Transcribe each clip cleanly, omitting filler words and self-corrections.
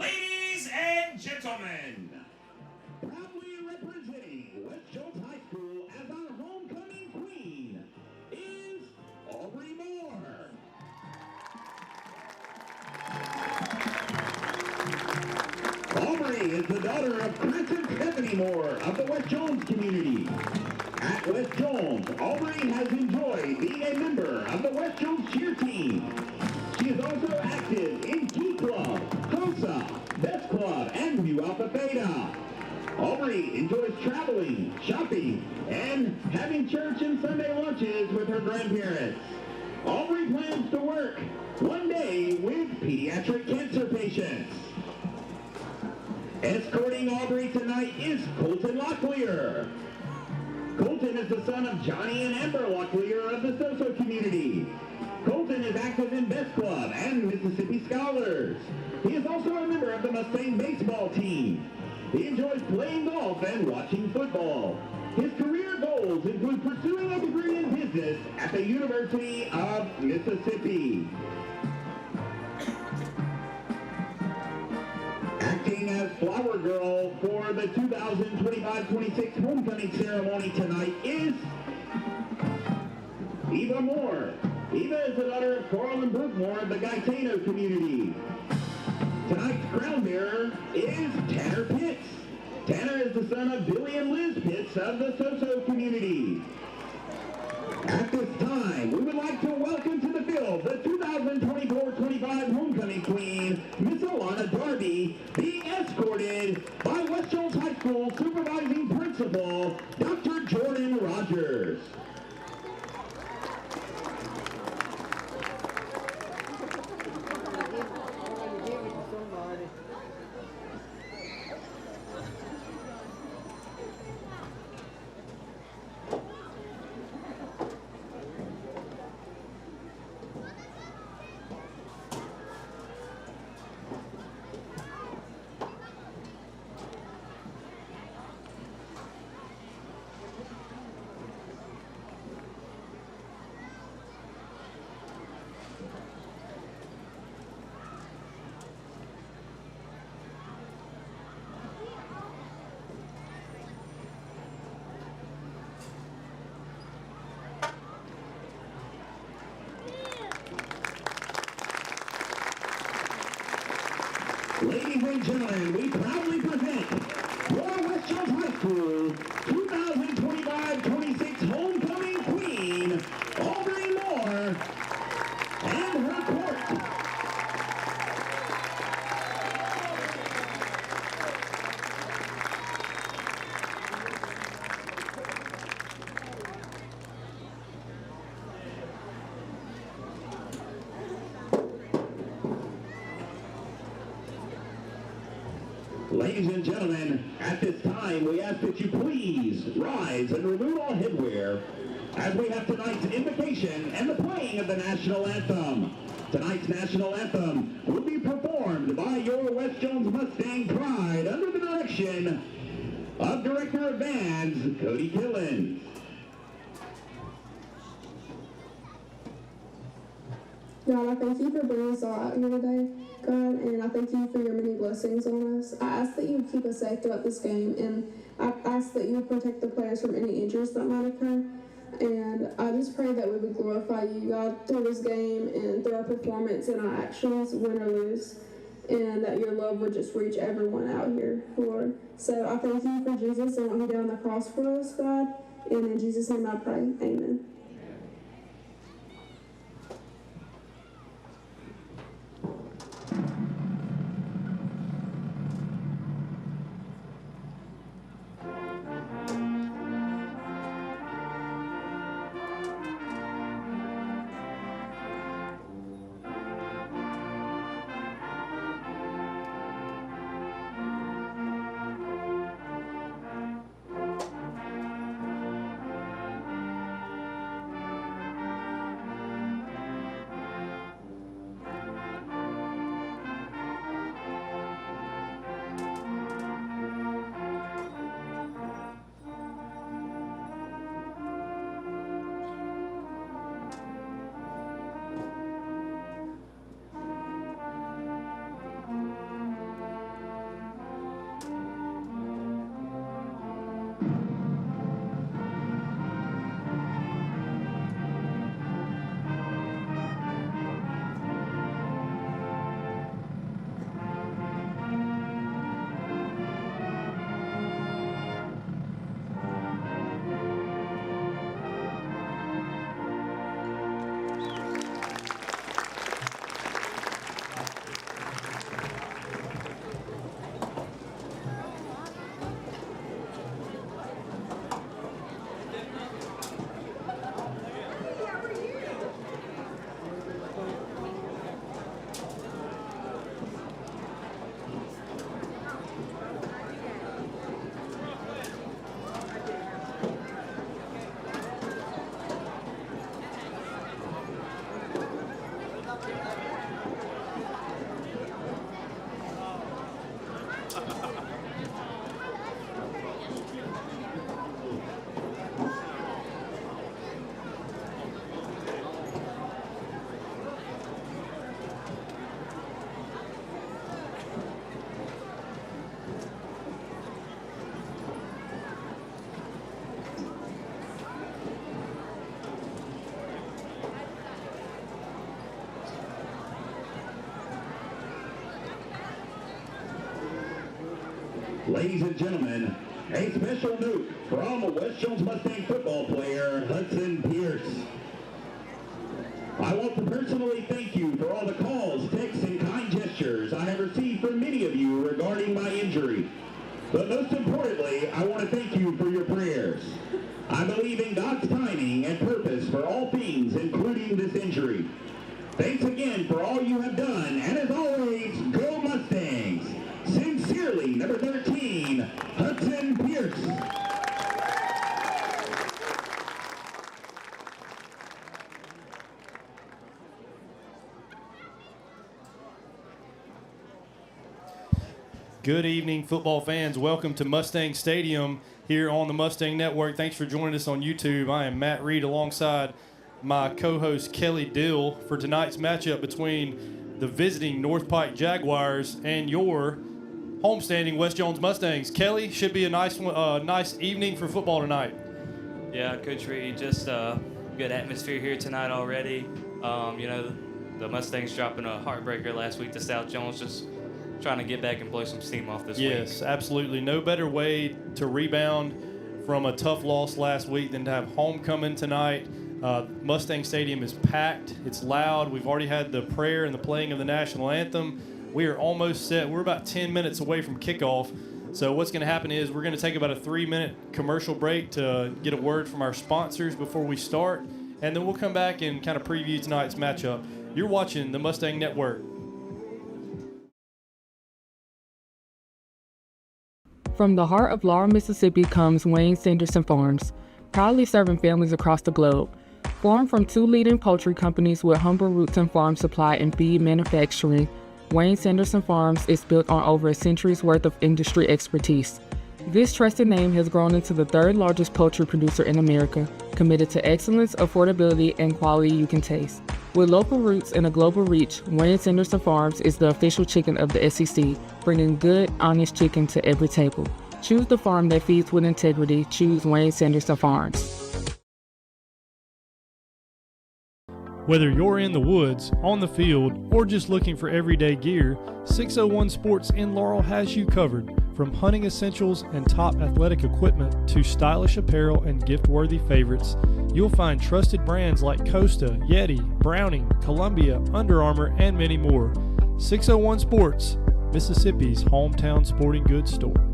Ladies and gentlemen, proudly representing West Jones High School as our homecoming queen is Aubrey Moore. Aubrey is the daughter of Chris and Stephanie Moore of the West Jones community. At West Jones, Aubrey has enjoyed being a member of the West Jones cheer team. She is also active in Key Club, HOSA, Best Club, and Mu Alpha Theta. Aubrey enjoys traveling, shopping, and having church and Sunday lunches with her grandparents. Aubrey plans to work one day with pediatric cancer patients. Escorting Aubrey tonight is Colton Locklear. Colton is the son of Johnny and Amber Locklear of the Soso community. Colton is active in Best Club and Mississippi Scholars. He is also a member of the Mustang baseball team. He enjoys playing golf and watching football. His career goals include pursuing a degree in business at the University of Mississippi. Acting as flower girl for the 2025-26 homecoming ceremony tonight is Eva Moore. Eva is the daughter of Carl and Brooke Moore of the Gaetano community. Tonight's crown bearer is Tanner Pitts. Tanner is the son of Billy and Liz Pitts of the Soso community. At this time, we would like to welcome to the field the 2024-25 homecoming queen, Miss Alana Darby, being escorted by West Jones High School supervising principal, Dr. Jordan Rogers. Ladies and gentlemen, we proudly present your West Jones High School 2025-26 homecoming queen, Aubrey Moore, and her court. Ladies and gentlemen, at this time, we ask that you please rise and remove all headwear as we have tonight's invocation and the playing of the national anthem. Tonight's national anthem will be performed by your West Jones Mustang pride under the direction of Director of Bands, Cody Killens. God, I thank you for bringing us all out here today, God, and I thank you for your many blessings on us. I ask that you would keep us safe throughout this game, and I ask that you would protect the players from any injuries that might occur. And I just pray that we would glorify you, God, through this game and through our performance and our actions, win or lose, and that your love would just reach everyone out here, Lord. So I thank you for Jesus and what he did on the cross for us, God, and in Jesus' name I pray, amen. Ladies and gentlemen, a special note from West Jones Mustang football player Hudson Pierce. I want to personally thank you for all the calls, texts, and kind gestures I have received from many of you regarding my injury. But most importantly, I want to thank you for your prayers. I believe in God's timing and purpose for all things, including this injury. Thanks again for all you have done, and as always, go Mustangs! Sincerely, number 13, Hudson Pierce. Good evening, football fans. Welcome to Mustang Stadium here on the Mustang Network. Thanks for joining us on YouTube. I am Matt Reed alongside my co-host Kelly Dill for tonight's matchup between the visiting North Pike Jaguars and your homestanding West Jones Mustangs. Kelly, should be a nice evening for football tonight. Yeah, Coach Reed, just good atmosphere here tonight already. The Mustangs dropping a heartbreaker last week to South Jones, just trying to get back and blow some steam off this week. Yes, absolutely. No better way to rebound from a tough loss last week than to have homecoming tonight. Mustang Stadium is packed. It's loud. We've already had the prayer and the playing of the national anthem. We are almost set. We're about 10 minutes away from kickoff. So what's going to happen is we're going to take about a 3-minute commercial break to get a word from our sponsors before we start. And then we'll come back and kind of preview tonight's matchup. You're watching the Mustang Network. From the heart of Laurel, Mississippi comes WAYNE-SANDERSON Farms, proudly serving families across the globe. Formed from 2 leading poultry companies with humble roots in farm supply and feed manufacturing, WAYNE-SANDERSON Farms is built on over a century's worth of industry expertise. This trusted name has grown into the 3rd largest poultry producer in America, committed to excellence, affordability, and quality you can taste. With local roots and a global reach, WAYNE-SANDERSON Farms is the official chicken of the SEC, bringing good, honest chicken to every table. Choose the farm that feeds with integrity. Choose WAYNE-SANDERSON Farms. Whether you're in the woods, on the field, or just looking for everyday gear, 601 Sports in Laurel has you covered. From hunting essentials and top athletic equipment to stylish apparel and gift-worthy favorites, you'll find trusted brands like Costa, Yeti, Browning, Columbia, Under Armour, and many more. 601 Sports, Mississippi's hometown sporting goods store.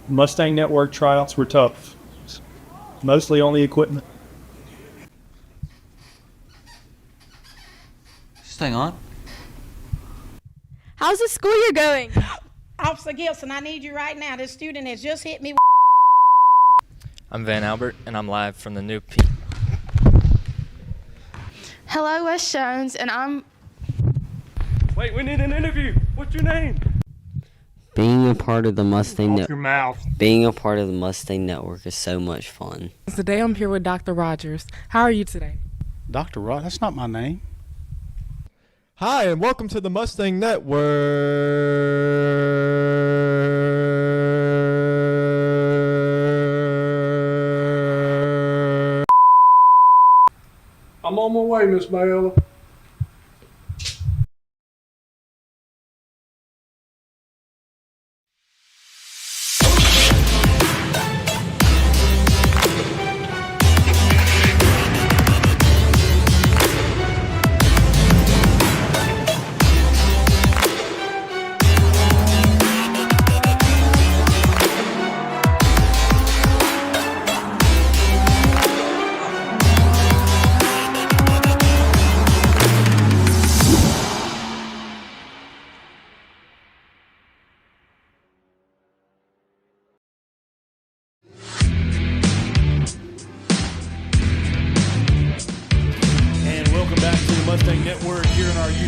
Mustang Network tryouts were tough, mostly on the equipment. Staying on? How's the school year going? Officer Gilson, I need you right now. This student has just hit me. I'm Van Albert, and I'm live from the new Hello, West Jones, and I'm... Wait, we need an interview. What's your name? Being a part of the Mustang Your mouth. Being a part of the Mustang Network is so much fun. Today I'm here with Dr. Rogers. How are you today? Dr. Rod, that's not my name. Hi, and welcome to the Mustang Network. I'm on my way, Miss Bella.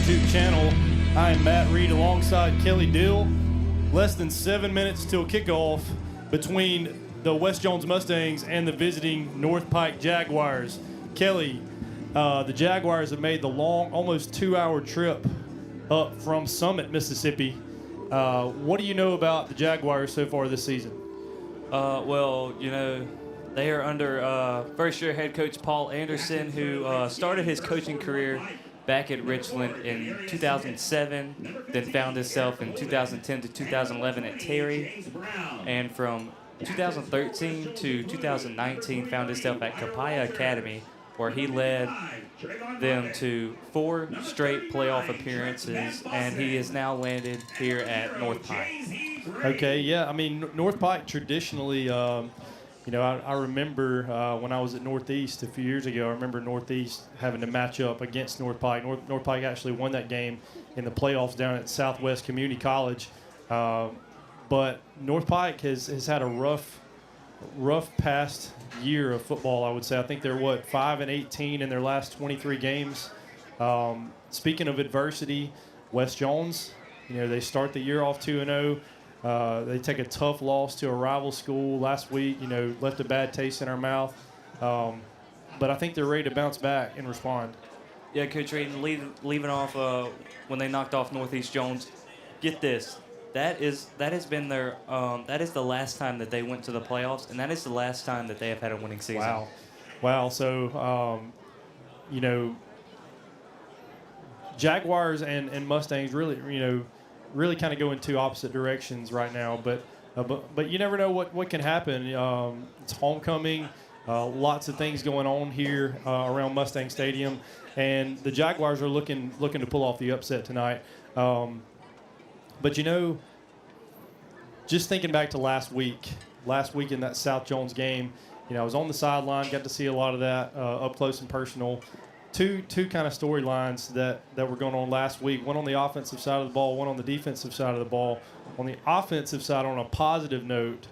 YouTube channel. I am Matt Reed alongside Kelly Dill. Less than 7 minutes till kickoff between the West Jones Mustangs and the visiting North Pike Jaguars. Kelly, the Jaguars have made the long, almost 2-hour trip up from Summit, Mississippi. What do you know about the Jaguars so far this season? Well, you know, they are under first-year head coach Paul Anderson, who started his coaching career back at Richland in 2007, then found himself in 2010 to 2011 at Terry, and from 2013 to 2019 found himself at Capaya Academy, where he led them to 4 straight playoff appearances, and he has now landed here at North Pike. Okay, yeah. I mean, North Pike traditionally, I remember when I was at Northeast a few years ago, I remember Northeast having to match up against North Pike. North Pike actually won that game in the playoffs down at Southwest Community College. But North Pike has had a rough past year of football, I would say. I think they're, 5-18 in their last 23 games. Speaking of adversity, West Jones, they start the year off 2-0. They take a tough loss to a rival school last week, left a bad taste in our mouth. But I think they're ready to bounce back and respond. Yeah, Coach Reed, leaving off when they knocked off Northeast Jones, get this. That has been their that is the last time that they went to the playoffs, and that is the last time that they have had a winning season. Wow. So, Jaguars and Mustangs really kind of go in two opposite directions right now. But you never know what can happen. It's homecoming, lots of things going on here around Mustang Stadium, and the Jaguars are looking to pull off the upset tonight. But just thinking back to last week in that South Jones game, I was on the sideline, got to see a lot of that up close and personal. Two kind of storylines that were going on last week. One on the offensive side of the ball, one on the defensive side of the ball. On the offensive side, on a positive note,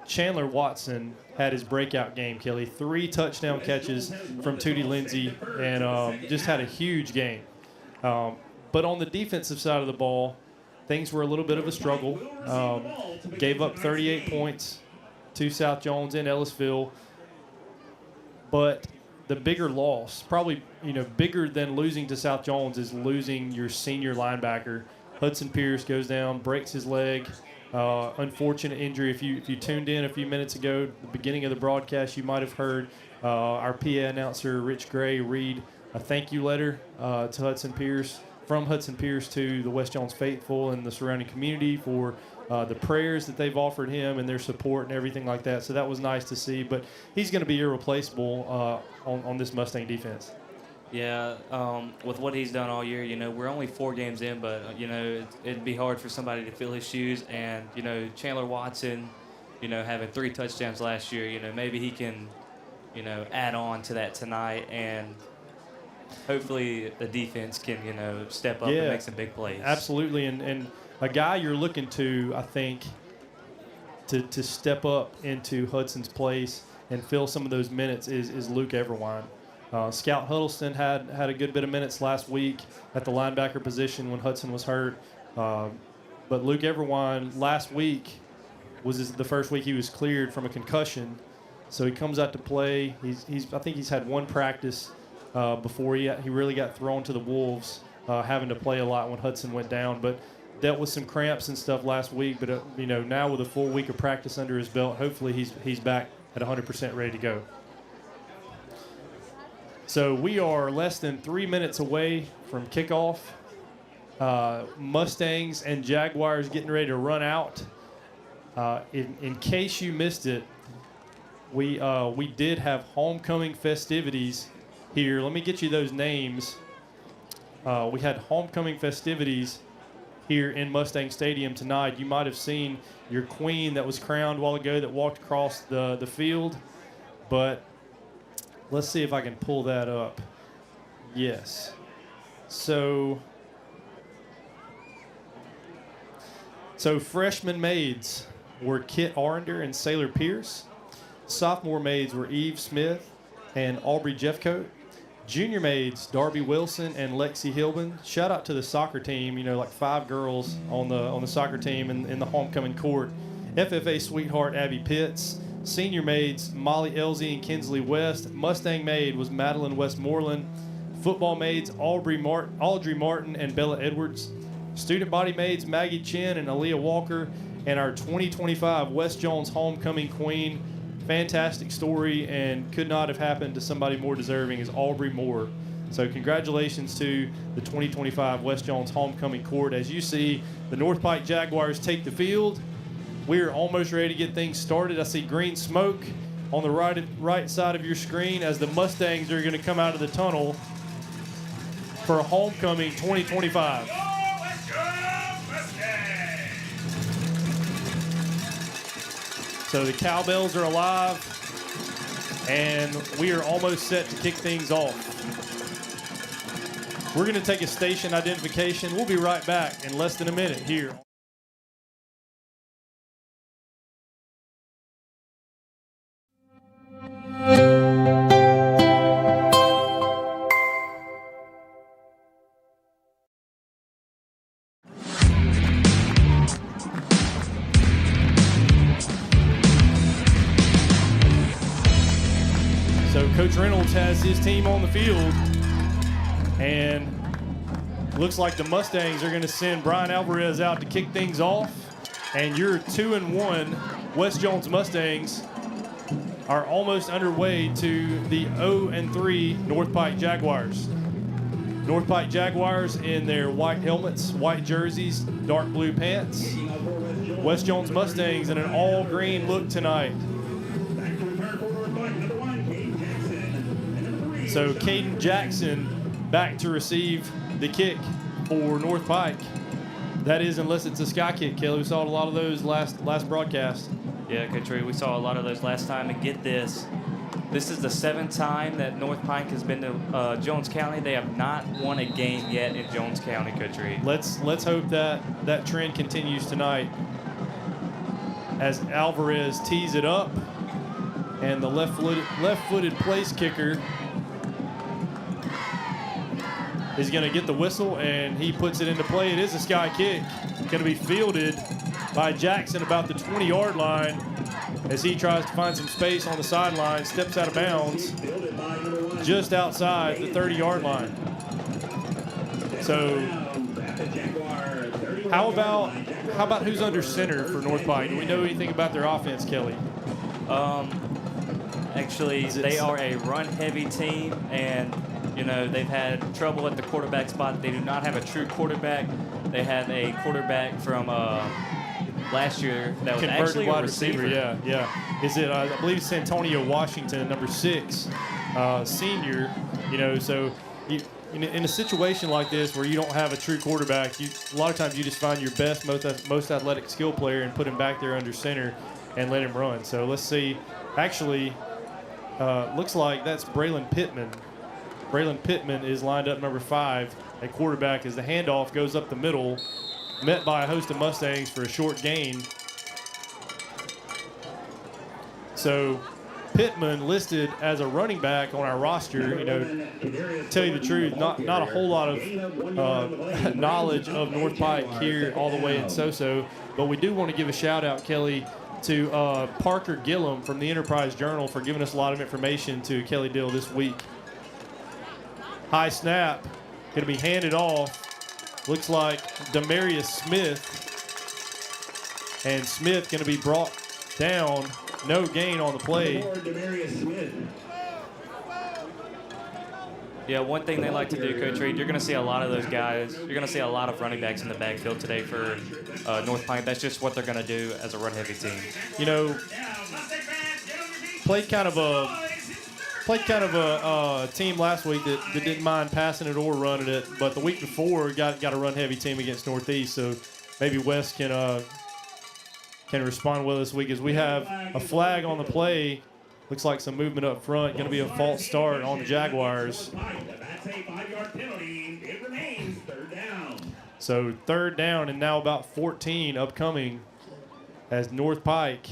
Chandler Watson had his breakout game, Kelly. 3 touchdown catches from Tootie Lindsay, and just had a huge game. But on the defensive side of the ball, things were a little bit of a struggle. Gave up 38 points to South Jones in Ellisville. But the bigger loss, probably bigger than losing to South Jones, is losing your senior linebacker. Hudson Pierce goes down, breaks his leg. Unfortunate injury. If you tuned in a few minutes ago, the beginning of the broadcast, you might have heard our PA announcer, Rich Gray, read a thank you letter to Hudson Pierce, from Hudson Pierce to the West Jones faithful and the surrounding community for the prayers that they've offered him and their support and everything like that. So that was nice to see. But he's going to be irreplaceable on this Mustang defense. Yeah, with what he's done all year, we're only 4 games in, but, it'd be hard for somebody to fill his shoes. And, Chandler Watson, having 3 touchdowns last year, maybe he can, add on to that tonight. And hopefully the defense can, step up and make some big plays. Absolutely. And a guy you're looking to, I think, to step up into Hudson's place and fill some of those minutes is Luke Everwine. Scout Huddleston had a good bit of minutes last week at the linebacker position when Hudson was hurt. But Luke Everwine last week was the first week he was cleared from a concussion. So he comes out to play. I think he's had 1 practice before he really got thrown to the wolves, having to play a lot when Hudson went down. But dealt with some cramps and stuff last week. But now with a full week of practice under his belt, hopefully he's back at 100% ready to go. So we are less than 3 minutes away from kickoff. Mustangs and Jaguars getting ready to run out. In case you missed it, we did have homecoming festivities here. Let me get you those names. We had homecoming festivities here in Mustang Stadium tonight. You might have seen your queen that was crowned a while ago that walked across the field, but let's see if I can pull that up. Yes. So freshman maids were Kit Arender and Sailor Pierce. Sophomore maids were Eve Smith and Aubrey Jeffcoat. Junior maids, Darby Wilson and Lexi Hilbin. Shout out to the soccer team, like 5 girls on the soccer team in the homecoming court. FFA sweetheart, Abby Pitts. Senior maids, Molly Elsie and Kinsley West. Mustang maid was Madeline Westmoreland. Football maids, Audrey Martin and Bella Edwards. Student body maids, Maggie Chin and Aaliyah Walker. And our 2025 West Jones homecoming queen, fantastic story and could not have happened to somebody more deserving, is Aubrey Moore. So congratulations to the 2025 West Jones homecoming court. As you see, the North Pike Jaguars take the field. We are almost ready to get things started. I see green smoke on the right side of your screen as the Mustangs are going to come out of the tunnel for homecoming 2025. So the cowbells are alive, and we are almost set to kick things off. We're going to take a station identification. We'll be right back in less than a minute here. Coach Reynolds has his team on the field, and looks like the Mustangs are going to send Brian Alvarez out to kick things off. And your 2-1 West Jones Mustangs are almost underway to the 0-3 North Pike Jaguars. North Pike Jaguars in their white helmets, white jerseys, dark blue pants. West Jones Mustangs in an all-green look tonight. So Caden Jackson back to receive the kick for North Pike. That is, unless it's a sky kick, Kelly. We saw a lot of those last broadcast. Yeah, Coach Reed, we saw a lot of those last time. And get this, this is the 7th time that North Pike has been to Jones County. They have not won a game yet in Jones County, Coach Reed. Let's hope that trend continues tonight as Alvarez tees it up, and the left-footed place kicker is going to get the whistle, and he puts it into play. It is a sky kick. Going to be fielded by Jackson about the 20-yard line as he tries to find some space on the sideline, steps out of bounds just outside the 30-yard line. So how about who's under center for North Pike? Do we know anything about their offense, Kelly? Actually, they are a run-heavy team, and they've had trouble at the quarterback spot. They do not have a true quarterback. They had a quarterback from last year that was converted actually wide a receiver. Yeah. Is it? I believe it's Antonio Washington, number 6, senior. So in a situation like this where you don't have a true quarterback, a lot of times you just find your best, most athletic skill player and put him back there under center and let him run. So let's see. Actually, looks like that's Braylon Pittman. Braylon Pittman is lined up number 5 at quarterback as the handoff goes up the middle, met by a host of Mustangs for a short gain. So Pittman listed as a running back on our roster. Tell you the truth, not a whole lot of knowledge of North Pike here all the way in Soso, but we do want to give a shout out, Kelly, to Parker Gillum from the Enterprise Journal for giving us a lot of information to Kelly Dill this week. High snap, going to be handed off. Looks like Demarius Smith. And Smith going to be brought down. No gain on the play. Yeah, one thing they like to do, Coach Reed, you're going to see a lot of those guys. You're going to see a lot of running backs in the backfield today for North Pike. That's just what they're going to do as a run-heavy team. Played kind of a team last week that didn't mind passing it or running it, but the week before got a run-heavy team against Northeast, so maybe West can respond well this week as we have a flag on the play. Looks like some movement up front. Going to be a false start on the Jaguars. That's a 5-yard penalty. It remains 3rd down. So 3rd down and now about 14 upcoming as North Pike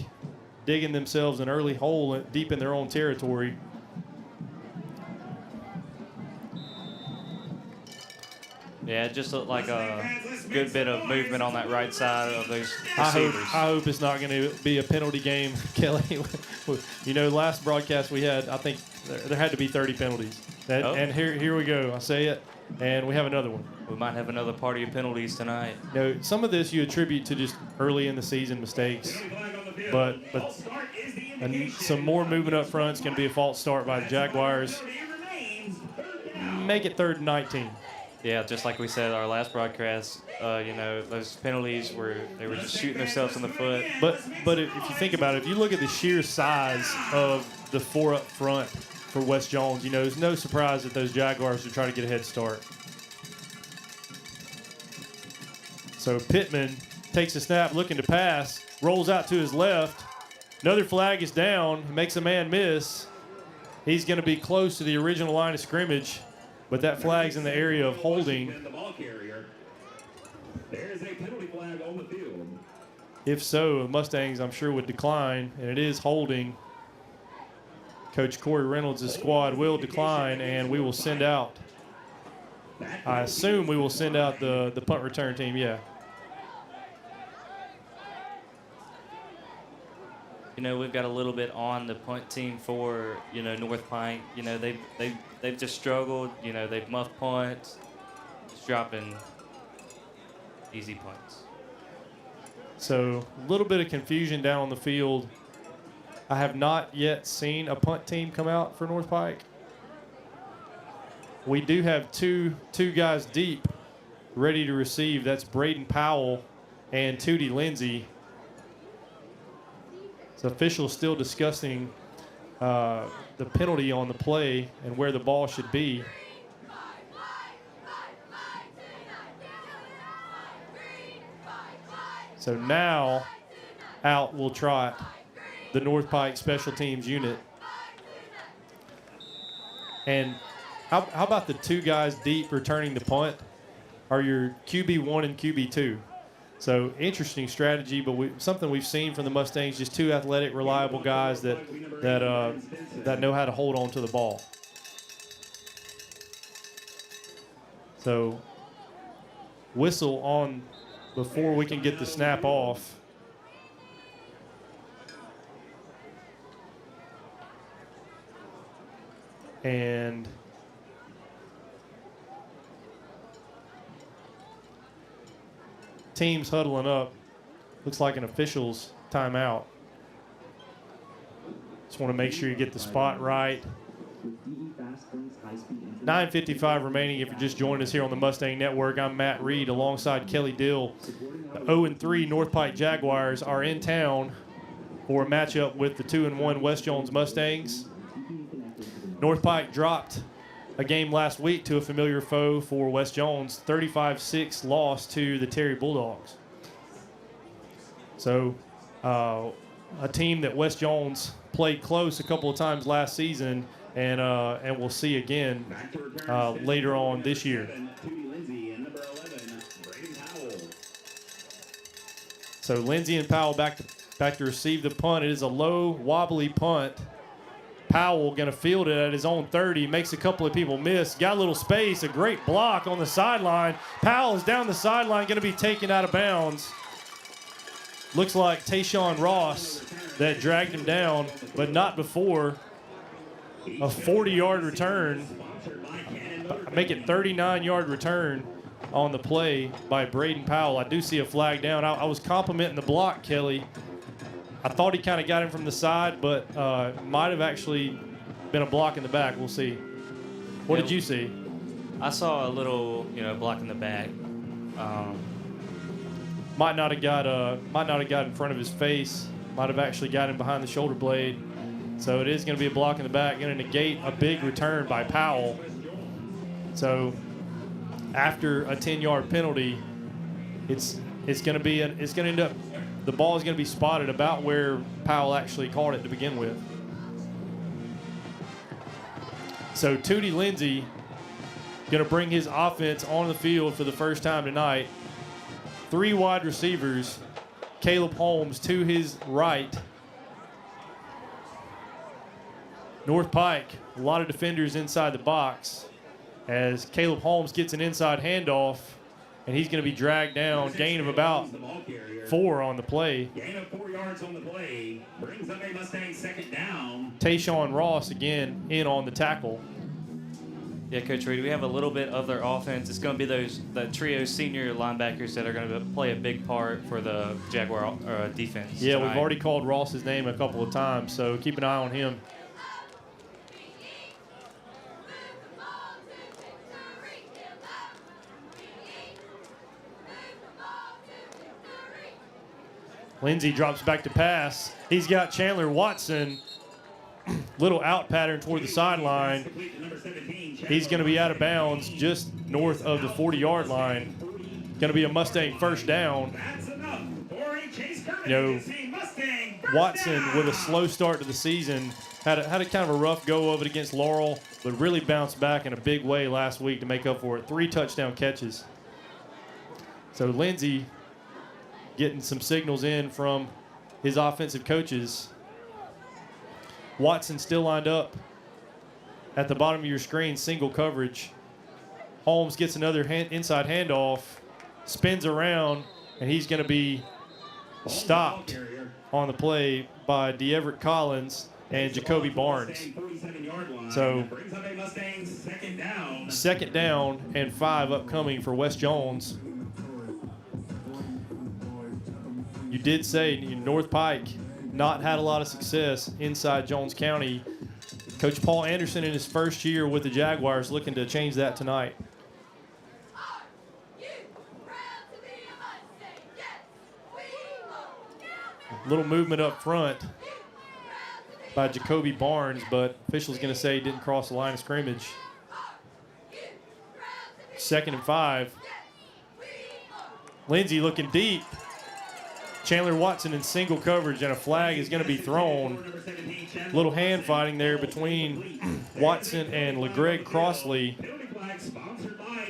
digging themselves an early hole deep in their own territory. Yeah, it just looked like a good bit of movement on that right side of those I receivers. hope it's not going to be a penalty game, Kelly. You know, last broadcast we had, I think there had to be 30 penalties. And here we go. I say it, and we have another one. We might have another party of penalties tonight. You know, some of this you attribute to just early in the season mistakes, but some more movement up front is going to be a false start by the Jaguars. Make it 3rd and 19. Yeah, just like we said our last broadcast, you know, those penalties they were just shooting themselves in the foot. But if you think about it, if you look at the sheer size of the 4 up front for West Jones, you know, there's no surprise that those Jaguars are trying to get a head start. So Pittman takes a snap, looking to pass, rolls out to his left. Another flag is down, makes a man miss. He's going to be close to the original line of scrimmage, but that flag's in the area of holding. There's a penalty flag on the field. If so, the Mustangs, I'm sure, would decline, and it is holding. Coach Corey Reynolds' squad will decline, and we will send out. I assume we will send out the punt return team, yeah. You know, we've got a little bit on the punt team for, you know, North Pike. You know, they've just struggled. You know, they've muffed punts, just dropping easy punts. So a little bit of confusion down on the field. I have not yet seen a punt team come out for North Pike. We do have two guys deep ready to receive. That's Braden Powell and Tootie Lindsay. The officials still discussing the penalty on the play and where the ball should be. So now out will trot the North Pike special teams unit. And how about the 2 guys deep returning the punt are your QB1 and QB2. So interesting strategy, but something we've seen from the Mustangs, just 2 athletic, reliable guys that know how to hold on to the ball. So whistle on before we can get the snap off. And teams huddling up. Looks like an official's timeout. Just want to make sure you get the spot right. 9:55 remaining if you're just joining us here on the Mustang Network. I'm Matt Reed alongside Kelly Dill. The 0-3 North Pike Jaguars are in town for a matchup with the 2-1 West Jones Mustangs. North Pike dropped a game last week to a familiar foe for West Jones, 35-6 loss to the Terry Bulldogs. So a team that West Jones played close a couple of times last season and we'll see again later on this year. So Lindsay and Powell back to receive the punt. It is a low, wobbly punt. Powell going to field it at his own 30, makes a couple of people miss. Got a little space, a great block on the sideline. Powell is down the sideline, going to be taken out of bounds. Looks like Tayshawn Ross that dragged him down, but not before. A 40-yard return. Make it 39-yard return on the play by Braden Powell. I do see a flag down. I was complimenting the block, Kelly. I thought he kind of got him from the side, but might have actually been a block in the back. We'll see. What did you see? I saw a little, block in the back. Might not have got in front of his face. Might have actually got him behind the shoulder blade. So it is going to be a block in the back, going to negate a big return by Powell. So after a 10-yard penalty, it's going to end up. The ball is going to be spotted about where Powell actually caught it to begin with. So Tootie Lindsay going to bring his offense on the field for the first time tonight. 3 wide receivers. Caleb Holmes to his right. North Pike, a lot of defenders inside the box. as Caleb Holmes gets an inside handoff, and he's going to be dragged down, gain of about 4 on the play. Gain of 4 yards on the play. Brings up a Mustang second down. Tayshawn Ross again in on the tackle. Yeah, Coach Reed, we have a little bit of their offense. It's going to be the trio senior linebackers that are going to play a big part for the Jaguar defense. Yeah, tonight. we've already called Ross's name a couple of times, so keep an eye on him. Lindsey drops back to pass. He's got Chandler Watson. Little out pattern toward the sideline. He's going to be out of bounds just north of the 40-yard line. Going to be a Mustang first down. You know, Watson with a slow start to the season had a kind of a rough go of it against Laurel, but really bounced back in a big way last week to make up for it. 3 touchdown catches. So Lindsey getting some signals in from his offensive coaches. Watson still lined up at the bottom of your screen, single coverage. Holmes gets another inside handoff, spins around, and he's going to be stopped on the play by DeEverett Collins and Jacoby Barnes. So, second down and 5 upcoming for West Jones. You did say North Pike not had a lot of success inside Jones County. Coach Paul Anderson in his first year with the Jaguars looking to change that tonight. Little movement up front by Jacoby Barnes, but officials going to say he didn't cross the line of scrimmage. 2nd and 5. Lindsey looking deep. Chandler Watson in single coverage, and a flag is going to be thrown. Little hand fighting there between Watson and LeGreg Crossley,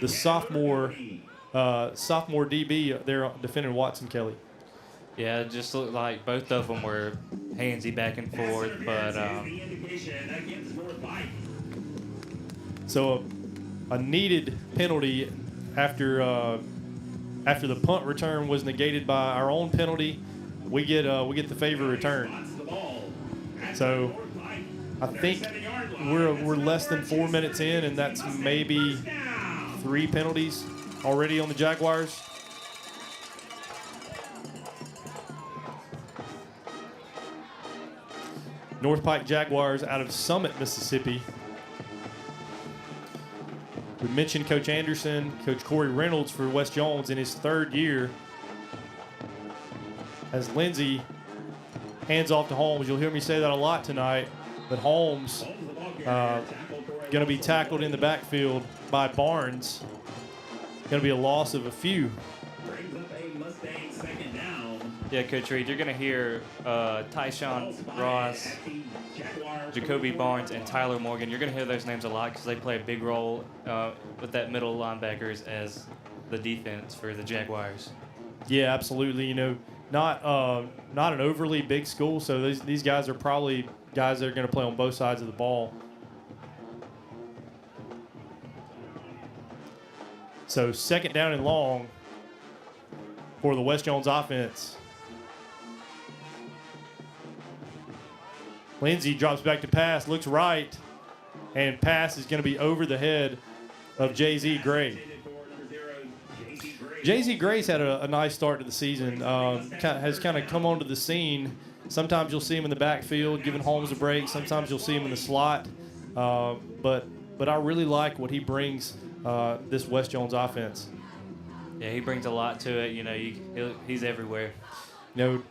the sophomore DB there defending Watson Kelly. Yeah, it just looked like both of them were handsy back and forth, but so a needed penalty after the punt return was negated by our own penalty. We get the favor return. So I think we're less than 4 minutes in, and that's maybe 3 penalties already on the Jaguars. North Pike Jaguars out of Summit, Mississippi. We mentioned Coach Anderson, Coach Corey Reynolds for West Jones in his 3rd year. As Lindsey hands off to Holmes, you'll hear me say that a lot tonight, but Holmes going to be tackled in the backfield by Barnes. Going to be a loss of a few. yeah, Coach Reed, you're going to hear Tayshawn Ross, Jacoby Barnes, and Tyler Morgan. You're going to hear those names a lot because they play a big role with that middle linebackers as the defense for the Jaguars. Yeah, absolutely. You know, not an overly big school, so these guys are probably guys that are going to play on both sides of the ball. So 2nd down and long for the West Jones offense. Lindsey drops back to pass, looks right, and pass is going to be over the head of Jay-Z Gray. Jay-Z Gray's had a nice start to the season. Has kind of come onto the scene. Sometimes you'll see him in the backfield, giving Holmes a break. Sometimes you'll see him in the slot. But I really like what he brings this West Jones offense. Yeah, he brings a lot to it. You know, he's everywhere. You know,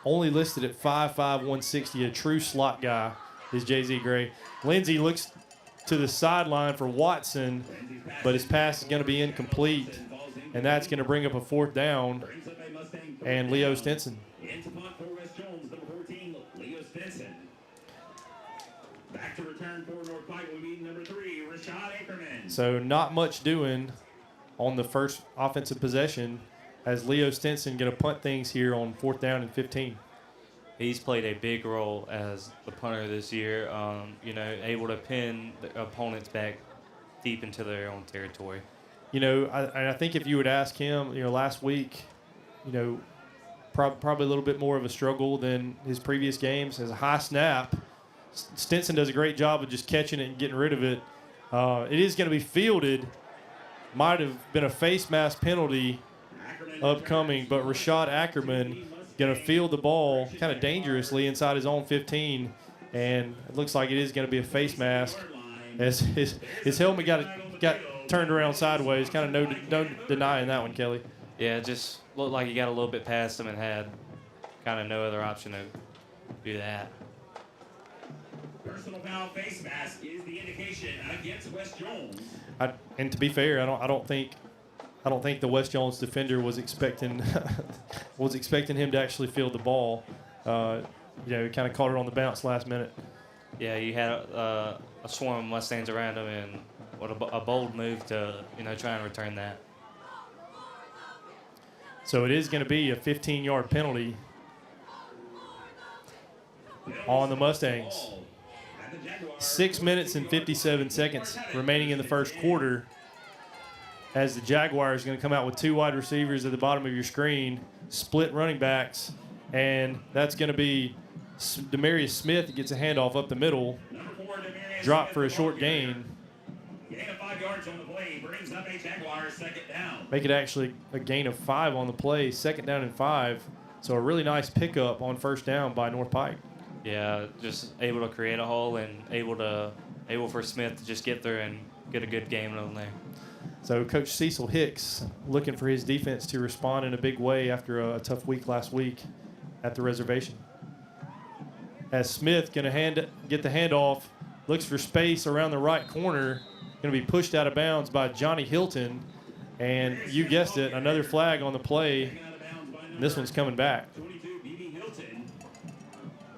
only listed at 5'5", 160, a true slot guy is Jay-Z Gray. Lindsey looks to the sideline for Watson, but his pass is going to be incomplete, and that's going to bring up a 4th down and Leo Stinson. Back to return for North Pike will be number 3, Rashad Ackerman. So not much doing on the first offensive possession as Leo Stinson going to punt things here on 4th down and 15. He's played a big role as the punter this year, you know, able to pin the opponents back deep into their own territory. You know, I think if you would ask him, you know, last week, you know, probably a little bit more of a struggle than his previous games. As a high snap, Stinson does a great job of just catching it and getting rid of it. It is going to be fielded. Might have been a face mask penalty upcoming, but Rashad Ackerman going to field the ball kind of dangerously inside his own 15, and it looks like it is going to be a face mask as his helmet got turned around sideways. Kind of no denying that one, Kelly. Yeah, it just looked like he got a little bit past him and had kind of no other option to do that. Personal foul face mask is the indication against West Jones. And to be fair, I don't think the West Jones defender was expecting him to actually field the ball. You know, he kind of caught it on the bounce last minute. Yeah, you had a swarm of Mustangs around him, and what a bold move to, you know, try and return that. So it is going to be a 15-yard penalty on the Mustangs. 6 minutes and 57 seconds remaining in the first quarter, as the Jaguars are going to come out with two wide receivers at the bottom of your screen, split running backs, and that's going to be Demarius Smith that gets a handoff up the middle, drop for a short gain. Gain of 5 yards on the play brings up a Jaguars second down. Make it actually a gain of 5 on the play, second down and 5. So a really nice pickup on first down by North Pike. Yeah, just able to create a hole and able for Smith to just get there and get a good game on there. So Coach Cecil Hicks looking for his defense to respond in a big way after a tough week last week at the reservation. As Smith going to get the handoff, looks for space around the right corner, going to be pushed out of bounds by Johnny Hilton, and you guessed it, another flag on the play. This one's coming back. 22, B.B. Hilton.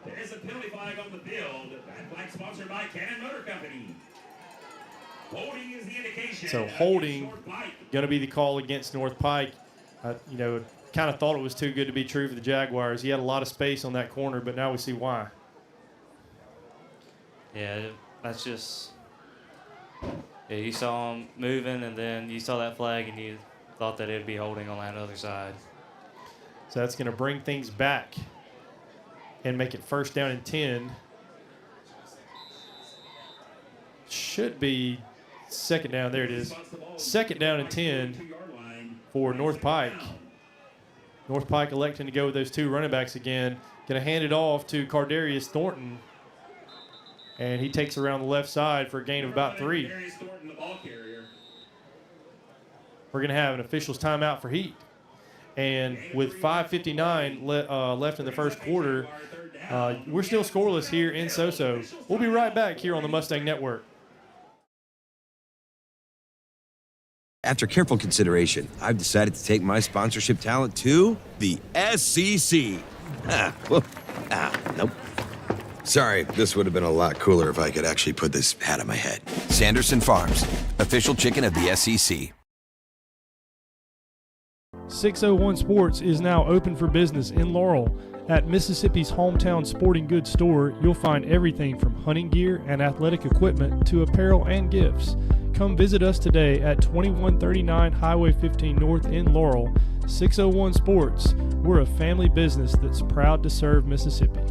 There is a penalty flag on the field. That flag sponsored by Cannon Motor Company. Holding is the indication. So holding going to be the call against North Pike. You know, kind of thought it was too good to be true for the Jaguars. He had a lot of space on that corner, but now we see why. Yeah, that's just. Yeah, you saw him moving, and then you saw that flag, and you thought that it'd be holding on that other side. So that's going to bring things back and make it first down and 10. Should be second down. There it is. Second down and 10 for North Pike. North Pike electing to go with those two running backs again. Going to hand it off to Cardarius Thornton. And he takes around the left side for a gain of about 3. We're going to have an official's timeout for heat. And with 5:59 left in the first quarter, we're still scoreless here in Soso. We'll be right back here on the Mustang Network. After careful consideration, I've decided to take my sponsorship talent to the SEC. Nope. Sorry, this would have been a lot cooler if I could actually put this hat on my head. Sanderson Farms, official chicken of the SEC. 601 Sports is now open for business in Laurel. At Mississippi's hometown sporting goods store, you'll find everything from hunting gear and athletic equipment to apparel and gifts. Come visit us today at 2139 Highway 15 North in Laurel. 601 Sports, we're a family business that's proud to serve Mississippi.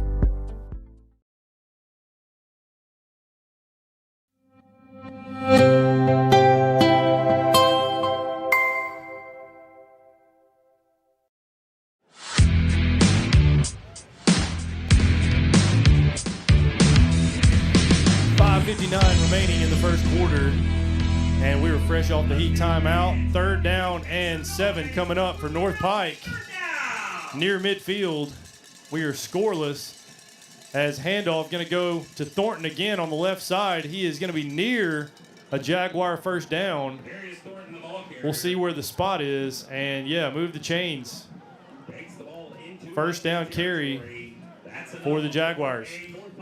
Remaining in the first quarter, and we were fresh off the heat timeout. Third down and 7 coming up for North Pike. Near midfield, we are scoreless as handoff going to go to Thornton again on the left side. He is going to be near a Jaguar first down. We'll see where the spot is, and yeah, move the chains. First down carry for the Jaguars.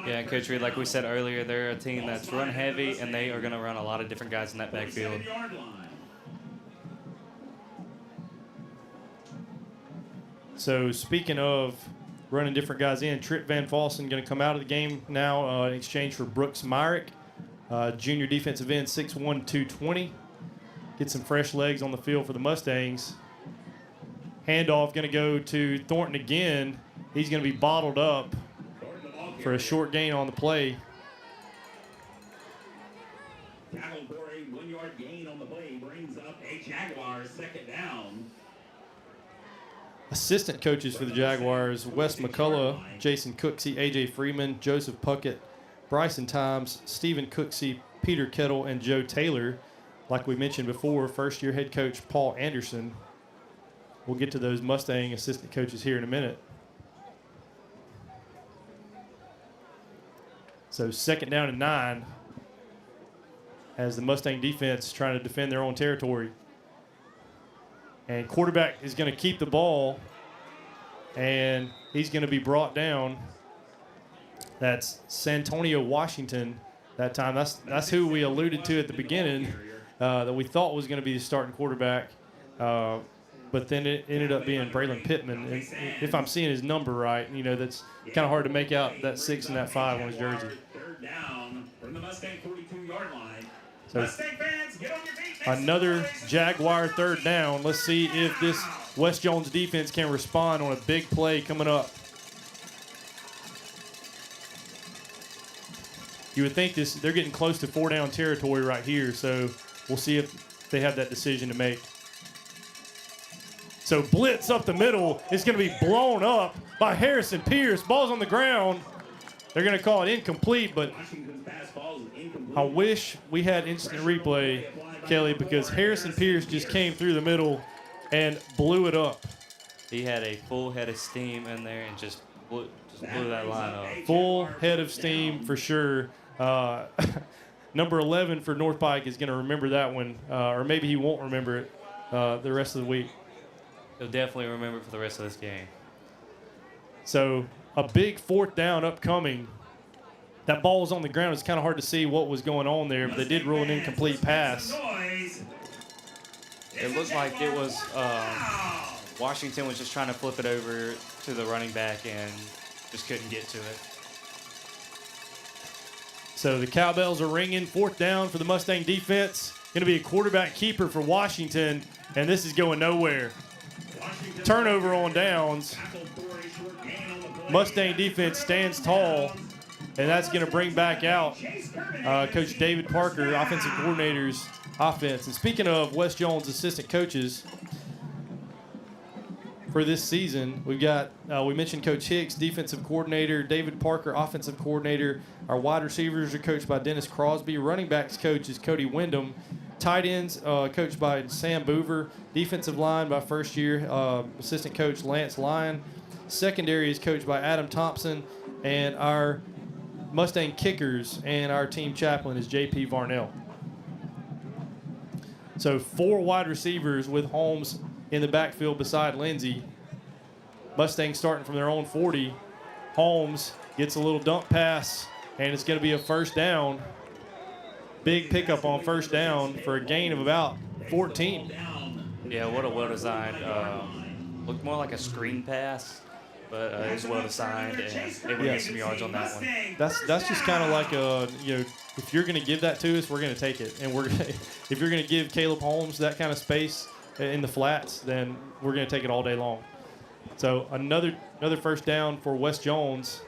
Yeah, Coach Reed, like we said earlier, they're a team that's run heavy, and they are going to run a lot of different guys in that backfield. So speaking of running different guys in, Trip Van Fossen going to come out of the game now in exchange for Brooks Myrick. junior defensive end, 6'1", 220. Get some fresh legs on the field for the Mustangs. Handoff going to go to Thornton again. He's going to be bottled up for a short gain on the play. Tackle for a 1-yard gain on the play brings up a Jaguars second down. Assistant coaches for the Jaguars, Wes McCullough, Jason Cooksey, A.J. Freeman, Joseph Puckett, Bryson Times, Stephen Cooksey, Peter Kettle, and Joe Taylor. Like we mentioned before, first-year head coach Paul Anderson. We'll get to those Mustang assistant coaches here in a minute. So second down and 9 as the Mustang defense trying to defend their own territory. And quarterback is going to keep the ball, and he's going to be brought down. That's Santonio Washington that time. That's who we alluded to at the beginning that we thought was going to be the starting quarterback. But then it ended up being Braylon Pittman. And if I'm seeing his number right, that's kind of hard to make out that 6 and that 5 on his jersey. Third down from the Mustang 42-yard line. So Mustang fans, get on your feet. another Jaguar third down. Let's see if this West Jones defense can respond on a big play coming up. You would think they're getting close to 4-down territory right here, so we'll see if they have that decision to make. So blitz up the middle is going to be blown up by Harrison Pierce. Ball's on the ground. They're going to call it incomplete, but I wish we had instant replay, Kelly, because Harrison Pierce just came through the middle and blew it up. He had a full head of steam in there and just blew that line up. Full head of steam for sure. Number 11 for North Pike is going to remember that one, or maybe he won't remember it the rest of the week. He'll definitely remember it for the rest of this game. So a big fourth down upcoming. That ball was on the ground. It's kind of hard to see what was going on there, but they did rule an incomplete pass. It looked like it was Washington was just trying to flip it over to the running back and just couldn't get to it. So the cowbells are ringing. Fourth down for the Mustang defense. Going to be a quarterback keeper for Washington, and this is going nowhere. Turnover on downs. Mustang defense stands tall, and that's going to bring back out Coach David Parker, offensive coordinator's offense. And speaking of West Jones assistant coaches for this season, we've got, we mentioned Coach Hicks, defensive coordinator, David Parker, offensive coordinator. Our wide receivers are coached by Dennis Crosby. Running backs coach is Cody Wyndham. Tight ends coached by Sam Boover. Defensive line by first-year assistant coach Lance Lyon. Secondary is coached by Adam Thompson. And our Mustang kickers and our team chaplain is J.P. Varnell. So 4 wide receivers with Holmes in the backfield beside Lindsey. Mustangs starting from their own 40. Holmes gets a little dump pass, and it's going to be a first down. Big pickup on first down for a gain of about 14. Yeah, what a well-designed, looked more like a screen pass, but it's well-designed, and they will get some yards on that one. That's just kind of like if you're going to give that to us, we're going to take it, and if you're going to give Caleb Holmes that kind of space in the flats, then we're going to take it all day long. So another first down for West Jones,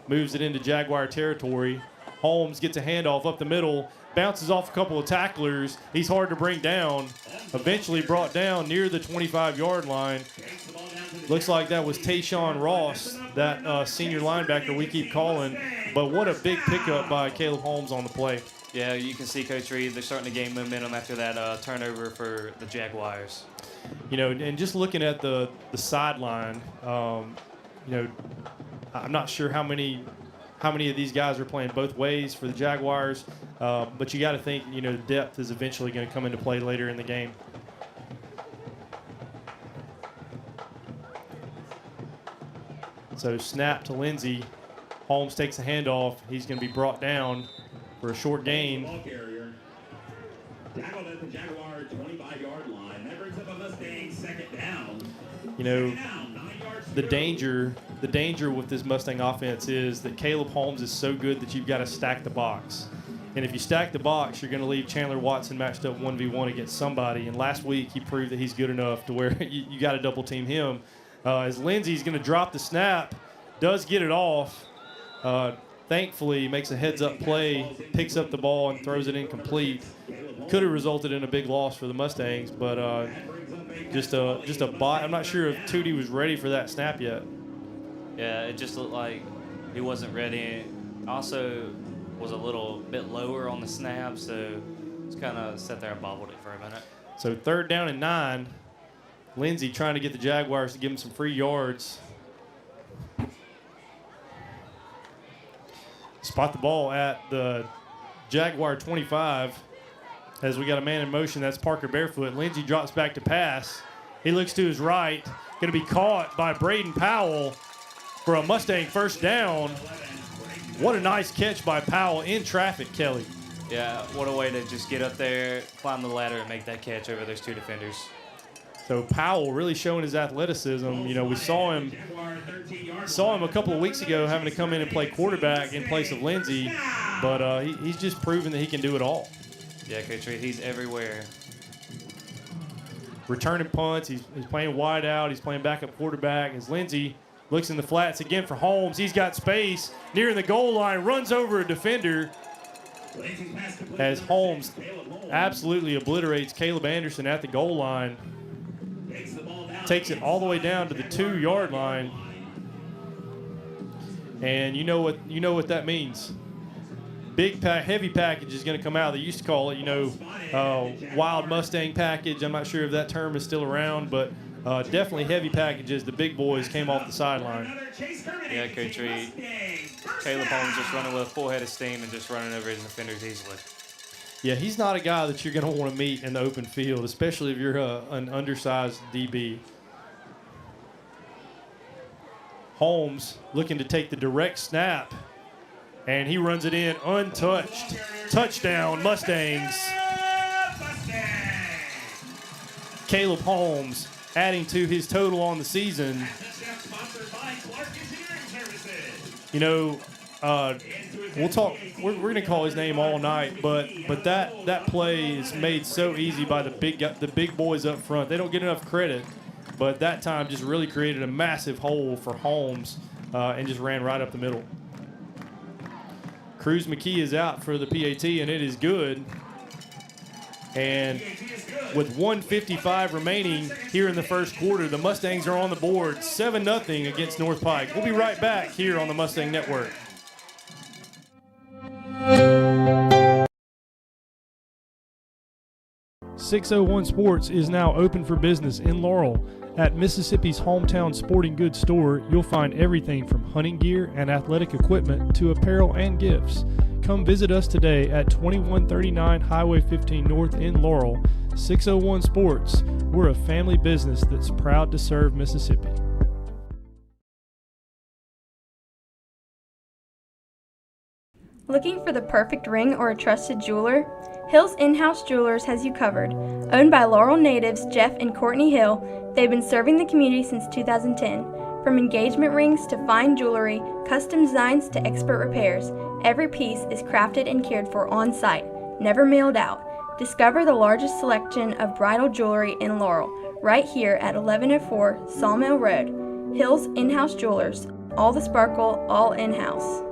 moves it into Jaguar territory. Holmes gets a handoff up the middle, bounces off a couple of tacklers. He's hard to bring down. Eventually brought down near the 25-yard line. Looks like that was Tayshawn Ross, that senior linebacker we keep calling. But what a big pickup by Caleb Holmes on the play. Yeah, you can see Coach Reed, they're starting to gain momentum after that turnover for the Jaguars. And just looking at the sideline, I'm not sure how many of these guys are playing both ways for the Jaguars, but you got to think, depth is eventually going to come into play later in the game. So snap to Lindsey. Holmes takes a handoff. He's going to be brought down for a short gain. Tackled at the Jaguar 25-yard line. That brings up a Mustang second down. The danger with this Mustang offense is that Caleb Holmes is so good that you've got to stack the box. And if you stack the box, you're going to leave Chandler Watson matched up 1v1 against somebody. And last week, he proved that he's good enough to where you got to double team him. As Lindsey's going to drop the snap, does get it off. Thankfully, he makes a heads-up play, picks up the ball, and throws it incomplete. Could have resulted in a big loss for the Mustangs, but just a bot. I'm not sure if Tootie was ready for that snap yet. Yeah, it just looked like he wasn't ready. Also was a little bit lower on the snap, so just kind of sat there and bobbled it for a minute. So 3rd down and 9. Lindsey trying to get the Jaguars to give him some free yards. Spot the ball at the Jaguar 25 as we got a man in motion. That's Parker Barefoot. Lindsey drops back to pass. He looks to his right. Going to be caught by Braden Powell for a Mustang first down. What a nice catch by Powell in traffic, Kelly. Yeah, what a way to just get up there, climb the ladder, and make that catch over those 2 defenders. So Powell really showing his athleticism. You know, we saw him a couple of weeks ago having to come in and play quarterback in place of Lindsey, but he's just proven that he can do it all. Yeah, Coach Reed, he's everywhere. Returning punts, he's playing wide out, he's playing backup quarterback. As Lindsey looks in the flats again for Holmes, he's got space nearing the goal line, runs over a defender. As Holmes absolutely obliterates Caleb Anderson at the goal line. Takes it all the way down to the 2-yard line. And you know what that means. Heavy package is going to come out. They used to call it, Wild Mustang package. I'm not sure if that term is still around, but definitely heavy packages. The big boys came off the sideline. Yeah, Coach Reed. Caleb Holmes just running with a full head of steam and just running over his defenders easily. Yeah, he's not a guy that you're going to want to meet in the open field, especially if you're an undersized DB. Holmes looking to take the direct snap, and he runs it in untouched. Touchdown, Mustangs. Caleb Holmes adding to his total on the season. You know, we'll talk. We're going to call his name all night, but that play is made so easy by the big boys up front. They don't get enough credit, but that time just really created a massive hole for Holmes and just ran right up the middle. Cruz McKee is out for the PAT, and it is good. And with 1:55 remaining here in the first quarter, the Mustangs are on the board, 7-0 against North Pike. We'll be right back here on the Mustang Network. .601 Sports is now open for business in Laurel. At Mississippi's hometown sporting goods store, you'll find everything from hunting gear and athletic equipment to apparel and gifts. Come visit us today at 2139 Highway 15 North in Laurel. 601 Sports, we're a family business that's proud to serve Mississippi. Looking for the perfect ring or a trusted jeweler? Hill's In-House Jewelers has you covered. Owned by Laurel natives Jeff and Courtney Hill, they've been serving the community since 2010. From engagement rings to fine jewelry, custom designs to expert repairs, every piece is crafted and cared for on site, never mailed out. Discover the largest selection of bridal jewelry in Laurel, right here at 1104 Sawmill Road. Hill's In-House Jewelers, all the sparkle, all in-house.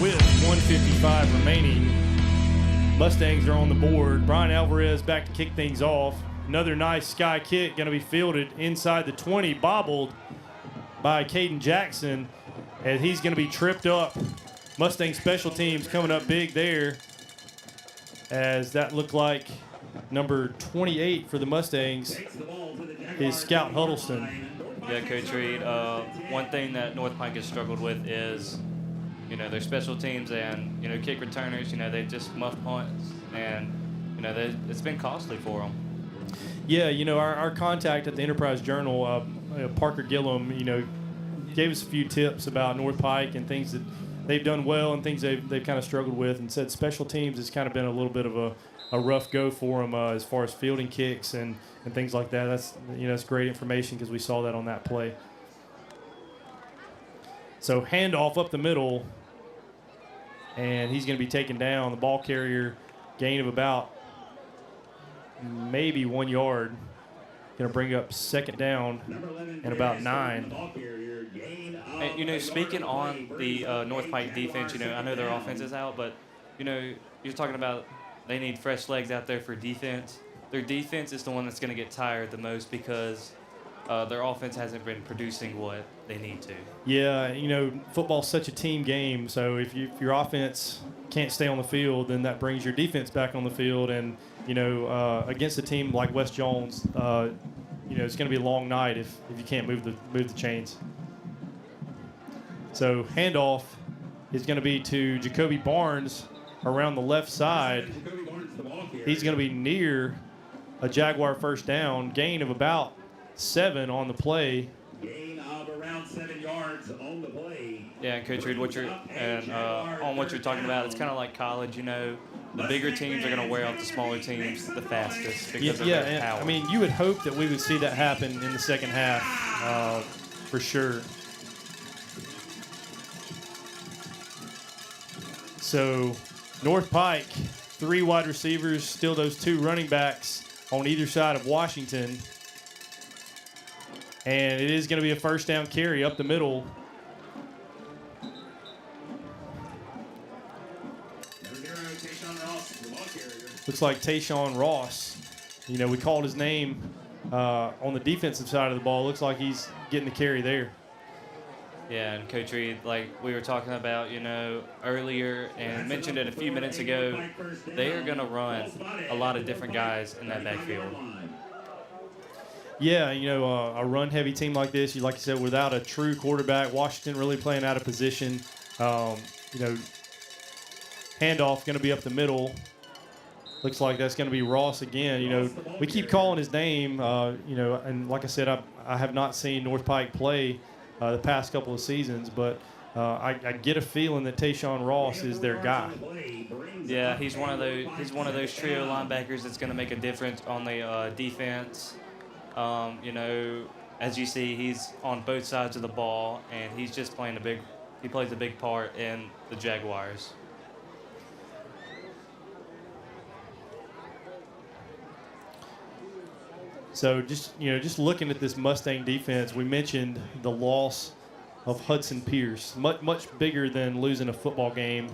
With 1:55 remaining, Mustangs are on the board. Brian Alvarez back to kick things off. Another nice sky kick going to be fielded inside the 20, bobbled by Caden Jackson, and he's going to be tripped up. Mustang special teams coming up big there, as that looked like number 28 for the Mustangs is Scout Huddleston. Yeah, Coach Reed, one thing that North Pike has struggled with is their special teams and, kick returners, they just muff punts, and, it's been costly for them. Yeah, our contact at the Enterprise Journal, Parker Gillum, gave us a few tips about North Pike and things that they've done well and things they've kind of struggled with, and said special teams has kind of been a little bit of rough go for them as far as fielding kicks and things like that. That's great information because we saw that on that play. So handoff up the middle, and he's going to be taken down. The ball carrier, gain of about maybe 1 yard. Going to bring up second down and about 9. And, speaking on the North Pike defense, I know their offense is out, but, you're talking about they need fresh legs out there for defense. Their defense is the one that's going to get tired the most because their offense hasn't been producing what they need to. Yeah, football's such a team game, so if your offense can't stay on the field, then that brings your defense back on the field. And, against a team like West Jones, it's going to be a long night if you can't move the chains. So handoff is going to be to Jacoby Barnes around the left side. He's going to be near a Jaguar first down, gain of about 7 on the play. Gain of around 7 yards on the play. Yeah, and Coach Reed, on what you're talking about, it's kind of like college, The bigger teams are going to wear out the smaller teams the fastest because of their power. I mean, you would hope that we would see that happen in the second half, for sure. So, North Pike, 3 wide receivers, still those 2 running backs on either side of Washington. And it is going to be a first down carry up the middle. Looks like Tayshawn Ross. We called his name on the defensive side of the ball. Looks like he's getting the carry there. Yeah, and Coach Reed, like we were talking about, earlier and mentioned it a few minutes ago, they are going to run a lot of different guys in that backfield. Yeah, a run-heavy team like this, like you said, without a true quarterback, Washington really playing out of position. Handoff going to be up the middle. Looks like that's going to be Ross again. We keep calling his name, and like I said, I have not seen North Pike play the past couple of seasons, but I get a feeling that Tayshawn Ross is their guy. Yeah, he's one of those trio linebackers that's going to make a difference on the defense. As you see, he's on both sides of the ball, and he's just he plays a big part in the Jaguars. So just looking at this Mustang defense, we mentioned the loss of Hudson Pierce. Much bigger than losing a football game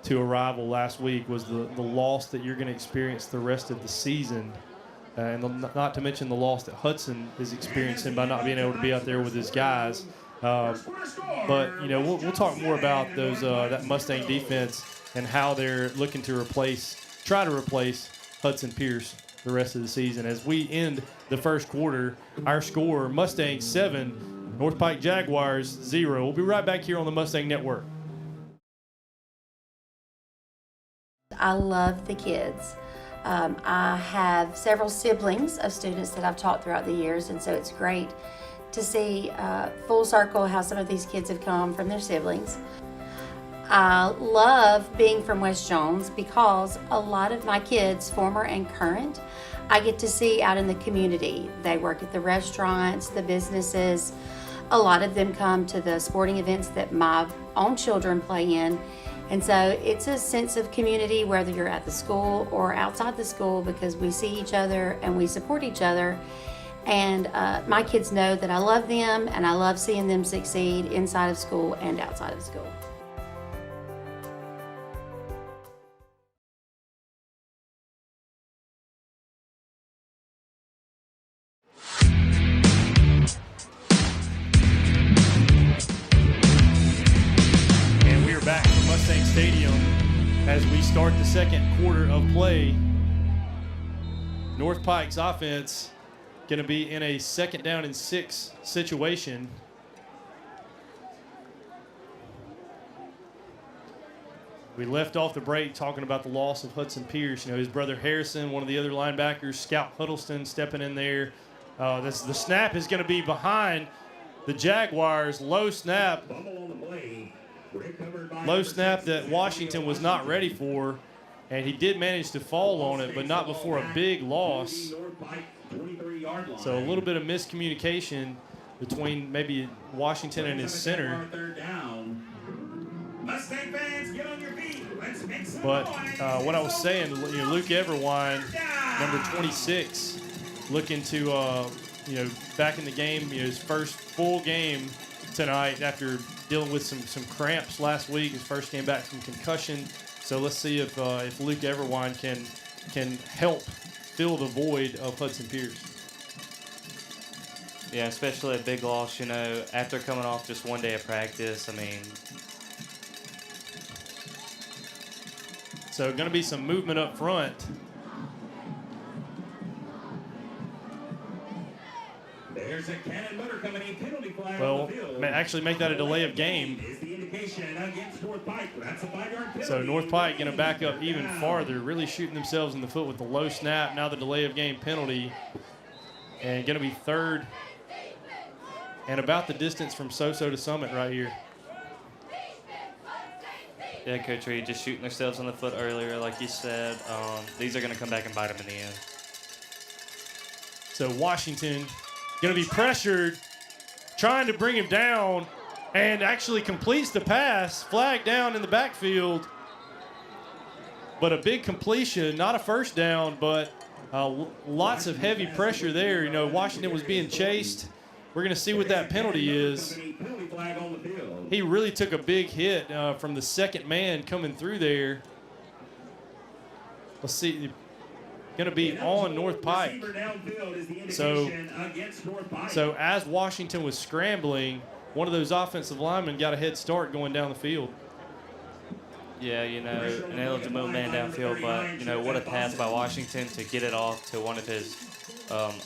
to a rival last week was the loss that you're going to experience the rest of the season. And not to mention the loss that Hudson is experiencing by not being able to be out there with his guys. But we'll talk more about that Mustang defense and how they're looking to try to replace Hudson Pierce the rest of the season. As we end the first quarter, our score: Mustangs 7, North Pike Jaguars 0. We'll be right back here on the Mustang Network. I love the kids. I have several siblings of students that I've taught throughout the years, and so it's great to see full circle how some of these kids have come from their siblings. I love being from West Jones because a lot of my kids, former and current, I get to see out in the community. They work at the restaurants, the businesses. A lot of them come to the sporting events that my own children play in. And so it's a sense of community, whether you're at the school or outside the school, because we see each other and we support each other. And my kids know that I love them and I love seeing them succeed inside of school and outside of school. Stadium as we start the second quarter of play. North Pike's offense going to be in a 2nd down and 6 situation. We left off the break talking about the loss of Hudson Pierce. His brother Harrison, one of the other linebackers, Scout Huddleston stepping in there. The snap is going to be behind the Jaguars. Low snap that Washington was not ready for. And he did manage to fall on it, but not before a big loss. So a little bit of miscommunication between maybe Washington and his center. Mustang fans, get on your feet. Let's make some But noise. what I was saying, Luke Everwine, number 26, looking to, back in the game, his first full game tonight after dealing with some cramps last week. His first game back from concussion. So let's see if Luke Everwine can help fill the void of Hudson Pierce. Yeah, especially a big loss, after coming off just one day of practice. I mean, so going to be some movement up front. There's a Cannon Motor Company penalty flag Well, on the field. actually make that a delay of game. Is the indication against North Pike. That's a 5-yard penalty. So North Pike going to back up even farther, really shooting themselves in the foot with the low snap. Now the delay of game penalty. And going to be third and about the distance from Soso to Summit right here. yeah, Coach Reed just shooting themselves in the foot earlier, like you said. These are going to come back and bite them in the end. So Washington going to be pressured, trying to bring him down, and actually completes the pass, flag down in the backfield. But a big completion, not a first down, but lots of heavy pressure there. Washington was being chased. We're going to see what that penalty is. He really took a big hit from the second man coming through there. Let's see. Going to be on North Pike. So as Washington was scrambling, one of those offensive linemen got a head start going down the field. Yeah, an eligible man downfield, but, what a pass by Washington to get it off to one of his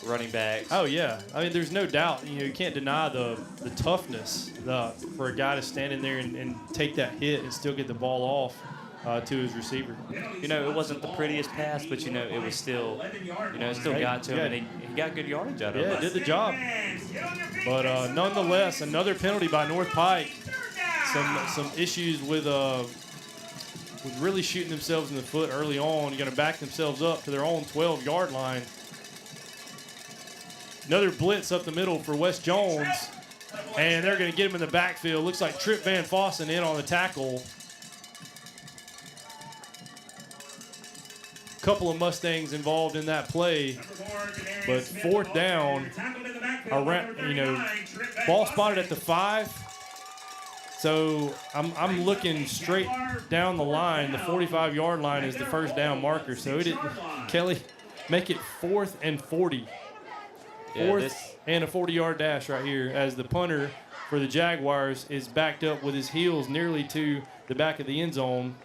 running backs. Oh, yeah. I mean, there's no doubt. You can't deny the toughness for a guy to stand in there and take that hit and still get the ball off to his receiver. It wasn't the prettiest pass, but, it was still, it still got to him, and he got good yardage out of it. Yeah, did the job. But nonetheless, another penalty by North Pike. Some issues with really shooting themselves in the foot early on. Going to back themselves up to their own 12-yard line. Another blitz up the middle for Wes Jones. And they're going to get him in the backfield. Looks like Trip Van Fossen in on the tackle. Couple of Mustangs involved in that play. But fourth down, ball spotted at the 5. So I'm looking straight down the line. The 45-yard line is the first down marker. So Kelly, make it 4th and 40. Fourth and a 40-yard dash right here as the punter for the Jaguars is backed up with his heels nearly to the back of the end zone.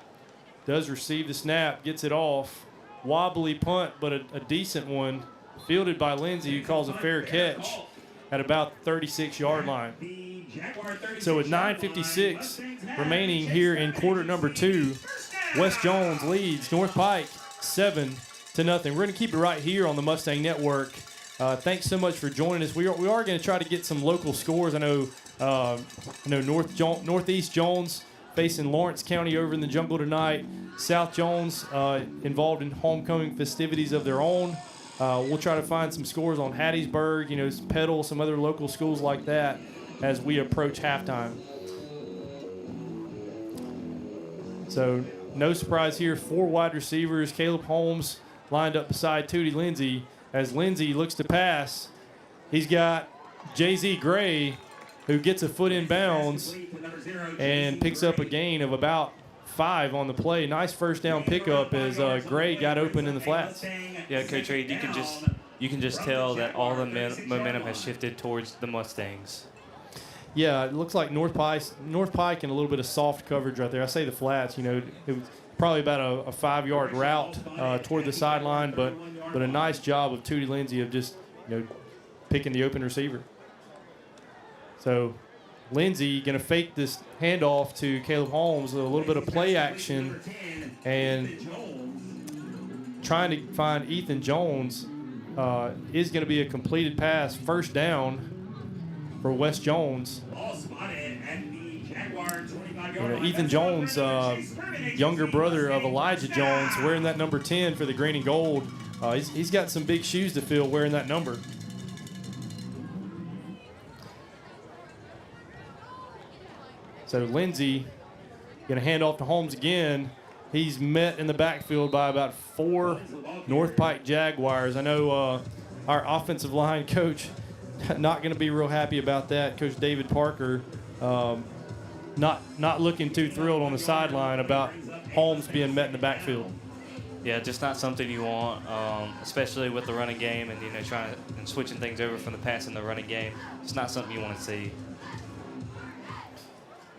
Does receive the snap, gets it off. Wobbly punt, but a decent one. Fielded by Lindsey, who calls a fair catch at about the 36-yard line. So with 9:56 remaining here in quarter number 2, Wes Jones leads North Pike 7-0. We're going to keep it right here on the Mustang Network. Thanks so much for joining us. We are going to try to get some local scores. I know Northeast Jones facing Lawrence County over in the jungle tonight. South Jones involved in homecoming festivities of their own. We'll try to find some scores on Hattiesburg, Petal, some other local schools like that as we approach halftime. So no surprise here. 4 wide receivers. Caleb Holmes lined up beside Tootie Lindsey. As Lindsey looks to pass, he's got Jay-Z Gray, who gets a foot in bounds and picks up a gain of about 5 on the play. Nice first down pickup as Gray got open in the flats. Yeah, Coach Reed, you can just tell that all the momentum has shifted towards the Mustangs. Yeah, it looks like North Pike and a little bit of soft coverage right there. I say the flats, it was probably about a 5-yard route toward the sideline, but a nice job of Tootie Lindsey of just picking the open receiver. So Lindsey going to fake this handoff to Caleb Holmes, a little bit of play action, and trying to find Ethan Jones is going to be a completed pass, first down for Wes Jones. Ethan Jones, younger brother of Elijah Jones, wearing that number 10 for the green and gold. He's got some big shoes to fill wearing that number. So Lindsey going to hand off to Holmes again. He's met in the backfield by about 4 North Pike Jaguars. I know our offensive line coach not going to be real happy about that. Coach David Parker not looking too thrilled on the sideline about Holmes being met in the backfield. Yeah, just not something you want, especially with the running game and trying and switching things over from the pass and the running game. It's not something you want to see.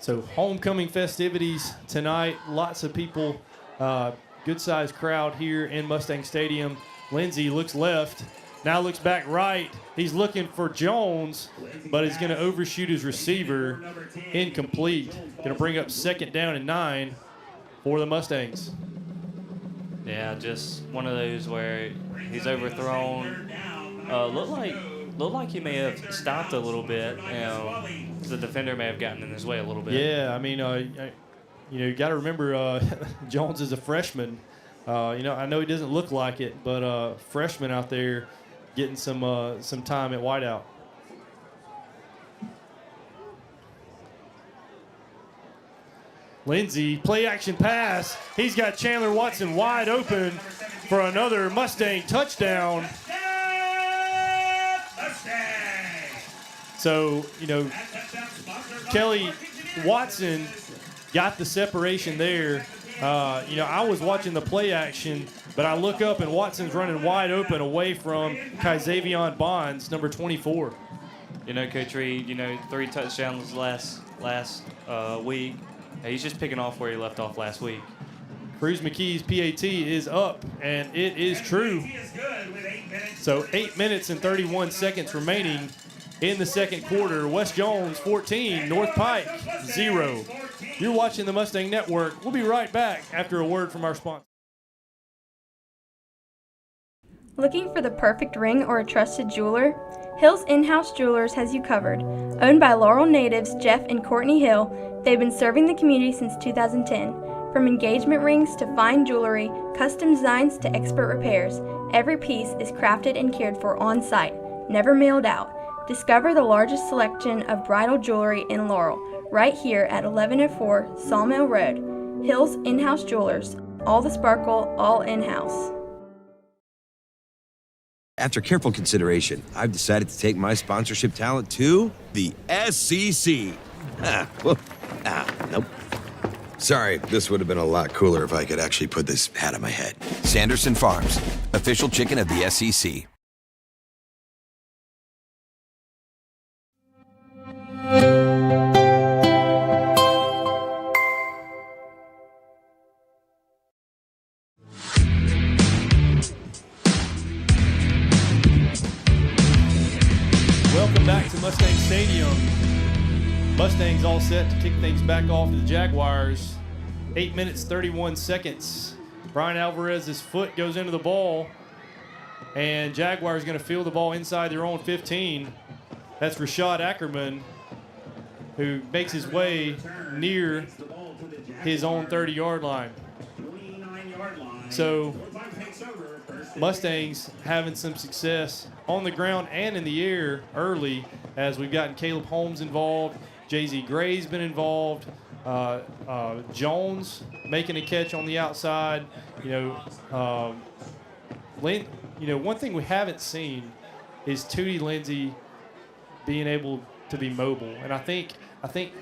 So homecoming festivities tonight. Lots of people, good-sized crowd here in Mustang Stadium. Lindsey looks left, now looks back right. He's looking for Jones, but he's going to overshoot his receiver. Incomplete. Going to bring up 2nd down and 9 for the Mustangs. Yeah, just one of those where he's overthrown. Looked like he may have stopped a little bit. The defender may have gotten in his way a little bit. Yeah, I mean, you got to remember Jones is a freshman. I know he doesn't look like it, but freshman out there getting some time at wideout. Lindsey, play action pass. He's got Chandler Watson wide open for another Mustang touchdown. So, Kelly Watson got the separation there. I was watching the play action, but I look up and Watson's running wide open away from Kyzavion Bonds, number 24. Coach Reed, 3 touchdowns last week. He's just picking off where he left off last week. Cruz McKee's PAT is up, and it is true. So 8 minutes and 31 seconds remaining in the second quarter. West Jones 14, North Pike 0. You're watching the Mustang Network. We'll be right back after a word from our sponsor. Looking for the perfect ring or a trusted jeweler? Hill's In-House Jewelers has you covered. Owned by Laurel natives Jeff and Courtney Hill, they've been serving the community since 2010. From engagement rings to fine jewelry, custom designs to expert repairs, every piece is crafted and cared for on-site, never mailed out. Discover the largest selection of bridal jewelry in Laurel, right here at 1104 Sawmill Road. Hill's In-House Jewelers, all the sparkle, all in-house. After careful consideration, I've decided to take my sponsorship talent to the SEC. Nope. Sorry, this would have been a lot cooler if I could actually put this hat on my head. Sanderson Farms, official chicken of the SEC. Welcome back to Mustang Stadium. Mustangs all set to kick things back off to the Jaguars. 8 minutes, 31 seconds. Brian Alvarez's foot goes into the ball, and Jaguars going to field the ball inside their own 15. That's Rashad Ackerman, who makes his way near his own 30-yard line. So Mustangs having some success on the ground and in the air early, as we've gotten Caleb Holmes involved. Jay-Z Gray's been involved. Jones making a catch on the outside. One thing we haven't seen is Tootie Lindsey being able to be mobile, and I think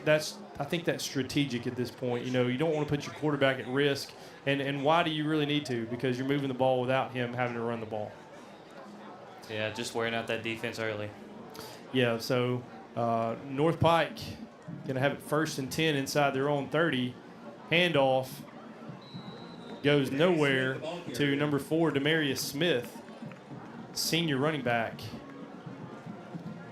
that's strategic at this point. You don't want to put your quarterback at risk, and why do you really need to? Because you're moving the ball without him having to run the ball. Yeah, just wearing out that defense early. Yeah, so North Pike going to have it 1st and 10 inside their own 30. Handoff goes nowhere to number 4, Demarius Smith, senior running back.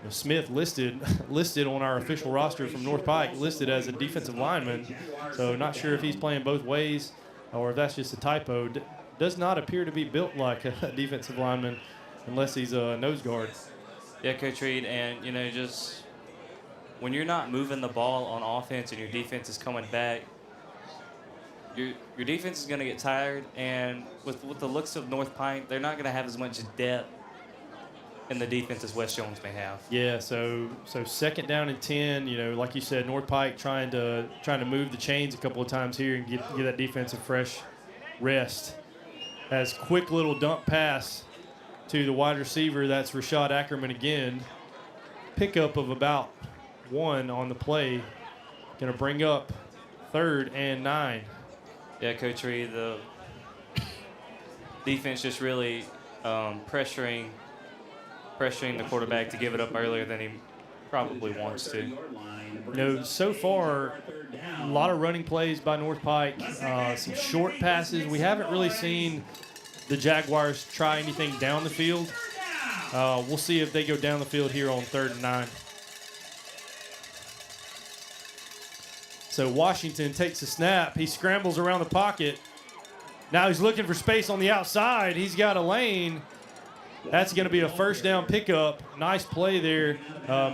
Smith listed on our official roster from North Pike, listed as a defensive lineman. So not sure if he's playing both ways or if that's just a typo. Does not appear to be built like a defensive lineman unless he's a nose guard. Yeah, Coach Reed, and just when you're not moving the ball on offense and your defense is coming back, your defense is going to get tired. And with the looks of North Pike, they're not going to have as much depth in the defense as West Jones may have. Yeah, so second down and 10, you know, like you said, North Pike trying to move the chains a couple of times here and give that defense a fresh rest. As quick little dump pass to the wide receiver, that's Rashad Ackerman again. Pickup of about 1 on the play. Going to bring up 3rd and 9. Yeah, Coach Reed, the defense just really pressuring the quarterback to give it up earlier than he probably wants to. You know, so far, a lot of running plays by North Pike, some short passes. We haven't really seen the Jaguars try anything down the field. We'll see if they go down the field here on 3rd and 9. So Washington takes a snap. He scrambles around the pocket. Now he's looking for space on the outside. He's got a lane. That's going to be a first down pickup. Nice play there,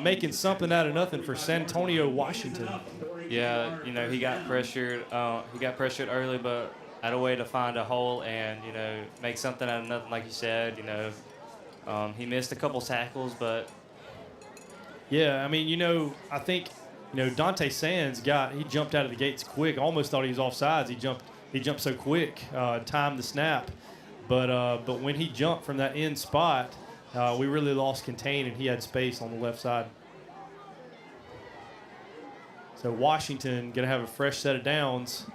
making something out of nothing for San Antonio, Washington. Yeah, you know, he got pressured. He got pressured early, but had a way to find a hole and, you know, make something out of nothing, like you said. You know, he missed a couple tackles, but yeah, I mean, you know, I think, you know, Dante Sands he jumped out of the gates quick. Almost thought he was offsides. He jumped so quick, timed the snap. But when he jumped from that end spot, we really lost contain, and he had space on the left side. So Washington going to have a fresh set of downs.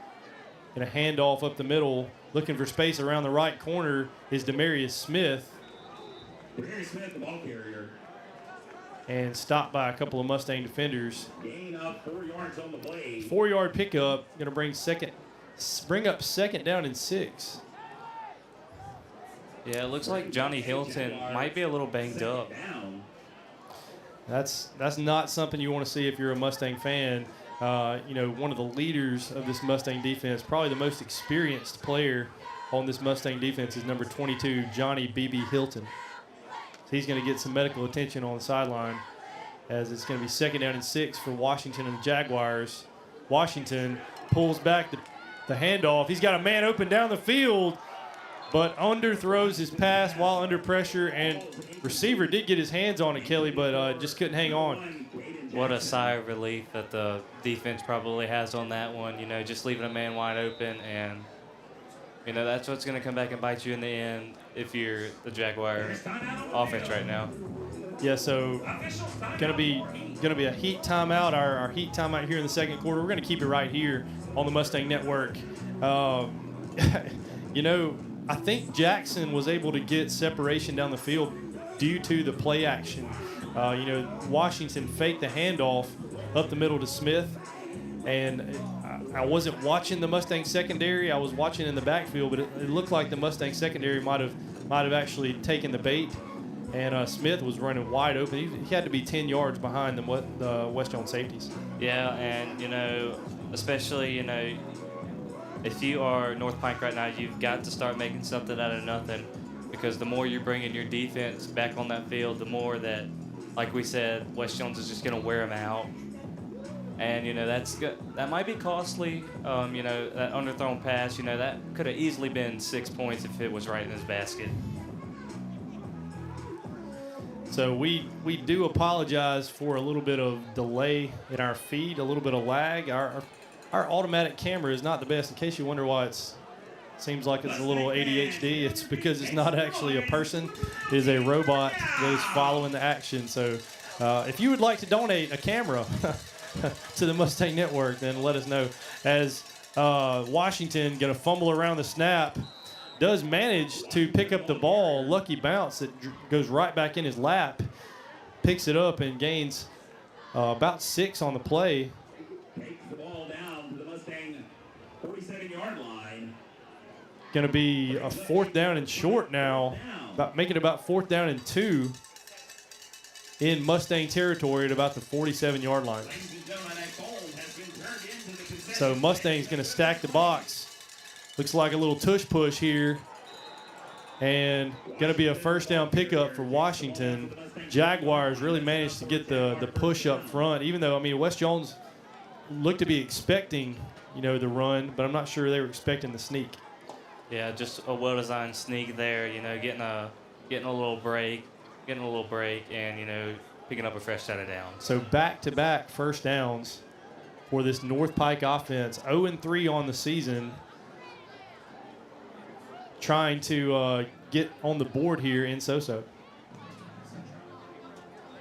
Going to hand off up the middle. Looking for space around the right corner is Demarius Smith. Demarius Smith, the ball carrier. And stopped by a couple of Mustang defenders. Gain of 4 yards on the play. 4-yard pickup. Going to bring up 2nd down and 6. yeah, it looks like Johnny Hilton might be a little banged up. That's not something you want to see if you're a Mustang fan. You know, one of the leaders of this Mustang defense, probably the most experienced player on this Mustang defense, is number 22, Johnny B.B. Hilton. So he's going to get some medical attention on the sideline, as it's going to be 2nd down and 6 for Washington and the Jaguars. Washington pulls back the handoff. He's got a man open down the field, but underthrows his pass while under pressure, and receiver did get his hands on it, Kelly, but just couldn't hang on. What a sigh of relief that the defense probably has on that one. You know, just leaving a man wide open, and you know that's what's going to come back and bite you in the end if you're the Jaguar offense right now. Yeah, so gonna be a heat timeout. Our heat timeout here in the second quarter. We're gonna keep it right here on the Mustang Network. You know, I think Jackson was able to get separation down the field due to the play action. You know, Washington faked the handoff up the middle to Smith, and I wasn't watching the Mustang secondary. I was watching in the backfield, but it looked like the Mustang secondary might have actually taken the bait, and Smith was running wide open. He had to be 10 yards behind the West Jones safeties. Yeah, and you know, especially, you know, if you are North Pike right now, you've got to start making something out of nothing, because the more you're bringing your defense back on that field, the more that, like we said, West Jones is just going to wear them out. And, you know, that might be costly. You know, that underthrown pass, you know, that could have easily been 6 points if it was right in his basket. So we do apologize for a little bit of delay in our feed, a little bit of lag. Our automatic camera is not the best. In case you wonder why it seems like it's a little ADHD, it's because it's not actually a person. It is a robot that is following the action. So if you would like to donate a camera to the Mustang Network, then let us know. As Washington going to fumble around the snap, does manage to pick up the ball. Lucky bounce that goes right back in his lap. Picks it up and gains about 6 on the play. Takes the ball down to the Mustang 47-yard line. Going to be a 4th down and short now. Making about 4th down and 2 in Mustang territory at about the 47-yard line. So Mustang's going to stack the box. Looks like a little tush push here. and going to be a first down pickup for Washington. Jaguars really managed to get the push up front, even though, I mean, West Jones looked to be expecting, the run, but I'm not sure they were expecting the sneak. Yeah, just a well-designed sneak there, getting a little break, and, picking up a fresh set of downs. So back-to-back first downs for this North Pike offense, 0-3 on the season, trying to get on the board here in Soso.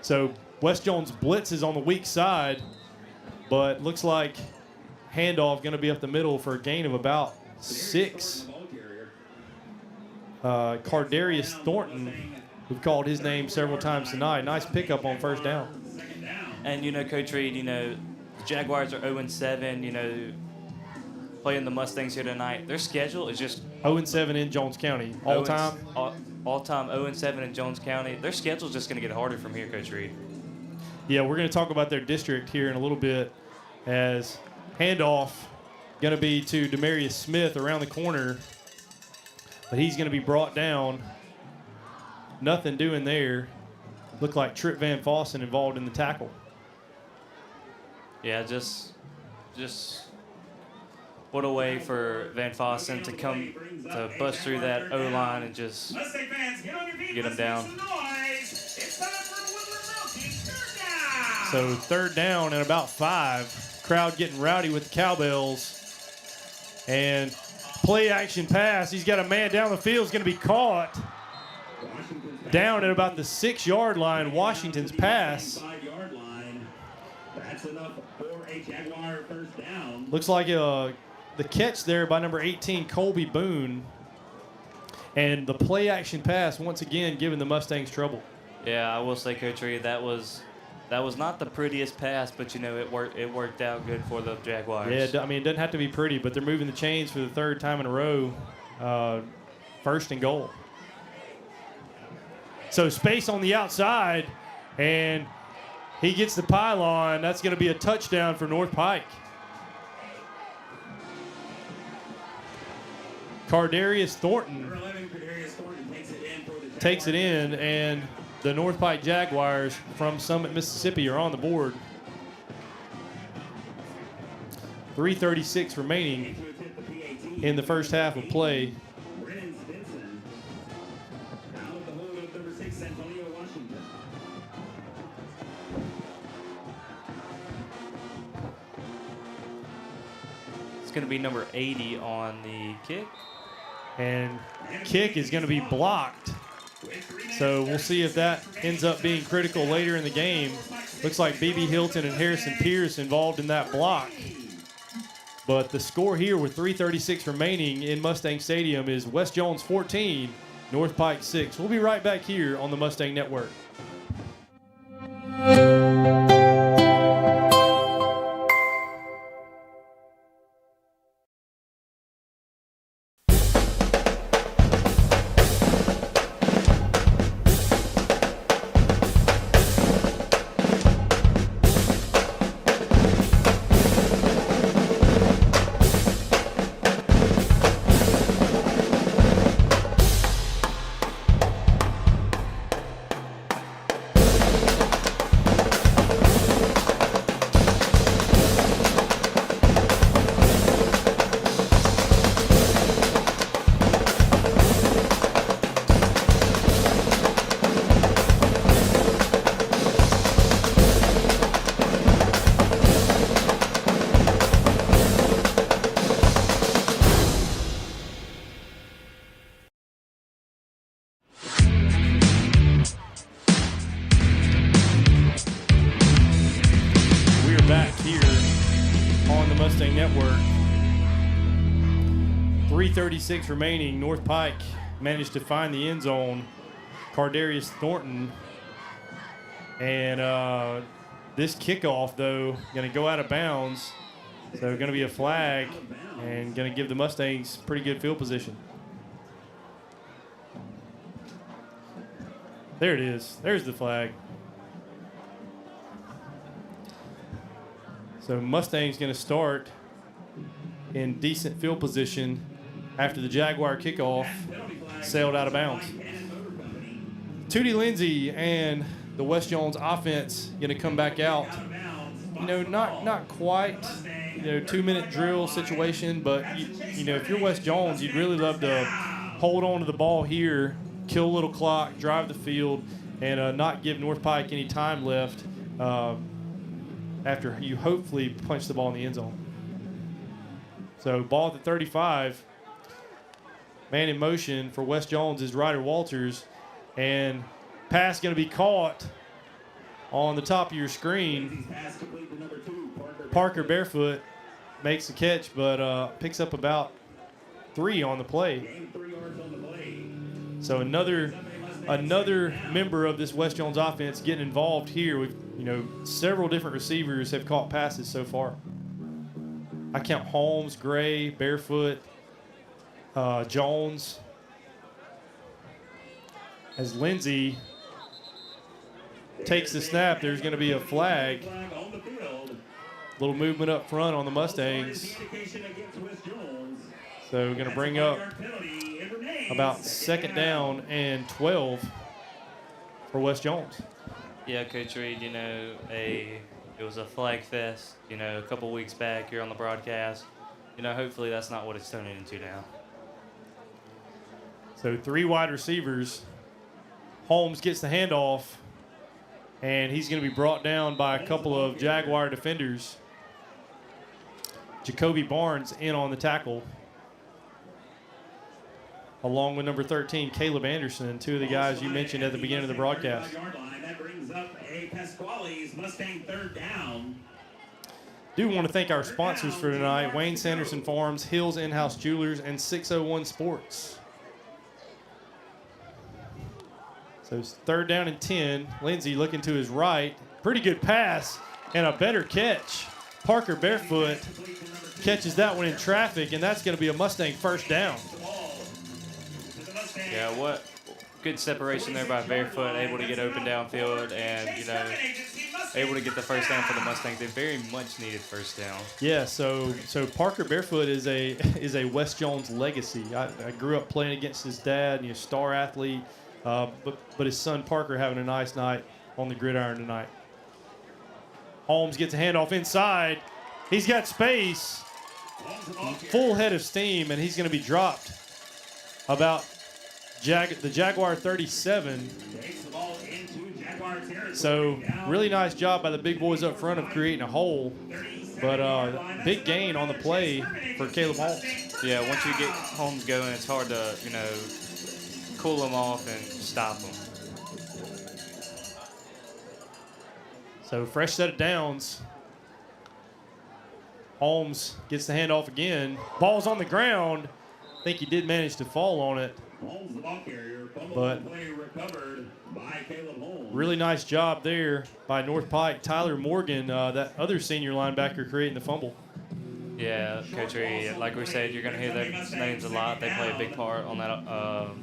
So West Jones blitzes on the weak side, but looks like handoff going to be up the middle for a gain of about 6. Cardarius Thornton, we've called his name several times tonight. Nice pickup on first down. And, Coach Reed, the Jaguars are 0-7, playing the Mustangs here tonight. Their schedule is just 0-7 in Jones County. All-time? All-time 0-7 in Jones County. Their schedule is just going to get harder from here, Coach Reed. Yeah, we're going to talk about their district here in a little bit, as handoff going to be to Demarius Smith around the corner, but he's going to be brought down. Nothing doing there. Looked like Trip Van Fossen involved in the tackle. Yeah, just what a way for Van Fossen to come to bust through that O-line and just get him down. So third down and about 5. Crowd getting rowdy with the cowbells. And play action pass. He's got a man down the field. Is going to be caught. Down at about the 6-yard line. Washington's pass. That's enough for a Jaguar first down. Looks like the catch there by number 18, Colby Boone. And the play action pass, once again, giving the Mustangs trouble. Yeah, I will say, Coach Reed, that was not the prettiest pass, but, it worked out good for the Jaguars. Yeah, I mean, it doesn't have to be pretty, but they're moving the chains for the third time in a row. First and goal. So space on the outside, and he gets the pylon. That's going to be a touchdown for North Pike. Cardarius Thornton takes it in, and the North Pike Jaguars from Summit, Mississippi are on the board. 3:36 remaining in the first half of play. Going to be number 80 on the kick. And kick is going to be blocked. So we'll see if that ends up being critical later in the game. Looks like B.B. Hilton and Harrison Pierce involved in that block. But the score here with 3:36 remaining in Mustang Stadium is West Jones 14, North Pike 6. We'll be right back here on the Mustang Network. Mustang Network. 3:36 remaining. North Pike managed to find the end zone. Cardarius Thornton. And this kickoff, though, going to go out of bounds. So going to be a flag and going to give the Mustangs pretty good field position. There it is. There's the flag. So Mustang's going to start in decent field position after the Jaguar kickoff. sailed out of bounds. Tootie Lindsay and the West Jones offense going to come back out. You know, not quite, 2-minute drill situation, but, if you're West Jones, you'd really love to hold on to the ball here, kill a little clock, drive the field, and not give North Pike any time left after you hopefully punch the ball in the end zone. So ball at the 35. Man in motion for West Jones is Ryder Walters. And pass going to be caught on the top of your screen. Parker Barefoot makes the catch, but picks up about 3 on the play. So another member of this West Jones offense getting involved here. We've, several different receivers have caught passes so far. I count Holmes, Gray, Barefoot, Jones. As Lindsay takes the snap, there's going to be a flag. Little movement up front on the Mustangs. So we're going to bring up about 2nd down and 12 for West Jones. Yeah, Coach Reed, it was a flag fest, a couple weeks back here on the broadcast. Hopefully that's not what it's turning into now. So 3 wide receivers. Holmes gets the handoff, and he's going to be brought down by a couple of Jaguar defenders. Jacoby Barnes in on the tackle, along with number 13, Caleb Anderson, 2 of the guys you mentioned at the beginning of the broadcast. That brings up a Pasquale's Mustang 3rd down. Do want to thank our sponsors for tonight, WAYNE-SANDERSON Farms, Hills In-House Jewelers, and 601 Sports. So it's 3rd down and 10. Lindsay looking to his right. Pretty good pass and a better catch. Parker Barefoot catches that one in traffic, and that's going to be a Mustang 1st down. Yeah, what good separation there by Barefoot, able to get open downfield and, able to get the 1st down for the Mustangs. They very much needed 1st down. Yeah, so Parker Barefoot is a West Jones legacy. I grew up playing against his dad, and he's a star athlete. But his son Parker having a nice night on the gridiron tonight. Holmes gets a handoff inside. He's got space. Full head of steam, and he's going to be dropped about the Jaguar 37. So really nice job by the big boys up front of creating a hole. But big gain on the play for Caleb Holmes. Yeah, once you get Holmes going, it's hard to, cool him off and stop him. So fresh set of downs. Holmes gets the handoff again. Ball's on the ground. I think he did manage to fall on it. But really nice job there by North Pike. Tyler Morgan, that other senior linebacker, creating the fumble. Yeah, Coach Reed, like we said, you're going to hear their names a lot. They play a big part on that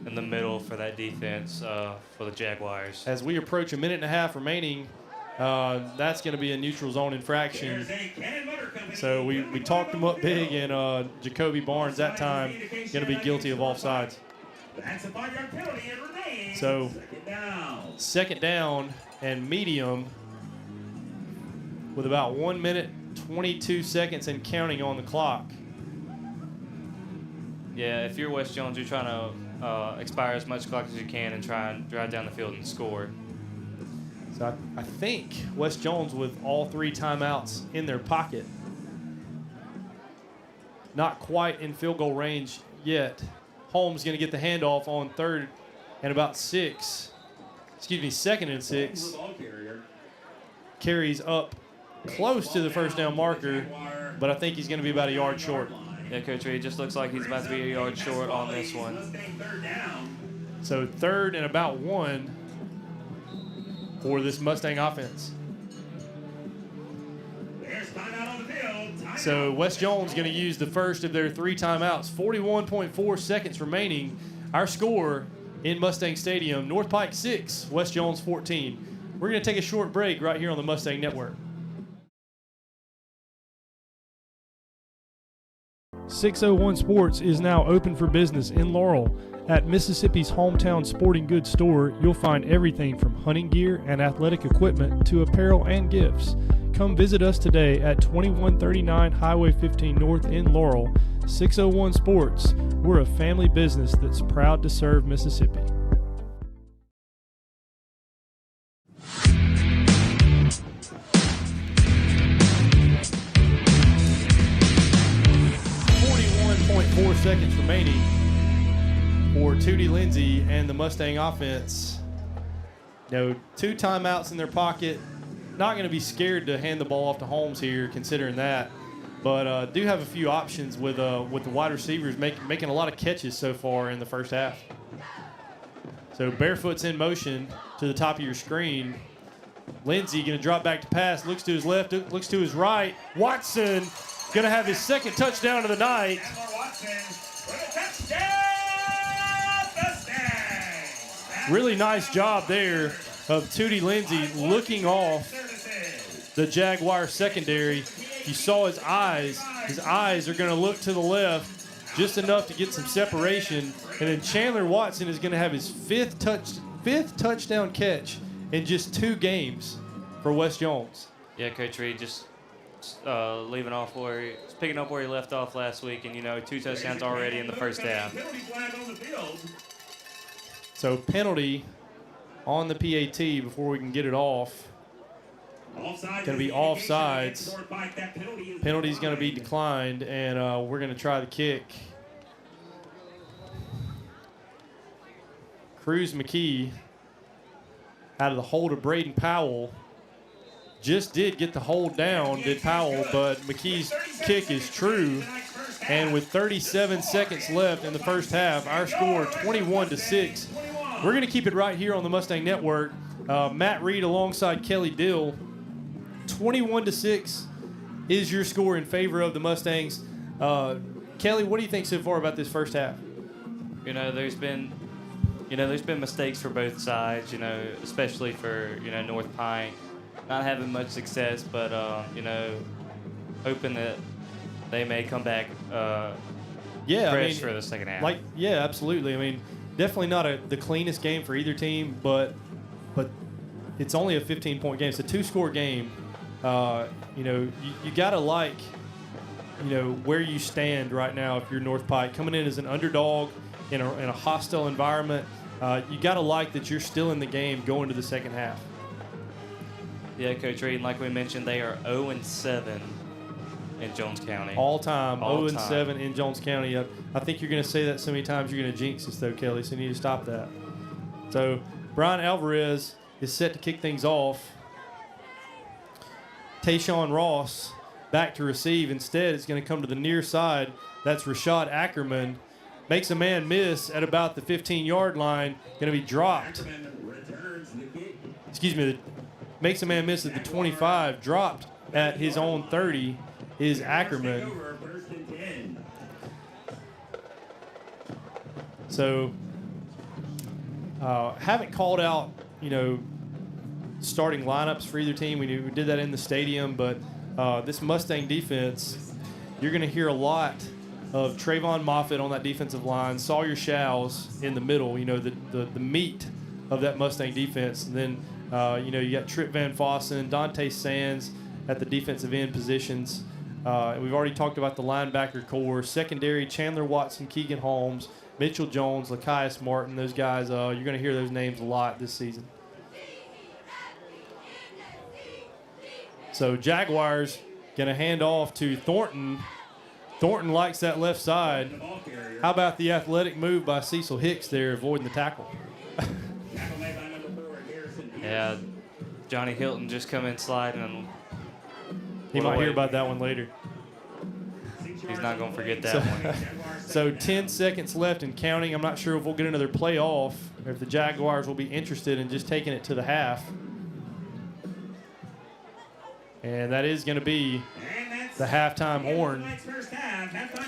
in the middle for that defense for the Jaguars. As we approach a minute and a half remaining, that's going to be a neutral zone infraction. So we talked him up big, and Jacoby Barnes that time going to be guilty of offsides. So 2nd down and medium with about 1 minute, 22 seconds and counting on the clock. Yeah, if you're West Jones, you're trying to expire as much clock as you can and try and drive down the field and score. So I think West Jones with all 3 timeouts in their pocket. Not quite in field goal range yet. Holmes going to get the handoff on 3rd and about 6. 2nd and 6. Carries up close to the 1st down marker, but I think he's going to be about a yard short. Yeah, Coach Reed, just looks like he's about to be a yard short on this one. So 3rd and about 1 for this Mustang offense. So West Jones going to use the first of their 3 timeouts. 41.4 seconds remaining. Our score in Mustang Stadium, North Pike 6, West Jones 14. We're going to take a short break right here on the Mustang Network. 601 Sports is now open for business in Laurel. At Mississippi's hometown sporting goods store, you'll find everything from hunting gear and athletic equipment to apparel and gifts. Come visit us today at 2139 Highway 15 North in Laurel. 601 Sports, we're a family business that's proud to serve Mississippi. Seconds remaining for Tootie Lindsay and the Mustang offense. You know, 2 timeouts in their pocket. Not going to be scared to hand the ball off to Holmes here, considering that. But do have a few options with the wide receivers making a lot of catches so far in the first half. So Barefoot's in motion to the top of your screen. Lindsay going to drop back to pass. Looks to his left. Looks to his right. Watson going to have his second touchdown of the night. Really nice job there of Tootie Lindsay looking off the Jaguar secondary. You saw his eyes. His eyes are going to look to the left just enough to get some separation. And then Chandler Watson is going to have his fifth touchdown catch in just 2 games for West Jones. Yeah, Coach Reed just leaving off picking up where he left off last week, and 2 touchdowns already in the first half. So penalty on the PAT before we can get it off. Going to be offsides. Penalty's going to be declined, and we're going to try the kick. Cruz McKee out of the hold of Braden Powell. Just did get the hold down, did Powell, but McKee's kick is true. And with 37 seconds left in the first half, our score 21-6. We're going to keep it right here on the Mustang Network. Matt Reed alongside Kelly Dill. 21-6 is your score in favor of the Mustangs. Kelly, what do you think so far about this first half? There's been mistakes for both sides, especially for, North Pine. Not having much success, but, hoping that they may come back fresh for the second half. Absolutely. I mean, definitely not the cleanest game for either team, but it's only a 15-point game. It's a 2-score game. You got to like, where you stand right now if you're North Pike. Coming in as an underdog in a hostile environment, you got to like that you're still in the game going to the second half. Yeah, Coach Reed, and like we mentioned, they are 0-7 in Jones County. All time, 0-7 in Jones County. I think you're going to say that so many times you're going to jinx us, though, Kelly, so you need to stop that. So Brian Alvarez is set to kick things off. Tayshawn Ross back to receive. Instead, it's going to come to the near side. That's Rashad Ackerman. Makes a man miss at about the 15-yard line. Going to be dropped. Makes a man miss at the 25. Dropped at his own 30 is Ackerman. So, haven't called out, starting lineups for either team. We did that in the stadium, but this Mustang defense, you're going to hear a lot of Trayvon Moffitt on that defensive line, Sawyer Shows in the middle, the meat of that Mustang defense. And then, you got Trip Van Fossen, Dante Sands at the defensive end positions. We've already talked about the linebacker core. Secondary, Chandler Watson, Keegan Holmes, Mitchell Jones, Lakias Martin. Those guys, you're going to hear those names a lot this season. So Jaguars going to hand off to Thornton. Thornton likes that left side. How about the athletic move by Cecil Hicks there, avoiding the tackle? Yeah, Johnny Hilton just come in sliding. And he might hear about that one later. He's not going to forget that one. So 10 seconds left and counting. I'm not sure if we'll get another playoff or if the Jaguars will be interested in just taking it to the half. And that is going to be the halftime horn.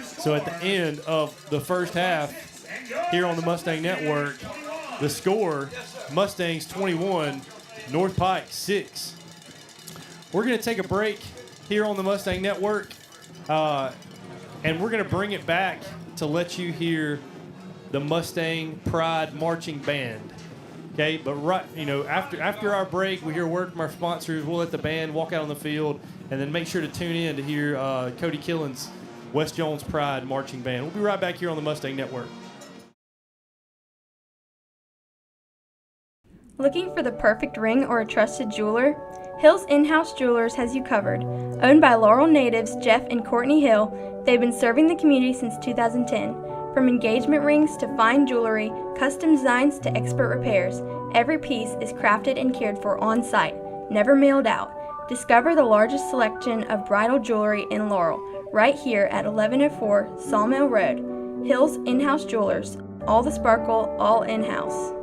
So at the end of the first half, here on the Mustang Network, the score, Mustangs 21, North Pike 6. We're going to take a break here on the Mustang Network. And we're going to bring it back to let you hear the Mustang Pride Marching Band. Okay, but after our break, we hear a word from our sponsors. We'll let the band walk out on the field, and then make sure to tune in to hear Cody Killen's West Jones Pride Marching Band. We'll be right back here on the Mustang Network. Looking for the perfect ring or a trusted jeweler? Hill's In-House Jewelers has you covered. Owned by Laurel natives Jeff and Courtney Hill, they've been serving the community since 2010. From engagement rings to fine jewelry, custom designs to expert repairs, every piece is crafted and cared for on-site, never mailed out. Discover the largest selection of bridal jewelry in Laurel, right here at 1104 Sawmill Road. Hill's In-House Jewelers, all the sparkle, all in-house.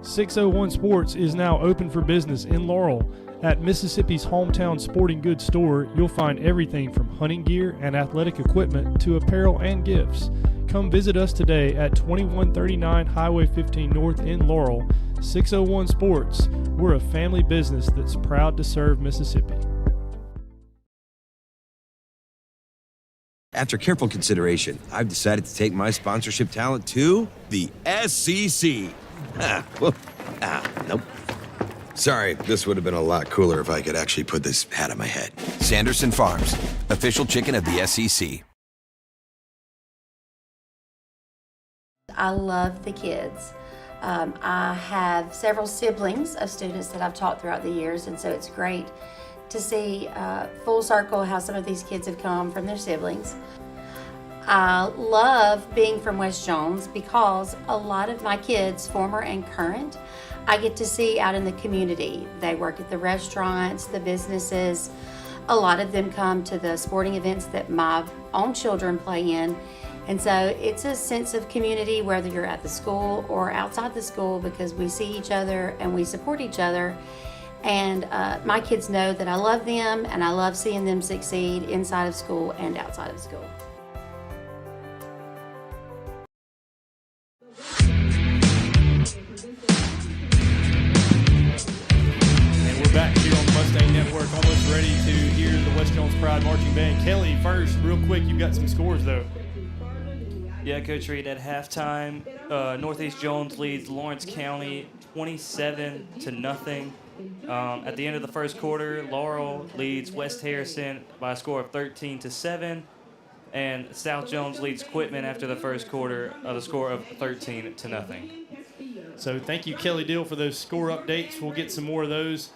601 Sports is now open for business in Laurel. At Mississippi's hometown sporting goods store, you'll find everything from hunting gear and athletic equipment to apparel and gifts. Come visit us today at 2139 Highway 15 North in Laurel. 601 Sports, we're a family business that's proud to serve Mississippi. After careful consideration, I've decided to take my sponsorship talent to the SEC. Nope. Sorry, this would have been a lot cooler if I could actually put this hat on my head. Sanderson Farms, official chicken of the SEC. I love the kids. I have several siblings of students that I've taught throughout the years, and so it's great to see full circle how some of these kids have come from their siblings. I love being from West Jones because a lot of my kids, former and current, I get to see out in the community. They work at the restaurants, the businesses. A lot of them come to the sporting events that my own children play in. And so it's a sense of community, whether you're at the school or outside the school, because we see each other and we support each other. And my kids know that I love them and I love seeing them succeed inside of school and outside of school. Back here on the Mustang Network, almost ready to hear the West Jones Pride Marching Band. Kelly, first, real quick, you've got some scores, though. Yeah, Coach Reed, at halftime, Northeast Jones leads Lawrence County 27-0. At the end of the first quarter, Laurel leads West Harrison by a score of 13-7. And South Jones leads Quitman after the first quarter of a score of 13-0. So thank you, Kelly Dill, for those score updates. We'll get some more of those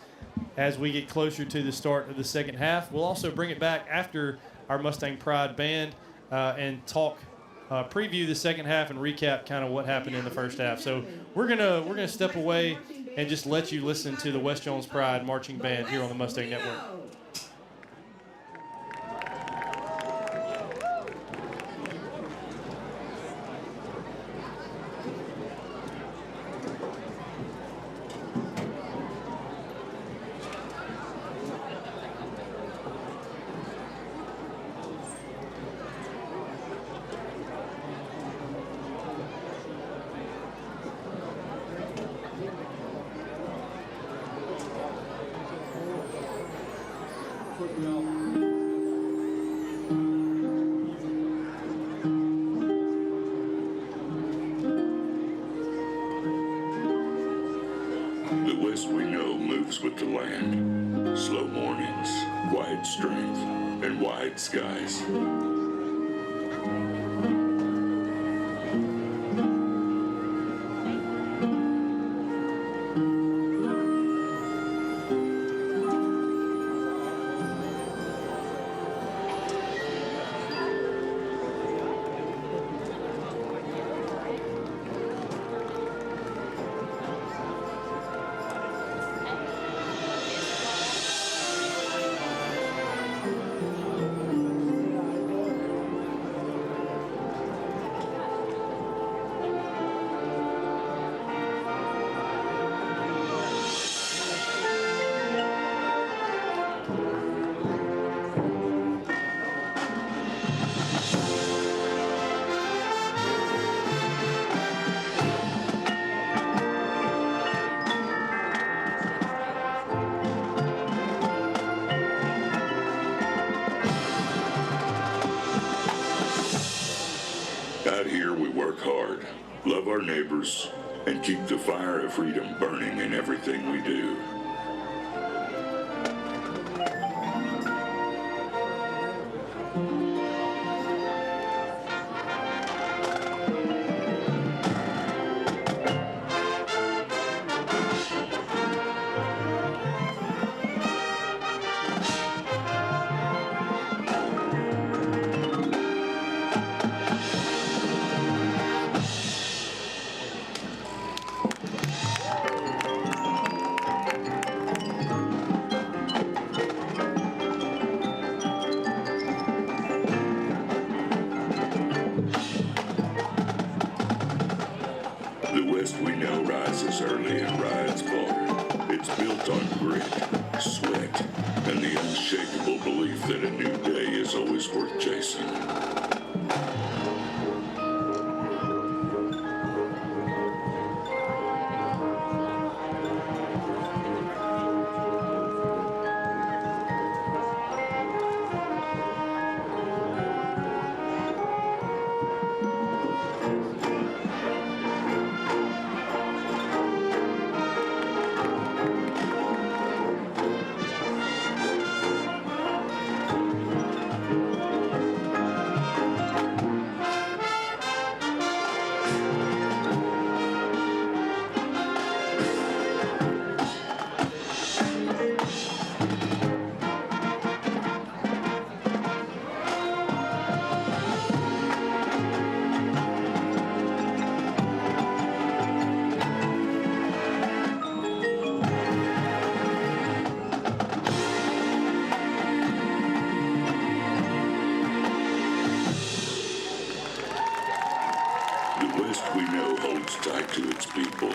as we get closer to the start of the second half. We'll also bring it back after our Mustang Pride Band and talk, preview the second half and recap kind of what happened in the first half. So we're gonna step away and just let you listen to the West Jones Pride Marching Band here on the Mustang Network. The West we know moves with the land. Slow mornings, quiet strength, and wide skies. Out here we work hard, love our neighbors, and keep the fire of freedom burning in everything we do. The West we know rises early and rides far. It's built on grit, sweat, and the unshakable belief that a new day is always worth chasing. The West we know holds tight to its people.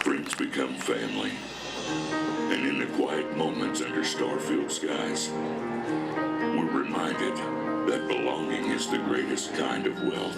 Friends become family. And in the quiet moments under star-filled skies, we're reminded that belonging is the greatest kind of wealth.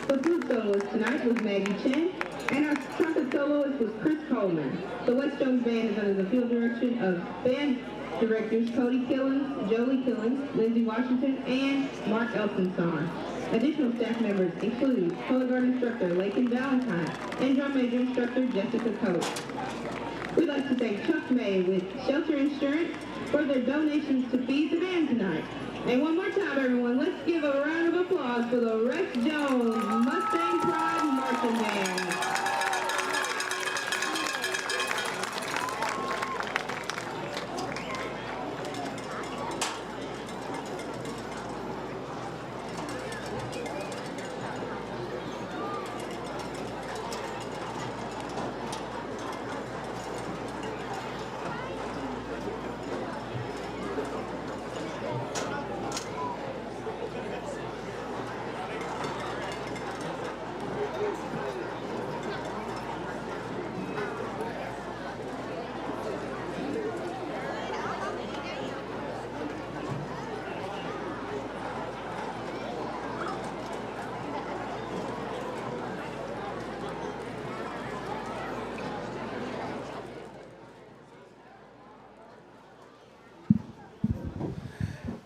The flute soloist tonight was Maggie Chen, and our trumpet soloist was Chris Coleman. The West Jones Band is under the field direction of band directors Cody Killings, Jolie Killings, Lindsay Washington, and Mark Elsenson. Additional staff members include color guard instructor Lakin Valentine and drum major instructor Jessica Coates. We'd like to thank Chuck May with Shelter Insurance for their donations to feed the band tonight. And one more time, everyone, let's give a round of applause for the Rex Jones Mustang Pride Marching Band.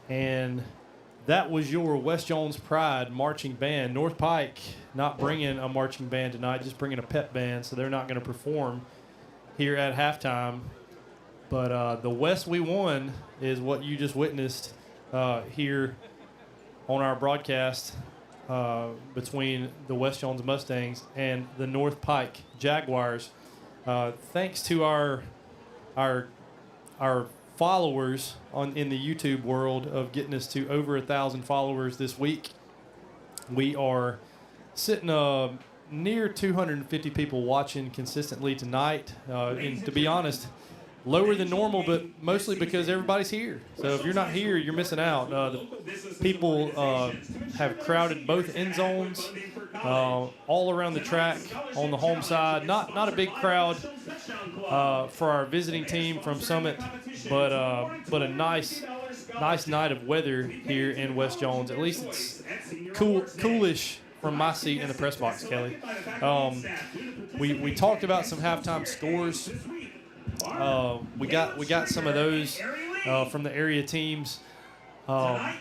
And that was your West Jones Pride marching band. North Pike not bringing a marching band tonight, just bringing a pep band, so they're not going to perform here at halftime. But the West we won is what you just witnessed here on our broadcast between the West Jones Mustangs and the North Pike Jaguars. Thanks to our followers in the YouTube world of getting us to over 1,000 followers this week. We are sitting near 250 people watching consistently tonight. And to be honest, lower than normal, but mostly because everybody's here. So if you're not here, you're missing out. The people have crowded both end zones all around the track on the home side. Not a big crowd for our visiting team from Summit, but a nice night of weather here in West Jones. At least it's coolish from my seat in the press box, Kelly. We talked about some halftime scores. We got some of those from the area teams. But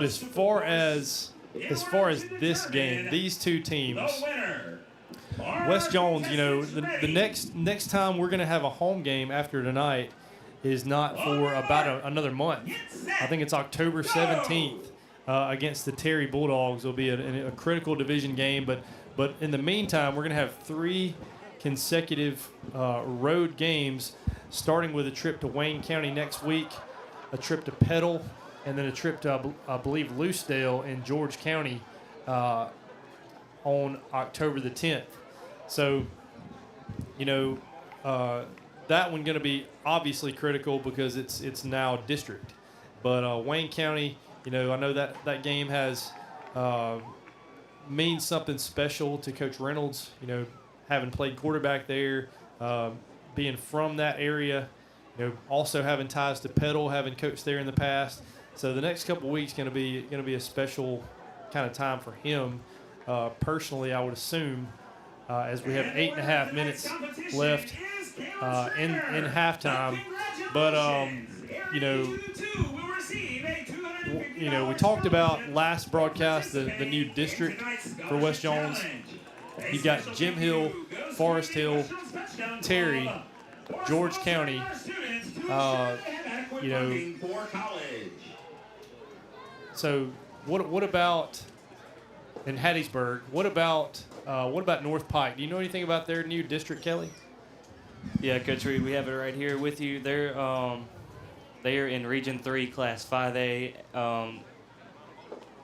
as far as this game, these two teams, West Jones, the next time we're going to have a home game after tonight is not for about another month. I think it's October 17th against the Terry Bulldogs. It'll be a critical division game. But in the meantime, we're going to have 3 consecutive road games, starting with a trip to Wayne County next week, a trip to Petal, and then a trip to, I believe, Loosedale in George County on October the 10th. So, that one going to be obviously critical because it's now district. But Wayne County, I know that game has means something special to Coach Reynolds, having played quarterback there, being from that area, also having ties to Petal, having coached there in the past. So the next couple weeks going to be a special kind of time for him. Personally, I would assume, as we have 8.5 minutes left in halftime. But we talked about last broadcast the new district for West Jones. You got Jim Hill, Forest Hill, Terry, George County. So what about in Hattiesburg? What about North Pike? Do you know anything about their new district, Kelly? Yeah, Coach Reed, we have it right here with you. They're in Region 3, Class 5A.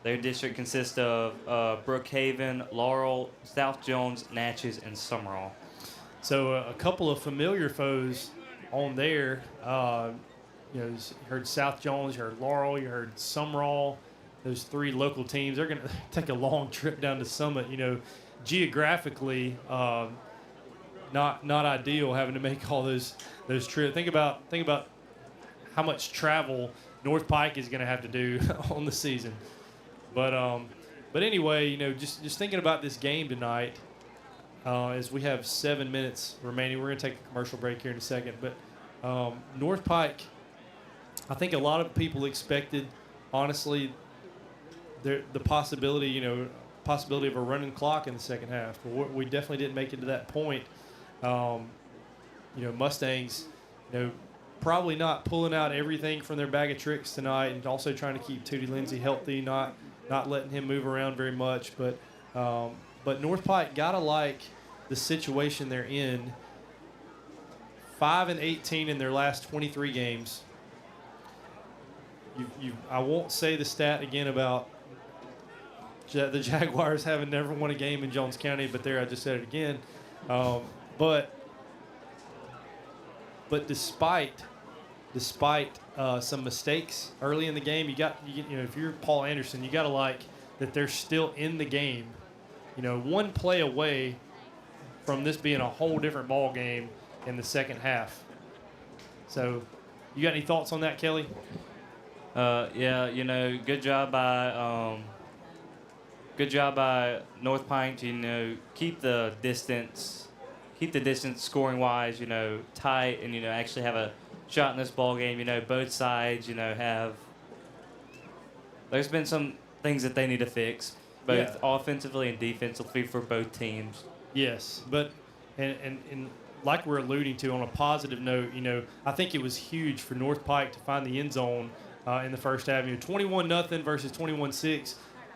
Their district consists of Brookhaven, Laurel, South Jones, Natchez, and Summerall. So a couple of familiar foes on there. You heard South Jones, you heard Laurel, you heard Summerall. Those 3 local teams. They're going to take a long trip down to Summit. Geographically, not ideal having to make all those trips. Think about how much travel North Pike is going to have to do on the season. But anyway, just thinking about this game tonight, as we have 7 minutes remaining. We're going to take a commercial break here in a second. But North Pike, I think a lot of people expected, honestly, the possibility of a running clock in the second half. But we definitely didn't make it to that point. Mustangs, probably not pulling out everything from their bag of tricks tonight, and also trying to keep Tootie Lindsay healthy, not letting him move around very much. But North Pike gotta like the situation they're in. 5-18 in their last 23 games. I won't say the stat again about the Jaguars having never won a game in Jones County, but there I just said it again. But despite some mistakes early in the game, if you're Paul Anderson, you got to like that they're still in the game. One play away from this being a whole different ball game in the second half. So, you got any thoughts on that, Kelly? Yeah, good job by North Pike to keep the distance scoring wise, tight, and actually have a shot in this ball game. You know, both sides, you know, there's been some things that they need to fix, both offensively and defensively for both teams. Yes, but and like we're alluding to, on a positive note, you know, I think it was huge for North Pike to find the end zone in the first half. You know, 21-0 versus 21-6,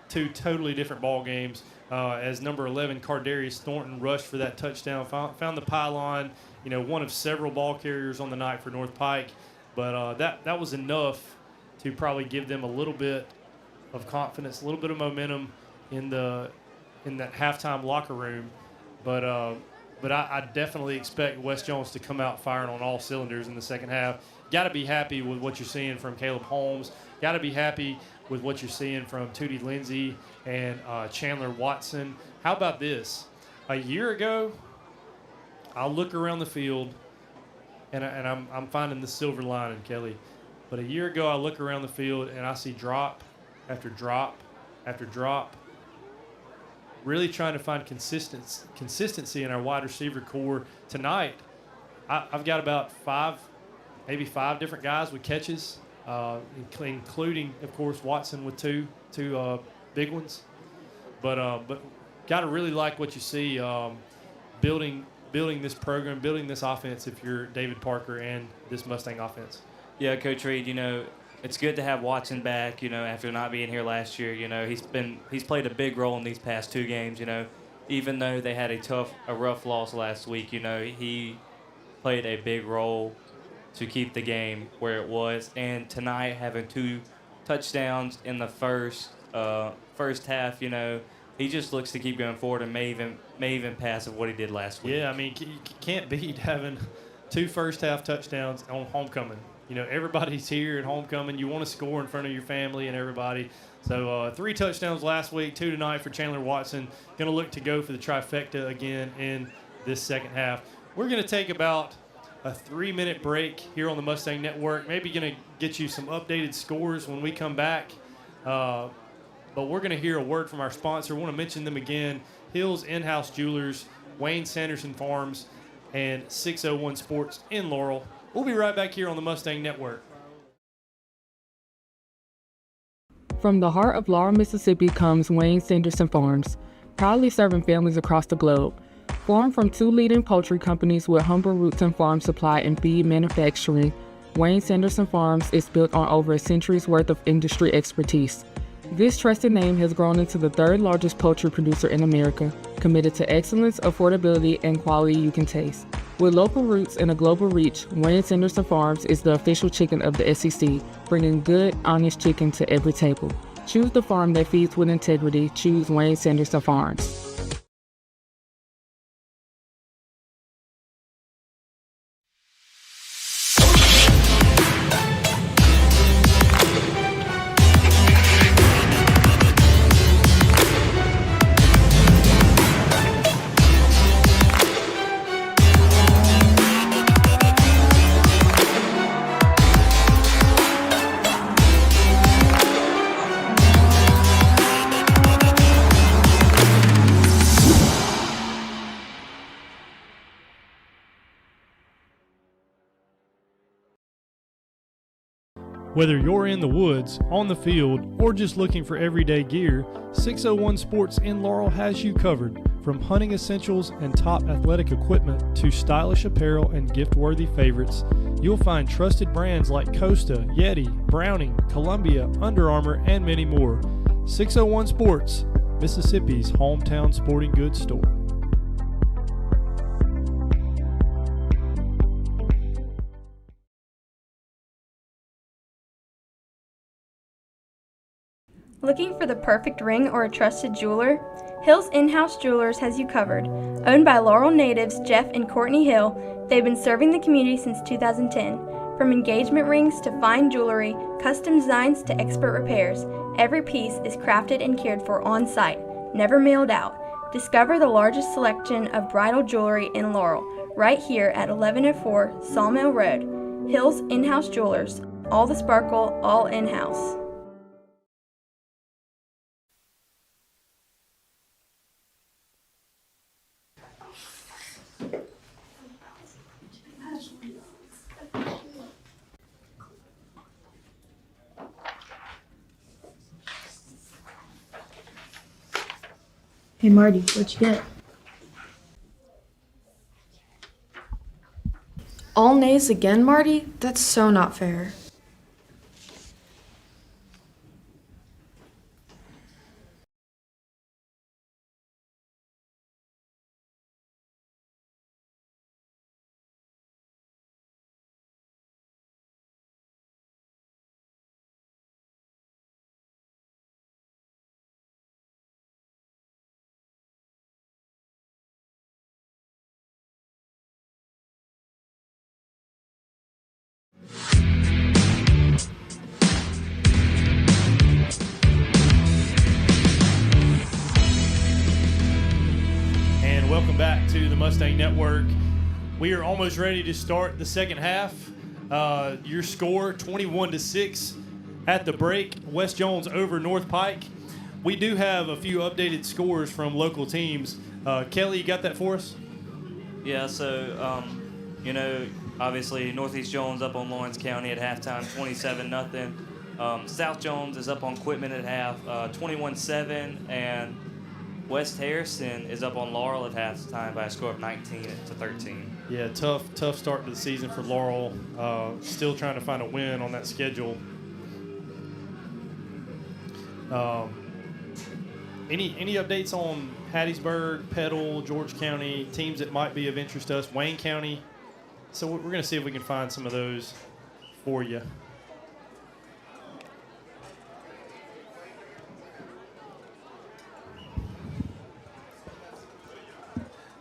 two totally different ball games. As number 11, Cardarius Thornton rushed for that touchdown, found the pylon. You know, one of several ball carriers on the night for North Pike, but that was enough to probably give them a little bit of confidence, a little bit of momentum in that halftime locker room. But I definitely expect West Jones to come out firing on all cylinders in the second half. Got to be happy with what you're seeing from Caleb Holmes. Got to be happy with what you're seeing from Tootie Lindsay and Chandler Watson. How about this? A year ago, I'll look around the field, and I'm finding the silver lining, Kelly. But a year ago, I look around the field, and I see drop after drop after drop, really trying to find consistency in our wide receiver core. Tonight, I've got about maybe five different guys with catches, including, of course, Watson with two big ones. But got to really like what you see building this program, building this offense if you're David Parker and this Mustang offense. Yeah, Coach Reed, you know, it's good to have Watson back, you know, after not being here last year. You know, he's played a big role in these past two games, you know. Even though they had a rough loss last week, you know, he played a big role to keep the game where it was. And tonight, having 2 touchdowns in the first half, you know, he just looks to keep going forward and may even pass of what he did last week. Yeah, I mean, you can't beat having 2 first-half touchdowns on homecoming. You know, everybody's here at homecoming. You want to score in front of your family and everybody. So 3 touchdowns last week, 2 tonight for Chandler Watson. Going to look to go for the trifecta again in this second half. We're going to take about a 3-minute break here on the Mustang Network. Maybe going to get you some updated scores when we come back. But we're going to hear a word from our sponsor. I want to mention them again. Hills In-House Jewelers, WAYNE-SANDERSON Farms, and 601 Sports in Laurel. We'll be right back here on the Mustang Network. From the heart of Laurel, Mississippi comes WAYNE-SANDERSON Farms, proudly serving families across the globe. Formed from 2 leading poultry companies with humble roots in farm supply and feed manufacturing, WAYNE-SANDERSON Farms is built on over a century's worth of industry expertise. This trusted name has grown into the 3rd largest poultry producer in America, committed to excellence, affordability, and quality you can taste. With local roots and a global reach, WAYNE-SANDERSON Farms is the official chicken of the SEC, bringing good, honest chicken to every table. Choose the farm that feeds with integrity. Choose WAYNE-SANDERSON Farms. Whether you're in the woods, on the field, or just looking for everyday gear, 601 Sports in Laurel has you covered. From hunting essentials and top athletic equipment to stylish apparel and gift-worthy favorites, you'll find trusted brands like Costa, Yeti, Browning, Columbia, Under Armour, and many more. 601 Sports, Mississippi's hometown sporting goods store. Looking for the perfect ring or a trusted jeweler? Hills In-House Jewelers has you covered. Owned by Laurel natives Jeff and Courtney Hill, they've been serving the community since 2010. From engagement rings to fine jewelry, custom designs to expert repairs, every piece is crafted and cared for on-site, never mailed out. Discover the largest selection of bridal jewelry in Laurel, right here at 1104 Sawmill Road. Hills In-House Jewelers, all the sparkle, all in-house. Hey Marty, what you get? All nays again, Marty? That's so not fair. And welcome back to the Mustang Network. We are almost ready to start the second half. Your score, 21-6 at the break. West Jones over North Pike. We do have a few updated scores from local teams. Kelly, you got that for us? Yeah, so, obviously Northeast Jones up on Lawrence County at halftime, 27-0. South Jones is up on Quitman at half, 21-7, and West Harrison is up on Laurel at halftime by a score of 19-13. Yeah, tough start to the season for Laurel. Still trying to find a win on that schedule. Any updates on Hattiesburg, Petal, George County, teams that might be of interest to us? Wayne County. So we're going to see if we can find some of those for you.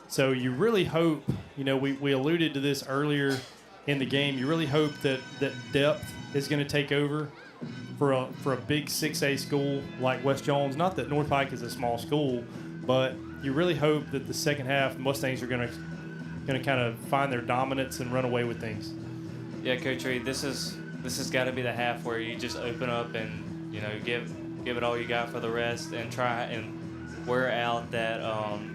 So you really hope, we alluded to this earlier in the game, you really hope that depth is going to take over for a big 6A school like West Jones. Not that North Pike is a small school, but you really hope that the second half Mustangs are going to kind of find their dominance and run away with things. Yeah, Coach Reed, this has got to be the half where you just open up and give it all you got for the rest and try and wear out that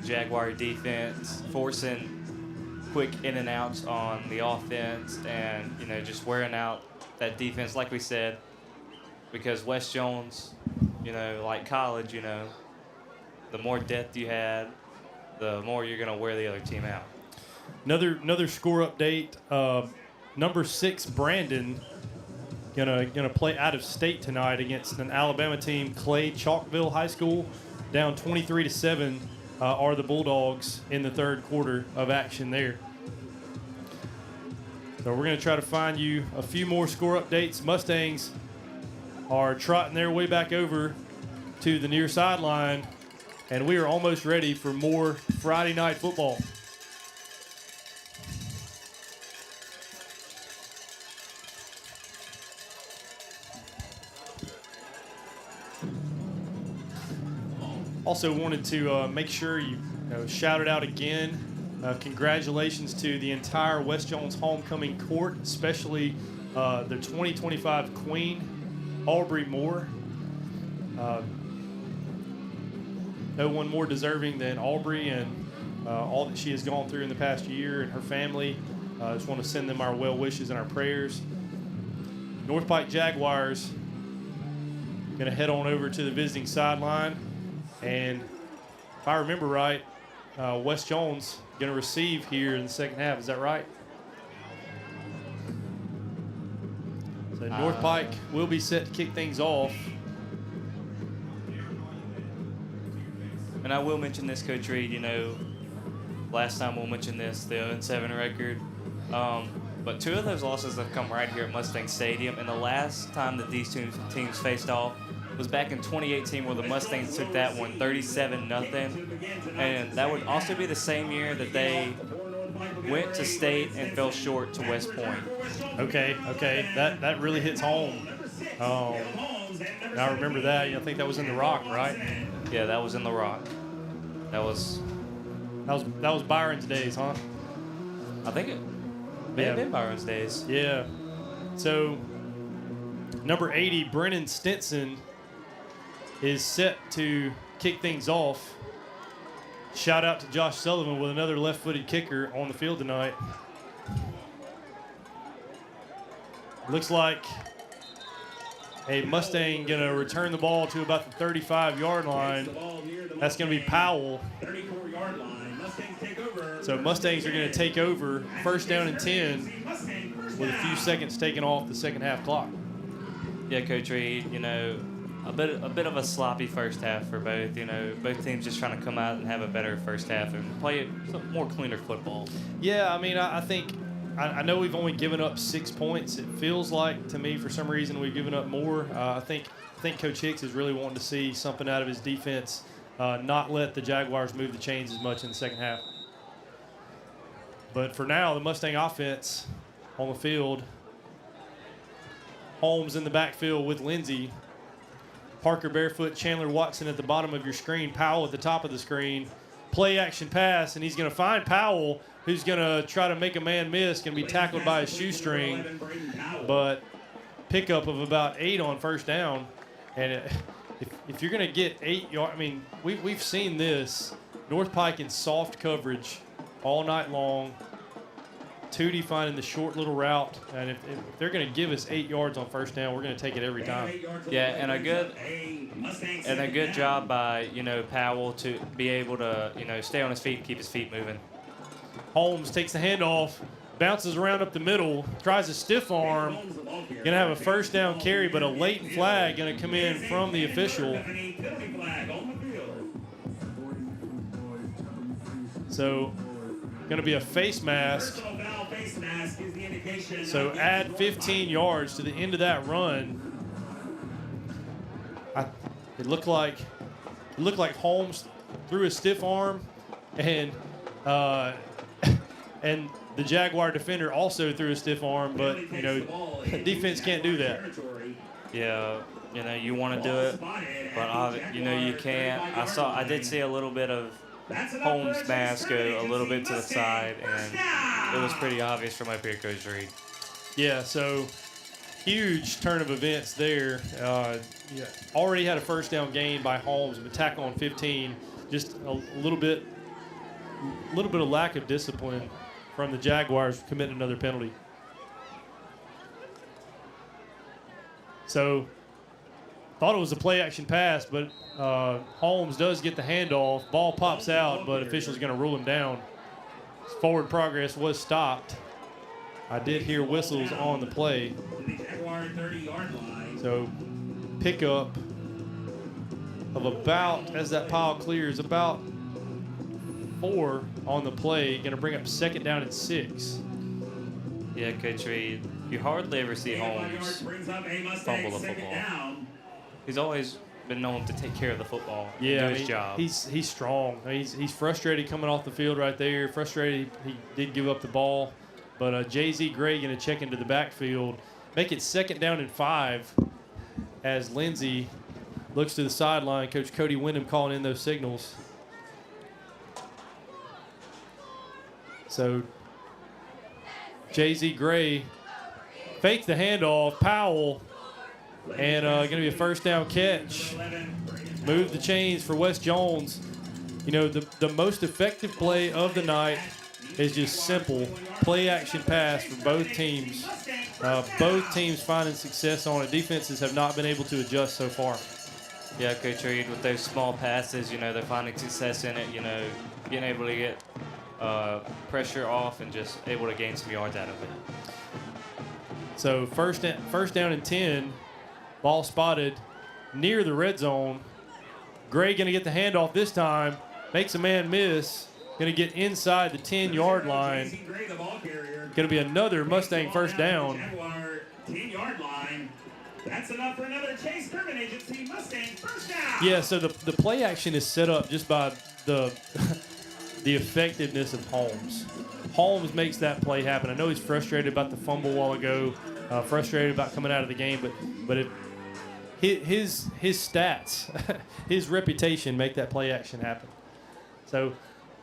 Jaguar defense, forcing quick in and outs on the offense, and just wearing out that defense, like we said, because West Jones, like college, the more depth you had, the more you're gonna wear the other team out. Another score update. Number 6 Brandon gonna play out of state tonight against an Alabama team, Clay Chalkville High School. Down 23-7 are the Bulldogs in the third quarter of action there. So we're going to try to find you a few more score updates. Mustangs are trotting their way back over to the near sideline, and we are almost ready for more Friday night football. Also wanted to make sure you shout it out again. Congratulations to the entire West Jones homecoming court, especially the 2025 Queen, Aubrey Moore. No one more deserving than Aubrey and all that she has gone through in the past year, and her family. I just want to send them our well wishes and our prayers. North Pike Jaguars going to head on over to the visiting sideline. And if I remember right, West Jones going to receive here in the second half. Is that right? So North Pike will be set to kick things off. And I will mention this, Coach Reed, last time we'll mention this, the 0-7 record. But 2 of those losses have come right here at Mustang Stadium. And the last time that these two teams faced off was back in 2018, where the Mustangs took that one 37-0. And that would also be the same year that they went to state and fell short to West Point. Okay. That really hits home. I remember that. I think that was in the Rock, right? Yeah, that was in the Rock. That was Byron's days, huh? I think it may have been Byron's days. Yeah. So number 80, Brennan Stinson, is set to kick things off. Shout out to Josh Sullivan with another left-footed kicker on the field tonight. Looks like a Mustang going to return the ball to about the 35-yard line. That's going to be Powell. 34-yard line. Mustangs take over. So Mustangs are going to take over, first down and 10, with a few seconds taken off the second half clock. Yeah, Coach Reed, a bit of a sloppy first half for both. Both teams just trying to come out and have a better first half and play some more cleaner football. Yeah, I mean, I think I know we've only given up 6 points. It feels like to me, for some reason, we've given up more. I think Coach Hicks is really wanting to see something out of his defense, not let the Jaguars move the chains as much in the second half. But for now, the Mustang offense on the field. Holmes in the backfield with Lindsey. Parker Barefoot, Chandler Watson at the bottom of your screen. Powell at the top of the screen. Play action pass, and he's going to find Powell, who's going to try to make a man miss. Going to be tackled by a shoestring, but pickup of about 8 on first down. And if you're going to get 8 yards, I mean, we've seen this. North Pike in soft coverage all night long. Tootie finding the short little route, and if they're going to give us 8 yards on first down, we're going to take it every time. Yeah, and a good job by Powell to be able to stay on his feet and keep his feet moving. Holmes takes the handoff, bounces around up the middle, tries a stiff arm, going to have a first down carry, but a late flag going to come in from the official. So going to be a face mask. So add 15 yards to the end of that run. It looked like Holmes threw a stiff arm, and the Jaguar defender also threw a stiff arm, but defense can't do that. Yeah, you want to do it, but you can't. I did see a little bit of Holmes' mask go a little bit to the side, and it was pretty obvious from up here, Coach Reed. Yeah, so huge turn of events there. Already had a first down gain by Holmes, but tackle on 15. Just a little bit of lack of discipline from the Jaguars committing another penalty. So thought it was a play action pass, but Holmes does get the handoff. Ball pops out, but officials going to rule him down. Forward progress was stopped. I did hear whistles on the play. So pickup of about, as that pile clears, about 4 on the play. Going to bring up second down and 6. Yeah, Coach Reed, you hardly ever see Holmes fumble the football. He's always been known to take care of the football and do his job. He's strong. He's frustrated coming off the field right there. Frustrated he did give up the ball. But J.Z. Gray going to check into the backfield. Make it second down and 5 as Lindsey looks to the sideline. Coach Cody Wyndham calling in those signals. So J.Z. Gray fakes the handoff. Powell. And going to be a first down catch. Move the chains for Wes Jones. The most effective play of the night is just simple play action pass for both teams. Both teams finding success on it. Defenses have not been able to adjust so far. Yeah, Coach Reed, with those small passes, they're finding success in it, being able to get pressure off and just able to gain some yards out of it. So first down and 10. Ball spotted near the red zone. Gray going to get the handoff this time. Makes a man miss. Going to get inside the 10-yard line. Going to be another Mustang first down. 10-yard line. That's enough for another Chase Kerman Agency Mustang first down. Yeah, so the play action is set up just by the effectiveness of Holmes. Holmes makes that play happen. I know he's frustrated about the fumble a while ago, frustrated about coming out of the game, but his stats, his reputation make that play action happen. So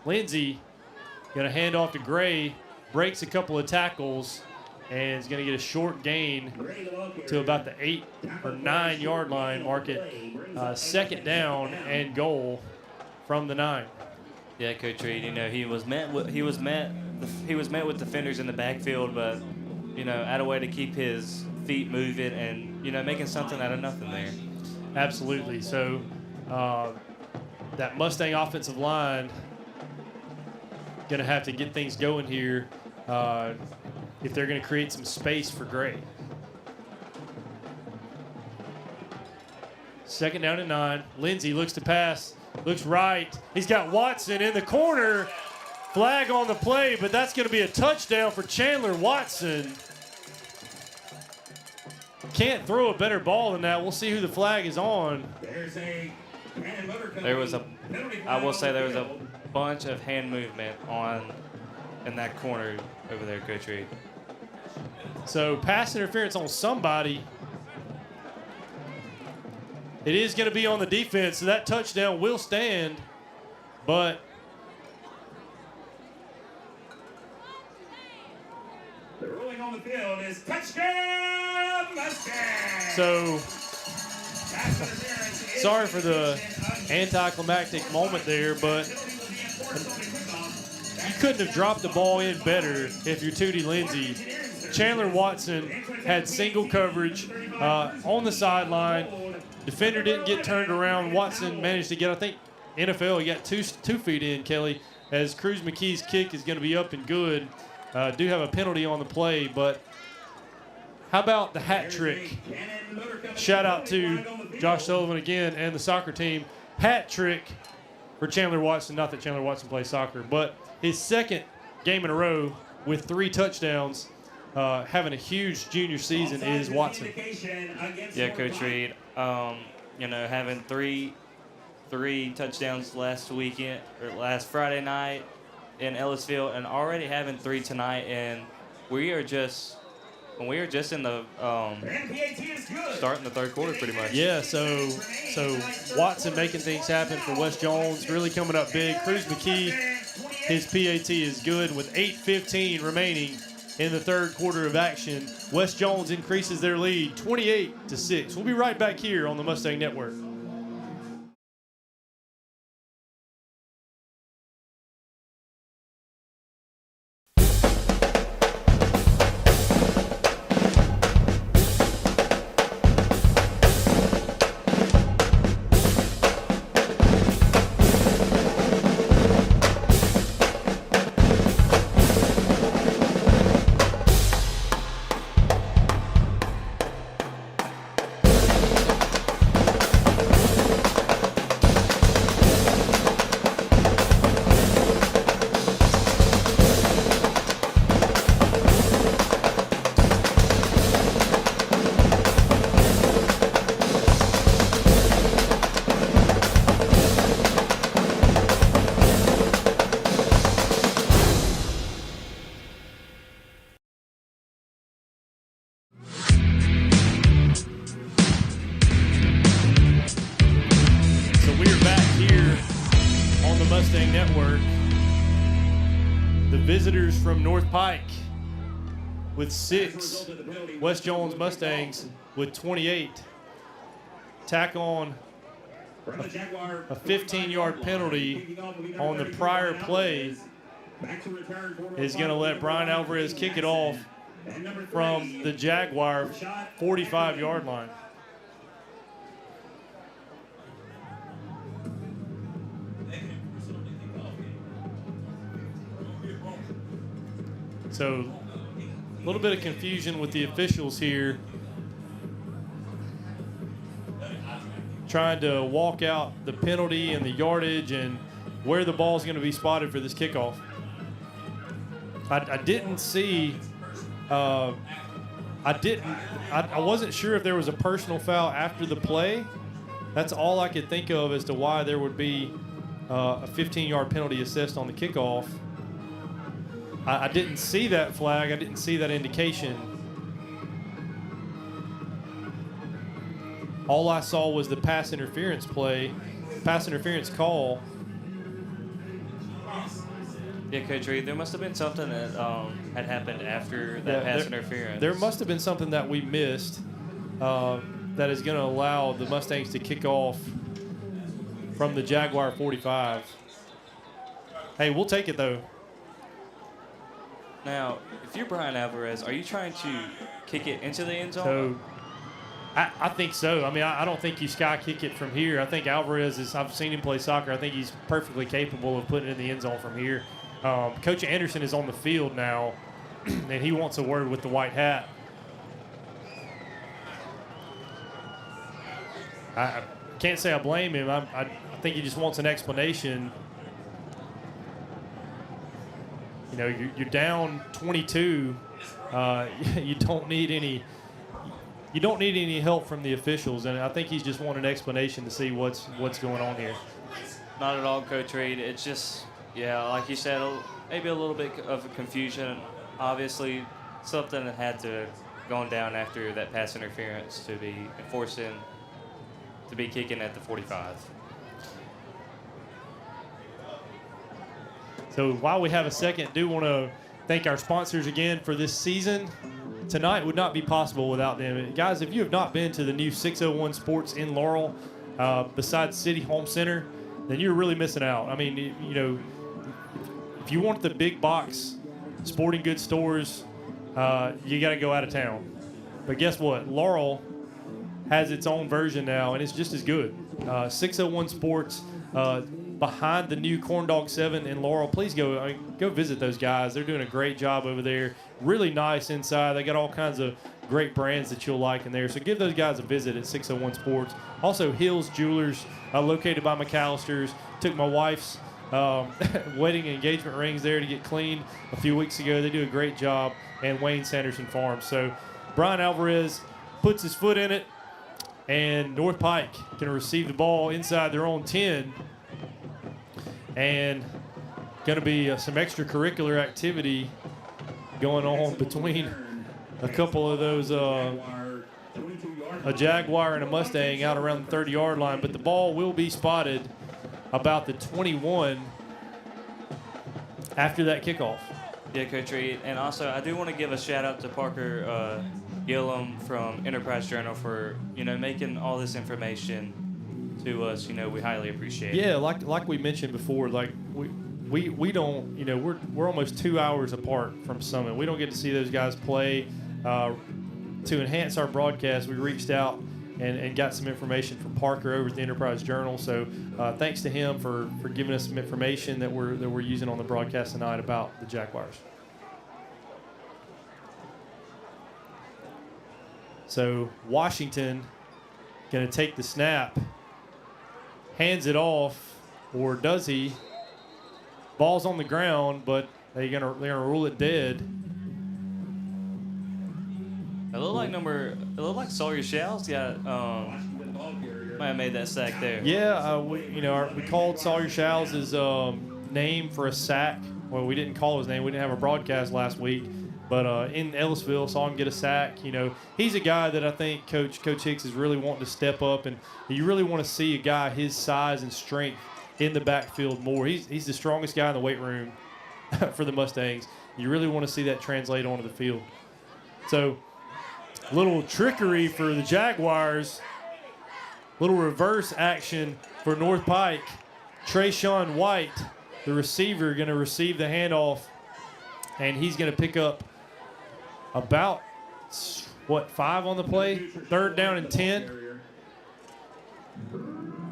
Lindsey going to hand off to Gray, breaks a couple of tackles, and is going to get a short gain to about the 8 or 9 yard line. Mark it second down and goal from the 9. Yeah, Coach Reed, he was met with defenders in the backfield, but had a way to keep his feet moving and making something out of nothing there. Absolutely. So that Mustang offensive line going to have to get things going here if they're going to create some space for Gray. 2nd down and 9. Lindsey looks to pass, looks right. He's got Watson in the corner. Flag on the play, but that's going to be a touchdown for Chandler Watson. Can't throw a better ball than that. We'll see who the flag is on. There was I will say there was a bunch of hand movement in that corner over there, Coach Reed. So pass interference on somebody. It is going to be on the defense, so that touchdown will stand, but the ruling on the field is touchdown Mustang. So sorry for the anticlimactic moment there, but you couldn't have dropped the ball in better if you're Tootie Lindsey. Chandler Watson had single coverage on the sideline. Defender didn't get turned around. Watson managed to get, I think, NFL, he got two feet in, Kelly, as Cruz McKee's kick is going to be up and good. Do have a penalty on the play, but how about the hat trick? Shout out to Josh Sullivan again and the soccer team. Hat trick for Chandler Watson. Not that Chandler Watson plays soccer, but his 2nd game in a row with 3 touchdowns. Having a huge junior season is Watson. Yeah, Coach Reed. Having three touchdowns last weekend or last Friday night in Ellisville, and already having 3 tonight, and we are just in the starting the 3rd quarter pretty much. Yeah, so Watson making things happen for West Jones, really coming up big. Cruz McKee, his PAT is good with 8:15 remaining in the 3rd quarter of action. West Jones increases their lead 28-6. We'll be right back here on the Mustang Network. Mustang Network. The visitors from North Pike with 6. West Jones Mustangs with 28. Tack on a 15-yard penalty on the prior play is going to let Brian Alvarez kick it off from the Jaguar 45-yard line. So a little bit of confusion with the officials here, trying to walk out the penalty and the yardage and where the ball is going to be spotted for this kickoff. I didn't see, I wasn't sure if there was a personal foul after the play. That's all I could think of as to why there would be a 15-yard penalty assessed on the kickoff. I didn't see that flag. I didn't see that indication. All I saw was the pass interference call. Yeah, Coach Reed, there must have been something that had happened after that pass interference. There must have been something that we missed that is going to allow the Mustangs to kick off from the Jaguar 45. Hey, we'll take it, though. Now, if you're Brian Alvarez, are you trying to kick it into the end zone? So I think so. I mean, I don't think you sky kick it from here. I think Alvarez is. I've seen him play soccer. I think he's perfectly capable of putting it in the end zone from here. Coach Anderson is on the field now, and he wants a word with the white hat. I can't say I blame him. I think he just wants an explanation. You know, you're down 22. You don't need any. You don't need any help from the officials, and I think he's just wanting an explanation to see what's going on here. Not at all, Coach Reed. It's just, yeah, like you said, maybe a little bit of a confusion. Obviously, something that had to gone down after that pass interference to be enforcing, to be kicking at the 45. So while we have a second, do want to thank our sponsors again for this season. Tonight would not be possible without them. Guys, if you have not been to the new 601 Sports in Laurel, besides City Home Center, then you're really missing out. I mean, you know, if you want the big box sporting goods stores, you got to go out of town. But guess what? Laurel has its own version now, and it's just as good. 601 Sports, behind the new Corn Dog 7 in Laurel. Please go visit those guys. They're doing a great job over there. Really nice inside. They got all kinds of great brands that you'll like in there. So give those guys a visit at 601 Sports. Also, Hills Jewelers, located by McAllister's. Took my wife's wedding and engagement rings there to get cleaned a few weeks ago. They do a great job. And WAYNE-SANDERSON Farms. So Brian Alvarez puts his foot in it, and North Pike can receive the ball inside their own 10. And going to be some extracurricular activity going on between a couple of those, a Jaguar and a Mustang out around the 30-yard line. But the ball will be spotted about the 21 after that kickoff. Yeah, Coach Reed. And also, I do want to give a shout-out to Parker Gillum from Enterprise Journal for, you know, making all this information to us. You know, we highly appreciate it. Yeah, like we mentioned before, like we don't, you know, we're almost 2 hours apart from Summit. We don't get to see those guys play. To enhance our broadcast, we reached out and got some information from Parker over at the Enterprise Journal. So thanks to him for giving us some information that we're using on the broadcast tonight about the Jaguars. So Washington going to take the snap, hands it off, or does he? Ball's on the ground, but they're gonna rule it dead. It looked like Sawyer Shell's got might have made that sack there. Yeah, we called Sawyer Shell's name for a sack. Well, we didn't call his name. We didn't have a broadcast last week, but in Ellisville, saw him get a sack. You know, he's a guy that I think Coach Hicks is really wanting to step up, and you really want to see a guy his size and strength in the backfield more. He's the strongest guy in the weight room for the Mustangs. You really want to see that translate onto the field. So, little trickery for the Jaguars. Little reverse action for North Pike. Trayshawn White, the receiver, going to receive the handoff, and he's going to pick up about, 5 on the play? 3rd down and 10.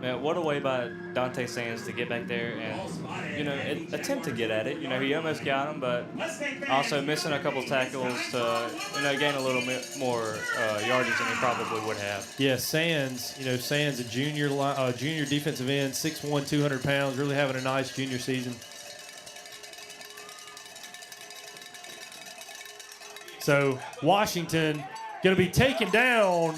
Man, what a way by Dante Sands to get back there and, you know, attempt to get at it. You know, he almost got him, but also missing a couple tackles to, you know, gain a little bit more yardage than he probably would have. Yeah, Sands, a junior defensive end, 6'1", 200 pounds, really having a nice junior season. So Washington going to be taken down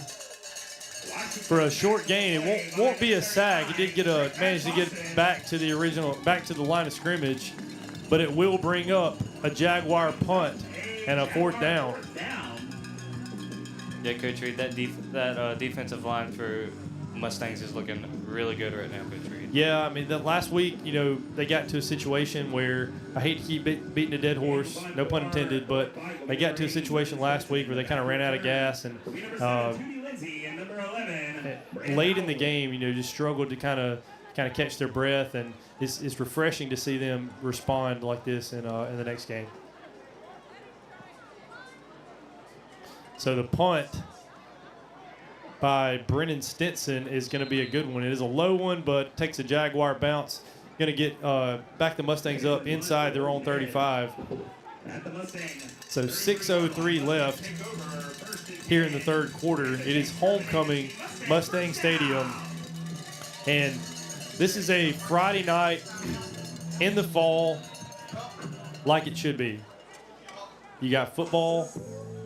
for a short gain. It won't be a sack. He did manage to get back to the line of scrimmage, but it will bring up a Jaguar punt and a 4th down. Yeah, Coach Reed, that defensive line for Mustangs is looking really good right now, Coach Reed. Yeah, I mean, last week, they got to a situation where, I hate to keep beating a dead horse, no pun intended, but they got to a situation last week where they kind of ran out of gas and late in the game, just struggled to kind of catch their breath, and it's refreshing to see them respond like this in the next game. So the punt by Brennan Stinson is going to be a good one. It is a low one, but takes a Jaguar bounce. Going to get back the Mustangs up inside their own 35. So 6:03 left here in the third quarter. It is homecoming, Mustang Stadium. And this is a Friday night in the fall like it should be. You got football.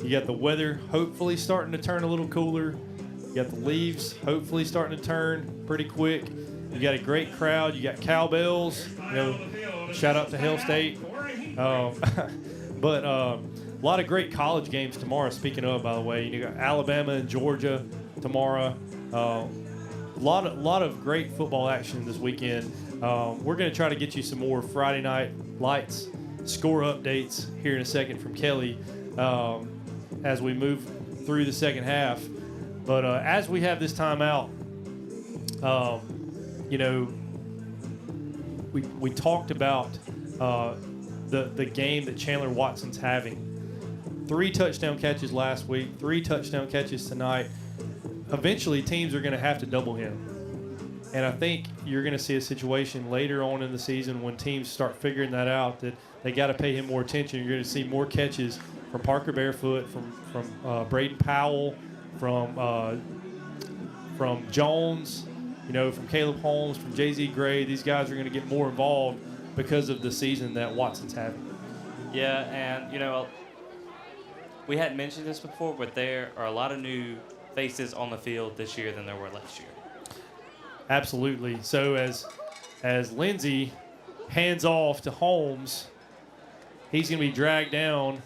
You got the weather hopefully starting to turn a little cooler. You got the leaves hopefully starting to turn pretty quick. You got a great crowd. You got cowbells. You know, shout out to Hell State. But a lot of great college games tomorrow. Speaking of, by the way, you got Alabama and Georgia tomorrow. A lot of great football action this weekend. We're going to try to get you some more Friday night lights, score updates here in a second from Kelly as we move through the second half. But as we have this timeout, you know, we talked about the game that Chandler Watson's having. 3 touchdown catches last week, 3 touchdown catches tonight. Eventually, teams are going to have to double him. And I think you're going to see a situation later on in the season when teams start figuring that out, that they got to pay him more attention. You're going to see more catches from Parker Barefoot, from Braden Powell, from Jones, you know, from Caleb Holmes, from Jay-Z Gray. These guys are going to get more involved because of the season that Watson's having. Yeah, and, you know, we hadn't mentioned this before, but there are a lot of new faces on the field this year than there were last year. Absolutely. So as Lindsey hands off to Holmes, he's going to be dragged down,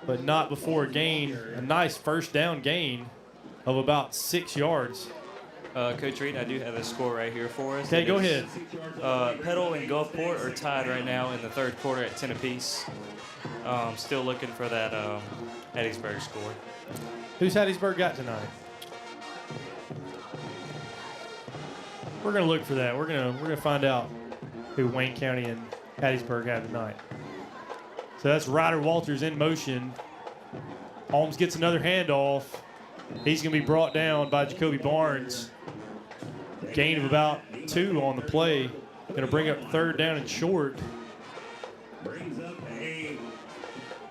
but not before a nice first down gain of about 6 yards. Coach Reed, I do have a score right here for us. Okay, go ahead. Petal and Gulfport are tied right now in the third quarter at 10 apiece. Still looking for that Hattiesburg score. Who's Hattiesburg got tonight? We're gonna look for that. We're gonna find out who Wayne County and Hattiesburg have tonight. So that's Ryder Walters in motion. Holmes gets another handoff. He's gonna be brought down by Jacoby Barnes. Gain of about 2 on the play. Gonna bring up third down and short. Brings up a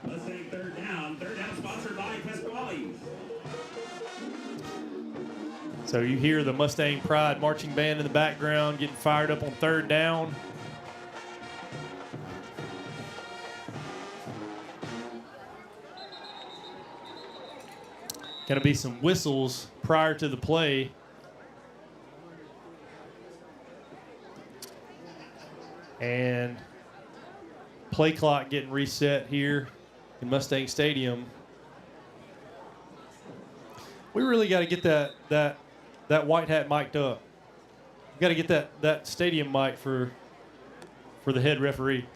Mustang third down. Third down sponsored by Pasquale. So you hear the Mustang Pride marching band in the background getting fired up on third down. Going to be some whistles prior to the play. And play clock getting reset here in Mustang Stadium. We really got to get that white hat mic'd up. We got to get that stadium mic for the head referee.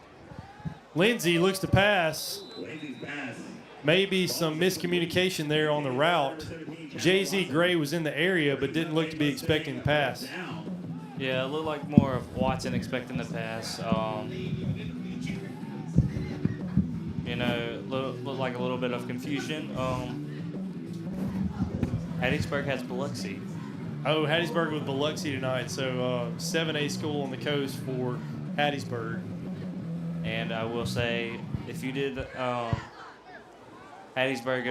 Lindsey looks to pass. Maybe some miscommunication there on the route. Jay-Z Gray was in the area but didn't look to be expecting the pass. Yeah, it looked like more of Watson expecting the pass. You know, looked like a little bit of confusion. Hattiesburg has Biloxi. Oh, Hattiesburg with Biloxi tonight. So 7A school on the coast for Hattiesburg. And I will say, if you did Hattiesburg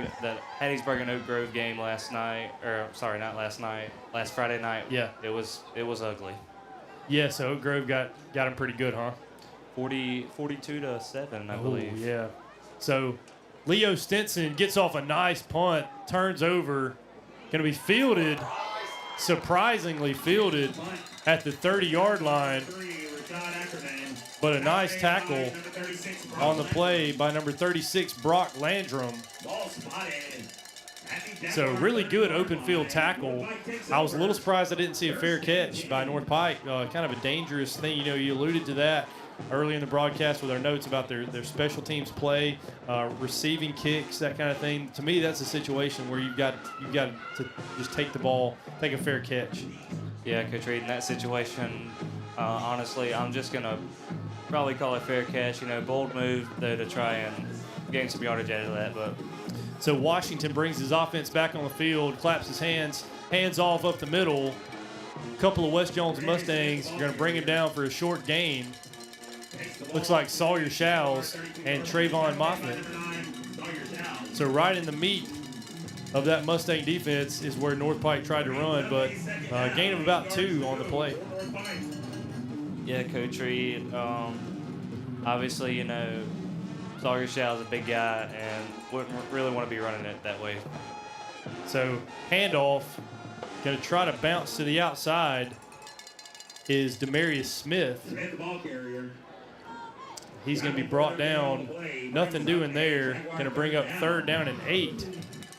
and Oak Grove game last night, or sorry, not last night, last Friday night. Yeah, it was ugly. Yeah, so Oak Grove got him pretty good, huh? 42-7, I believe. Yeah. So Leo Stinson gets off a nice punt, turns over, going to be fielded, surprisingly fielded at the 30-yard line. But a nice tackle on the play by number 36, Brock Landrum. So really good open field tackle. I was a little surprised I didn't see a fair catch by North Pike. Kind of a dangerous thing. You know, you alluded to that early in the broadcast with our notes about their special teams play, receiving kicks, that kind of thing. To me, that's a situation where you've got to just take the ball, take a fair catch. Yeah, Coach Reed, in that situation, honestly, I'm just going to probably call it fair catch. You know, bold move, though, to try and gain some yardage out of that. But so Washington brings his offense back on the field, claps his hands hands off up the middle. A couple of West Jones Mustangs are going to bring him down for a short gain. Looks like Sawyer Showles and Trayvon Moffman. So right in the meat of that Mustang defense is where North Pike tried to run, but gain of about 2 on the play. Yeah, Coach Reed. Obviously, you know, Sawyer Showles is a big guy and wouldn't really want to be running it that way. So handoff, going to try to bounce to the outside is Demarius Smith. He's going to be brought down. Nothing doing there. Going to bring up 3rd down and 8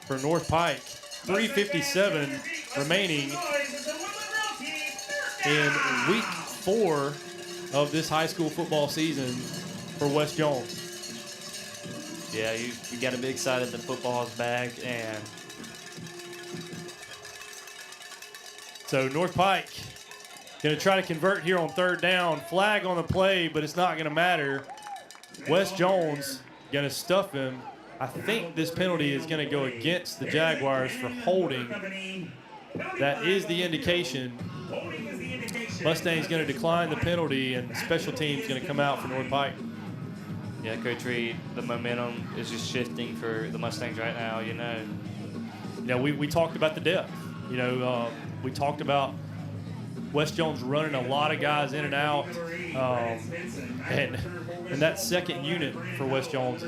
for North Pike. 3:57 remaining in week 4 of this high school football season for West Jones. Yeah, you got to be excited that football is back. And so North Pike going to try to convert here on 3rd down. Flag on the play, but it's not going to matter. West Jones going to stuff him. I think this penalty is going to go against the Jaguars for holding. That is the indication. Mustang's going to decline the penalty, and special teams going to come out for North Pike. Yeah, Coach Reed, the momentum is just shifting for the Mustangs right now, you know. You know, we talked about the depth. You know, we talked about West Jones running a lot of guys in and out. And that second unit for West Jones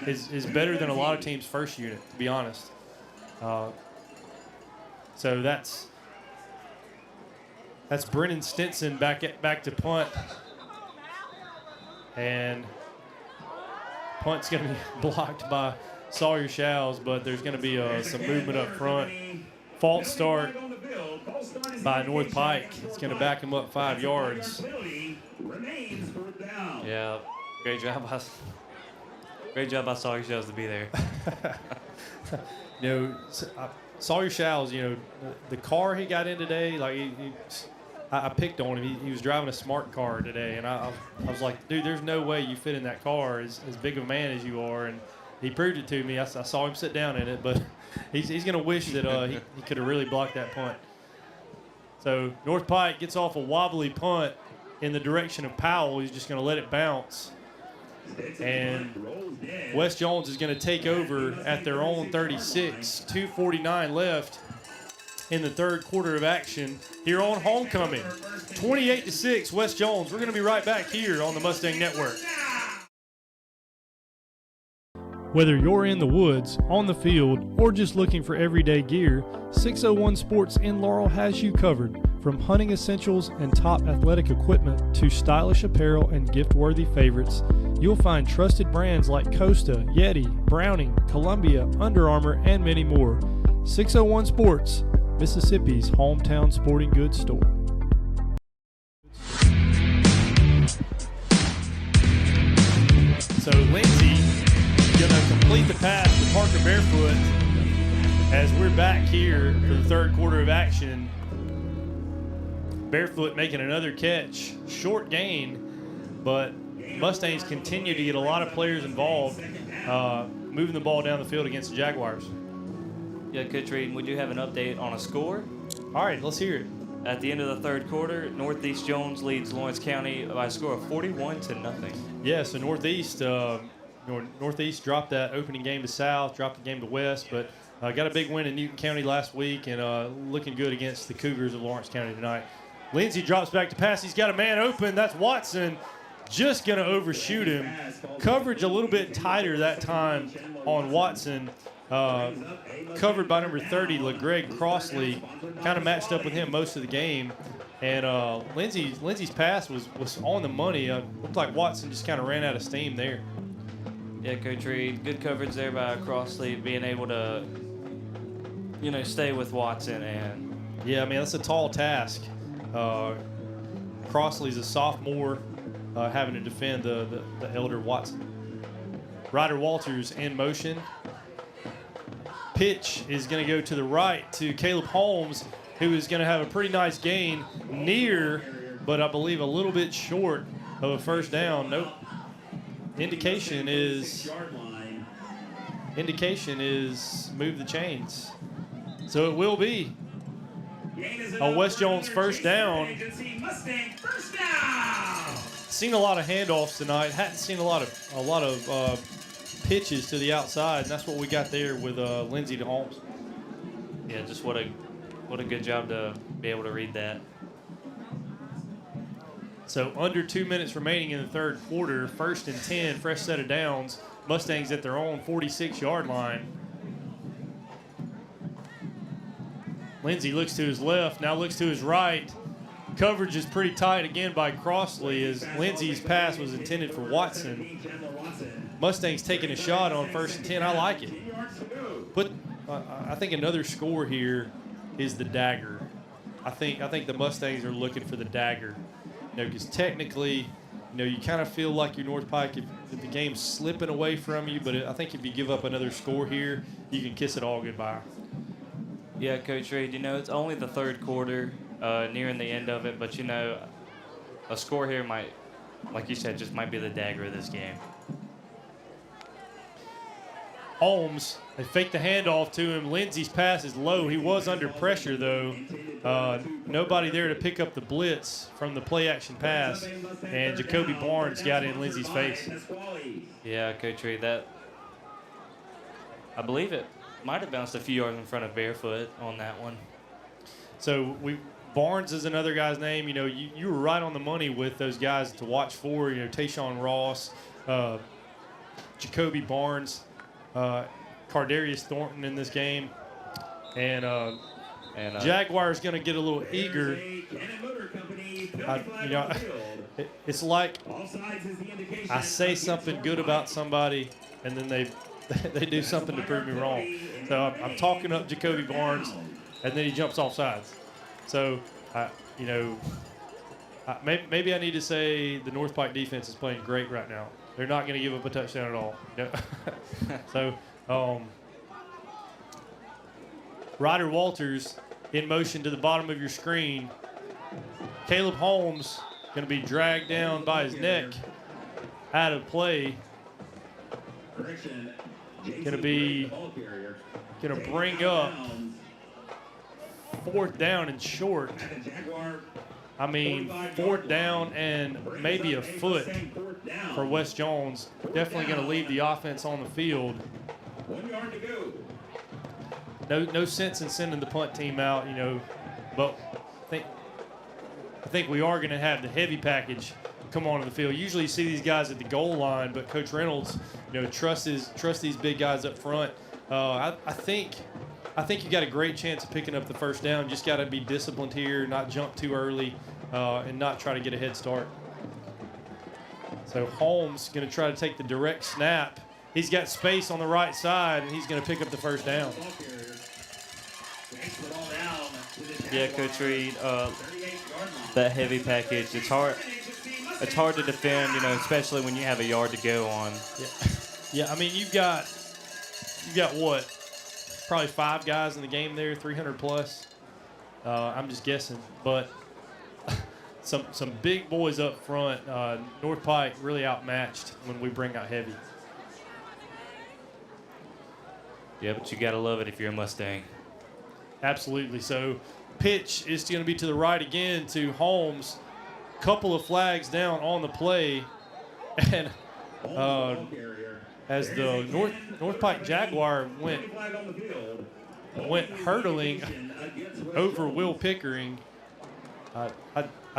is better than a lot of teams' first unit, to be honest. So that's Brennan Stinson back to punt. And punt's going to be blocked by Sawyer Showles, but there's going to be some movement up front. False start by North Pike. It's going to back him up 5 yards. Yeah, great job by Sawyer Showles to be there. You know, Sawyer Showles, you know, the car he got in today, like I picked on him. He was driving a smart car today, and I was like, dude, there's no way you fit in that car as big of a man as you are. And he proved it to me. I saw him sit down in it, but he's going to wish that he could have really blocked that punt. So North Pike gets off a wobbly punt in the direction of Powell. He's just going to let it bounce. And West Jones is going to take over at their own 36. 2:49 left in the 3rd quarter of action here on homecoming. 28-6, West Jones. We're going to be right back here on the Mustang Network. Whether you're in the woods, on the field, or just looking for everyday gear, 601 Sports in Laurel has you covered. From hunting essentials and top athletic equipment to stylish apparel and gift-worthy favorites, you'll find trusted brands like Costa, Yeti, Browning, Columbia, Under Armour, and many more. 601 Sports, Mississippi's hometown sporting goods store. So Lindsay going to complete the pass to Parker Barefoot as we're back here for the 3rd quarter of action. Barefoot making another catch. Short gain, but Mustangs continue to get a lot of players involved, moving the ball down the field against the Jaguars. Yeah, Coach Reed, we do have an update on a score. All right, let's hear it. At the end of the 3rd quarter, Northeast Jones leads Lawrence County by a score of 41-0. Yeah, so Northeast dropped that opening game to South, dropped the game to West, but got a big win in Newton County last week and looking good against the Cougars of Lawrence County tonight. Lindsey drops back to pass. He's got a man open. That's Watson. Just going to overshoot him. Coverage a little bit tighter that time on Watson. Covered by number 30, LeGreg Crossley. Kind of matched up with him most of the game. And Lindsey's pass was on the money. Looked like Watson just kind of ran out of steam there. Yeah, Coach Reed, good coverage there by Crossley, being able to, you know, stay with Watson. And yeah, I mean, that's a tall task. Crossley's a sophomore, having to defend the elder Watson. Ryder Walters in motion. Pitch is going to go to the right to Caleb Holmes, who is going to have a pretty nice gain near, but I believe a little bit short of a 1st down. Nope. Indication is move the chains. So it will be West Jones first down. Mustang first down. Seen a lot of handoffs tonight. Hadn't seen a lot of pitches to the outside, and that's what we got there with Lindsey to Holmes. Yeah, just what a good job to be able to read that. So under 2 minutes remaining in the third quarter, 1st and 10, fresh set of downs. Mustangs at their own 46-yard line. Lindsey looks to his left, now looks to his right. Coverage is pretty tight again by Crossley as Lindsey's pass was intended for Watson. Mustangs taking a shot on 1st and 10. I like it. But I think another score here is the dagger. I think the Mustangs are looking for the dagger. Because technically, you kind of feel like you're North Pike if the game's slipping away from you. But I think if you give up another score here, you can kiss it all goodbye. Yeah, Coach Reed, it's only the third quarter, nearing the end of it. But, a score here might, like you said, just might be the dagger of this game. Holmes, they fake the handoff to him. Lindsey's pass is low. He was under pressure, though. Nobody there to pick up the blitz from the play-action pass, and Jacoby Barnes got in Lindsey's face. Yeah, Coach Reed, I believe it might have bounced a few yards in front of Barefoot on that one. So Barnes is another guy's name. You were right on the money with those guys to watch for. Tayshawn Ross, Jacoby Barnes, Cardarius Thornton in this game, and Jaguars going to get a little eager. It's like I say something good about somebody, and then they do something to prove me wrong. So I'm talking up Jacoby Barnes, and then he jumps off sides. So maybe I need to say the North Pike defense is playing great right now. They're not going to give up a touchdown at all. So, Ryder Walters in motion to the bottom of your screen. Caleb Holmes going to be dragged down by his neck out of play. Going to bring up 4th down and short. I mean, 4th down and maybe a foot for West Jones. Definitely going to leave the offense on the field. 1 yard to go. No sense in sending the punt team out, but I think we are going to have the heavy package come onto the field. Usually you see these guys at the goal line, but Coach Reynolds, trusts these big guys up front. I think you got a great chance of picking up the first down. Just got to be disciplined here, not jump too early, and not try to get a head start. So Holmes going to try to take the direct snap. He's got space on the right side, and he's going to pick up the first down. Yeah, Coach Reed, that heavy package, it's hard to defend, especially when you have a yard to go on. Yeah, I mean, you've got what? Probably 5 guys in the game there, 300 plus. I'm just guessing, but some big boys up front. North Pike really outmatched when we bring out heavy. Yeah, but you got to love it if you're a Mustang. Absolutely. So pitch is going to be to the right again to Holmes. Couple of flags down on the play. And as the North Pike Jaguar went hurtling over Will Pickering, I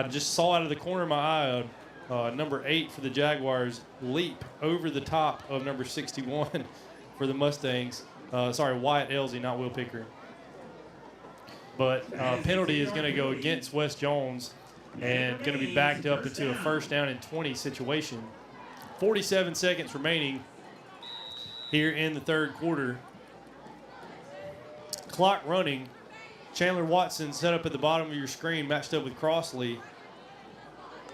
just saw out of the corner of my eye number 8 for the Jaguars leap over the top of number 61 for the Mustangs. Wyatt Elsie, not Will Pickering. But penalty is going to go against West Jones and going to be backed up into a 1st down and 20 situation. 47 seconds remaining here in the third quarter. Clock running. Chandler Watson set up at the bottom of your screen, matched up with Crossley.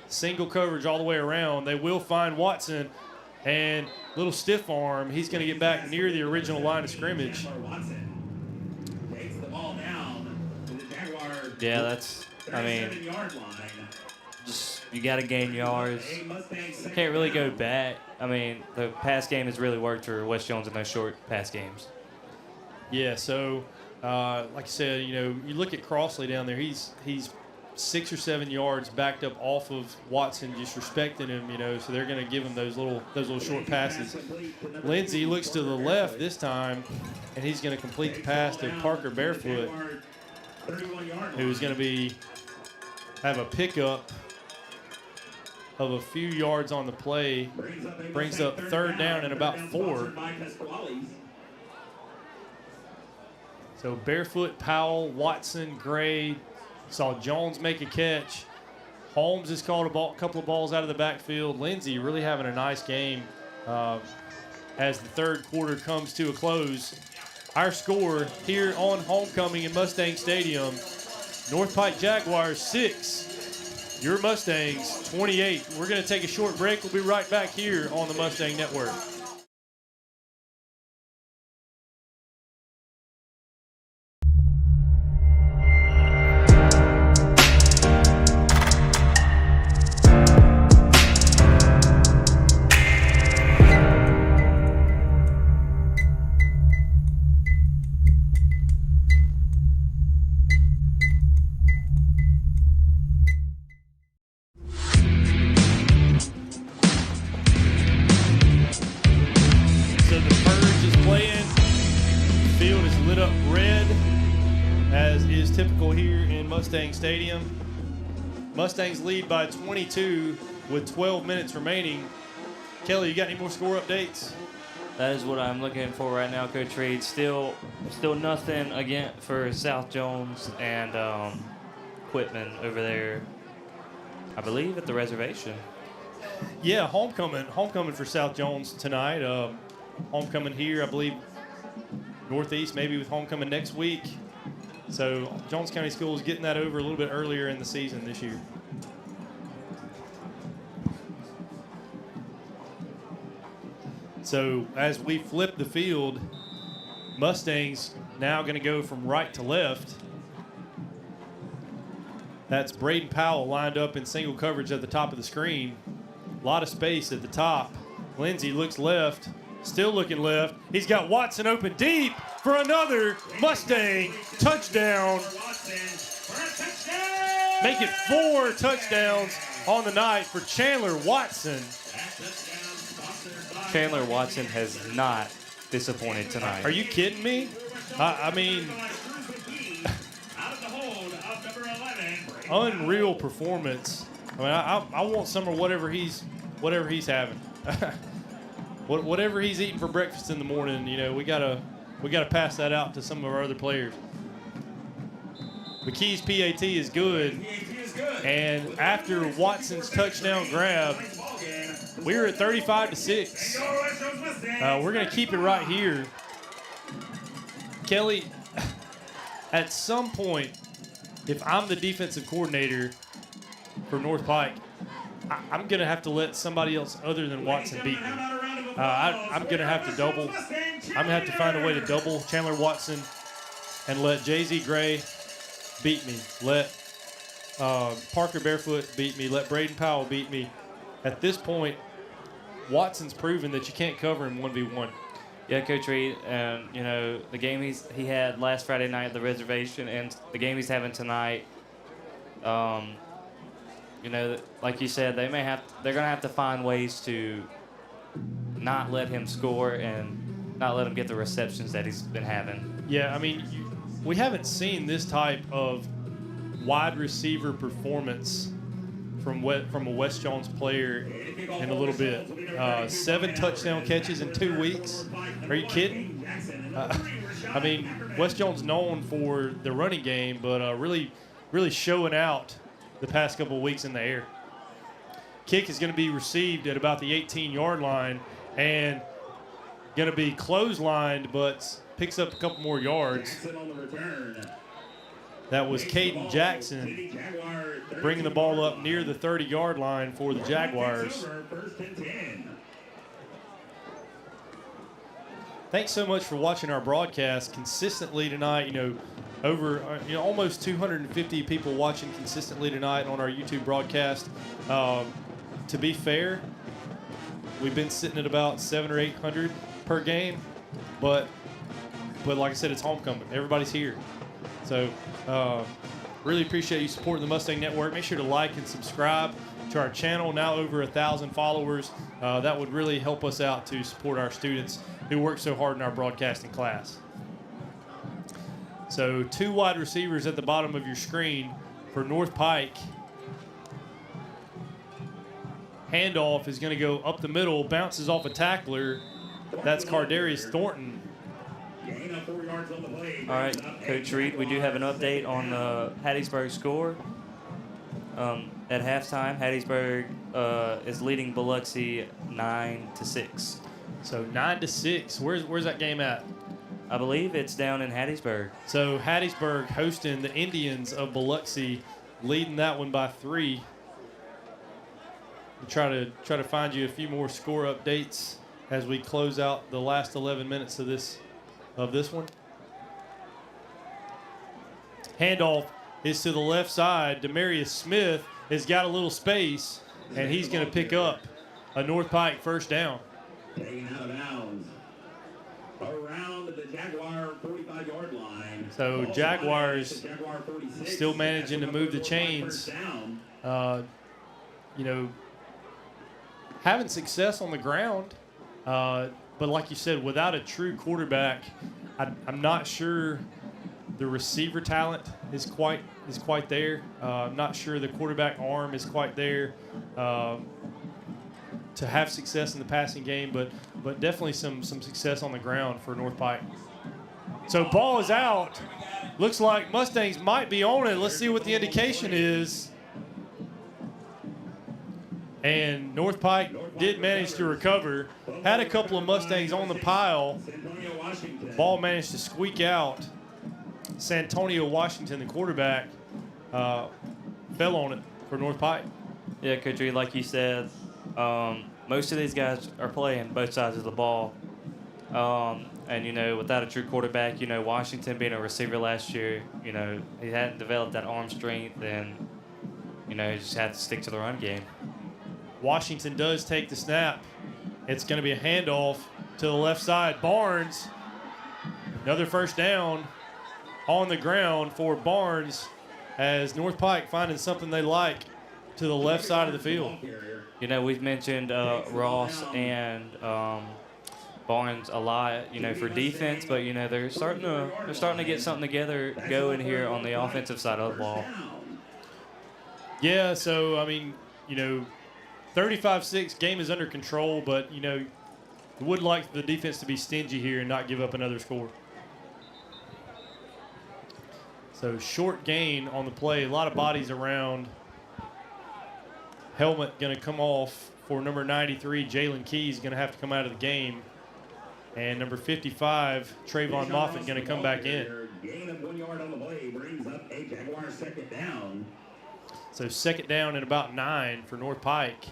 Single coverage all the way around. They will find Watson, and little stiff arm. He's going to get back near the original line of scrimmage. Yeah, you got to gain yards. Can't really go back. I mean, the pass game has really worked for West Jones in those short pass games. Yeah, so Like I said, you look at Crossley down there. He's 6 or 7 yards backed up off of Watson, just respecting him. So they're going to give him those little short passes. Lindsey looks to the left this time, and he's going to complete the pass to Parker Barefoot, who's going to have a pickup of a few yards on the play. Brings up third down and about 4. So Barefoot, Powell, Watson, Gray. Saw Jones make a catch. Holmes has caught a couple of balls out of the backfield. Lindsey really having a nice game as the third quarter comes to a close. Our score here on homecoming in Mustang Stadium, North Pike Jaguars 6, your Mustangs 28. We're going to take a short break. We'll be right back here on the Mustang Network. Mustang Stadium. Mustangs lead by 22 with 12 minutes remaining. Kelly, you got any more score updates? That is what I'm looking for right now, Coach Reed. Still nothing again for South Jones and Quitman over there, I believe, at the reservation. Yeah, homecoming for South Jones tonight. Homecoming here, I believe, Northeast, maybe with homecoming next week. So Jones County Schools getting that over a little bit earlier in the season this year. So as we flip the field, Mustangs now going to go from right to left. That's Braden Powell lined up in single coverage at the top of the screen. A lot of space at the top. Lindsey looks left, still looking left. He's got Watson open deep for another Mustang touchdown. Make it 4 touchdowns on the night for Chandler Watson. Chandler Watson has not disappointed tonight. Are you kidding me? I mean, unreal performance. I mean, I want some of whatever he's having. Whatever he's eating for breakfast in the morning, we gotta pass that out to some of our other players. McKee's PAT is good, and after Watson's touchdown grab, we were at 35-6. We're gonna keep it right here. Kelly, at some point, if I'm the defensive coordinator for North Pike, I'm gonna have to let somebody else other than Watson beat me. I'm going to have to double. I'm going to have to find a way to double Chandler Watson and let Jay-Z Gray beat me. Let Parker Barefoot beat me. Let Braden Powell beat me. At this point, Watson's proven that you can't cover him 1v1. Yeah, Coach Reed, the game he had last Friday night at the reservation and the game he's having tonight, like you said, they're going to have to find ways to not let him score and not let him get the receptions that he's been having. Yeah, I mean, we haven't seen this type of wide receiver performance from a West Jones player in a little bit. 7 touchdown catches in 2 weeks. Are you kidding? I mean, West Jones known for the running game, but really showing out the past couple of weeks in the air. Kick is going to be received at about the 18-yard line and going to be clotheslined, but picks up a couple more yards. That was Caden Jackson bringing the ball up near the 30-yard line for the Jaguars. Thanks so much for watching our broadcast consistently tonight. Over almost 250 people watching consistently tonight on our YouTube broadcast. To be fair, we've been sitting at about 700 or 800 per game, but but like I said, it's homecoming. Everybody's here. So really appreciate you supporting the Mustang Network. Make sure to like and subscribe to our channel. Now over 1,000 followers. That would really help us out to support our students who work so hard in our broadcasting class. So 2 wide receivers at the bottom of your screen for North Pike. Handoff is going to go up the middle, bounces off a tackler. That's Cardarius Thornton. All right, Coach Reed, we do have an update on the Hattiesburg score. At halftime, Hattiesburg is leading Biloxi 9-6. So 9-6. Where's that game at? I believe it's down in Hattiesburg. So Hattiesburg hosting the Indians of Biloxi, leading that one by 3. We'll try to find you a few more score updates as we close out the last 11 minutes of this one. Handoff is to the left side. Demarius Smith has got a little space, and he's going to pick up a North Pike first down. Taken out of bounds. Around the Jaguar 45-yard line. So Jaguars still managing to move the chains. Having success on the ground. But like you said, without a true quarterback, I'm not sure the receiver talent is quite there. I'm not sure the quarterback arm is quite there to have success in the passing game, but definitely some success on the ground for North Pike. So ball is out. Looks like Mustangs might be on it. Let's see what the indication is. And North Pike did manage to recover. Had a couple of Mustangs on the pile. Ball managed to squeak out. Santonio Washington, the quarterback, fell on it for North Pike. Yeah, Coach Reed, like you said, most of these guys are playing both sides of the ball. And, without a true quarterback, Washington being a receiver last year, he hadn't developed that arm strength, and, he just had to stick to the run game. Washington does take the snap. It's going to be a handoff to the left side. Barnes, another first down on the ground for Barnes as North Pike finding something they like to the left side of the field. We've mentioned Ross and Barnes a lot, for defense, but they're starting to get something together going here on the offensive side of the ball. Yeah, so 35-6, game is under control, but would like the defense to be stingy here and not give up another score. So short gain on the play, a lot of bodies around. Helmet going to come off for number 93, Jalen Keys, going to have to come out of the game. And number 55, Trayvon Moffitt, going to come back in. Gain of 1 yard on the play brings up a Jaguar second down. So second down and about 9 for North Pike.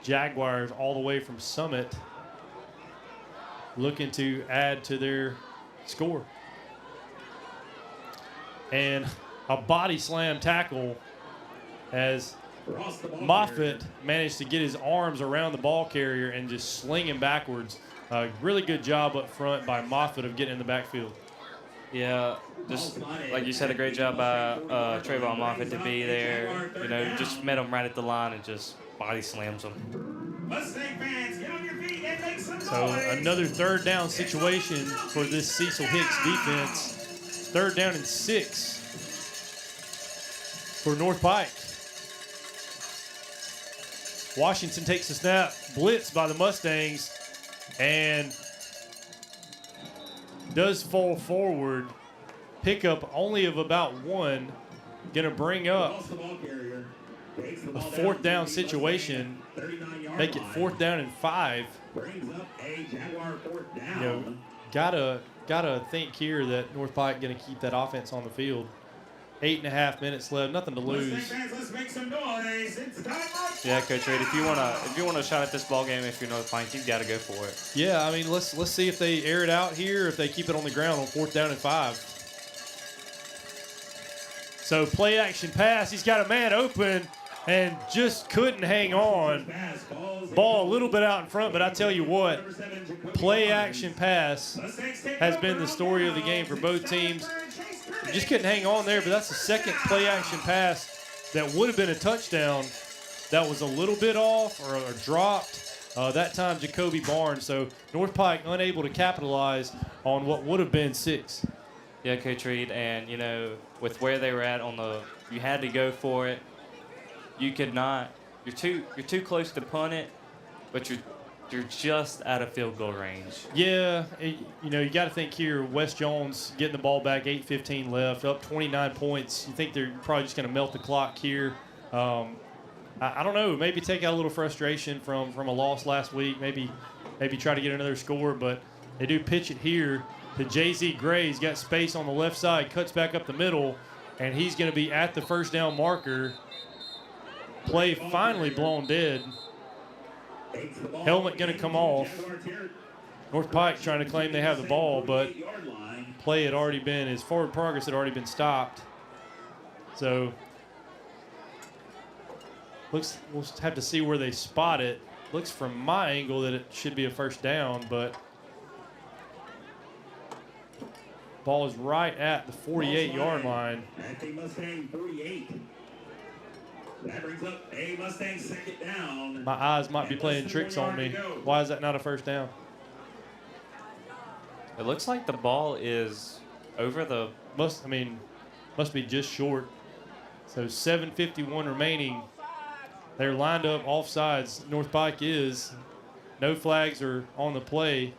Jaguars all the way from Summit looking to add to their score. And a body slam tackle as Moffitt managed to get his arms around the ball carrier and just sling him backwards. Really good job up front by Moffitt of getting in the backfield. Yeah, just like you said, a great job by Trayvon Moffitt to be there. Just met him right at the line and just body slams him. Mustang fans, get on your feet and make some So another third down situation for this Cecil Hicks defense. 3rd down and 6 for North Pike. Washington takes the snap, blitz by the Mustangs, and does fall forward. Pickup only of about 1. Going to bring up a 4th down situation. Make it 4th down and 5. Brings up a Jaguar 4th down. Gotta think here that North Pike going to keep that offense on the field. 8.5 minutes left, nothing to lose. Let's make some noise. It's time. Yeah, Coach Reed, if you want a shot at this ball game, if you're North Pike, you've got to go for it. Yeah, let's see if they air it out here, or if they keep it on the ground on 4th down and 5. So play action pass. He's got a man open, and just couldn't hang on. Ball a little bit out in front, but I tell you what, play action pass has been the story of the game for both teams. Just couldn't hang on there, but that's the second play action pass that would have been a touchdown that was a little bit off or dropped. That time, Jacoby Barnes. So North Pike unable to capitalize on what would have been 6. Yeah, Coach Reed, and with where they were at you had to go for it. You could not. You're too close to punt it, but you're just out of field goal range. Yeah, you got to think here. West Jones getting the ball back, 8:15 left, up 29 points. You think they're probably just going to melt the clock here. I don't know. Maybe take out a little frustration from a loss last week. Maybe try to get another score, but they do pitch it here to Jay-Z Gray. He's got space on the left side, cuts back up the middle, and he's going to be at the first down marker. Play finally blown dead. Helmet going to come off. North Pike trying to claim they have the ball, but play had already been, his forward progress had already been stopped. So we'll have to see where they spot it. Looks from my angle that it should be a first down, but ball is right at the 48-yard line. At the Mustang 48. That brings up a Mustang second down. My eyes might be playing tricks on me. Why is that not a first down? It looks like the ball is over the... Must be just short. So 7:51 remaining. They're lined up offsides. North Pike is. No flags are on the play.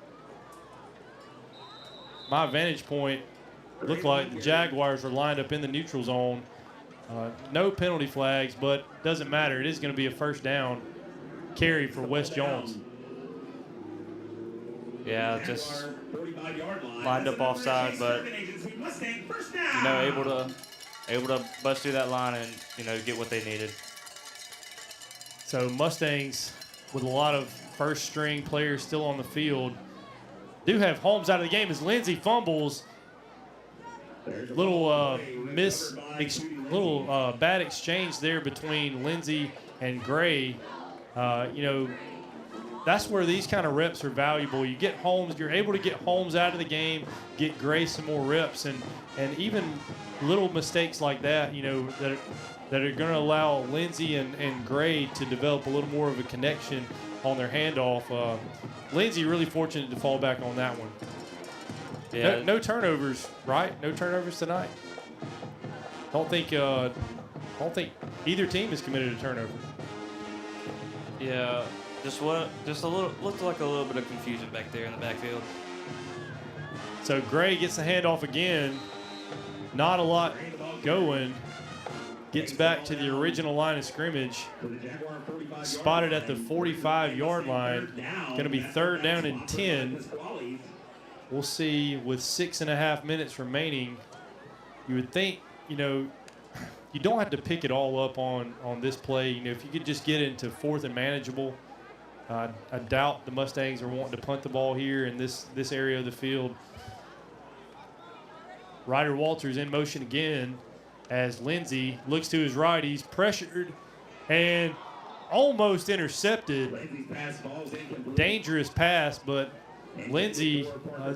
My vantage point looked like the Jaguars are lined up in the neutral zone. No penalty flags, but doesn't matter. It is going to be a first down carry for West Jones. Yeah, just lined up offside, but able to bust through that line and get what they needed. So Mustangs, with a lot of first-string players still on the field, do have Holmes out of the game as Lindsey fumbles. Little bad exchange there between Lindsey and Gray. That's where these kind of reps are valuable. You get Holmes, you're able to get Holmes out of the game, get Gray some more reps, and even little mistakes like that, that are going to allow Lindsey and Gray to develop a little more of a connection on their handoff. Lindsey really fortunate to fall back on that one. Yeah. No turnovers, right? No turnovers tonight. Don't think either team is committed a turnover. Yeah, looked like a little bit of confusion back there in the backfield. So Gray gets the handoff again. Not a lot going. Gets back to the original line of scrimmage. Spotted at the 45-yard line. Going to be third down and 10. We'll see with 6.5 minutes remaining. You would think, you don't have to pick it all up on this play. If you could just get into fourth and manageable. I doubt the Mustangs are wanting to punt the ball here in this area of the field. Ryder Walters in motion again as Lindsey looks to his right. He's pressured and almost intercepted. Dangerous pass, but Lindsey,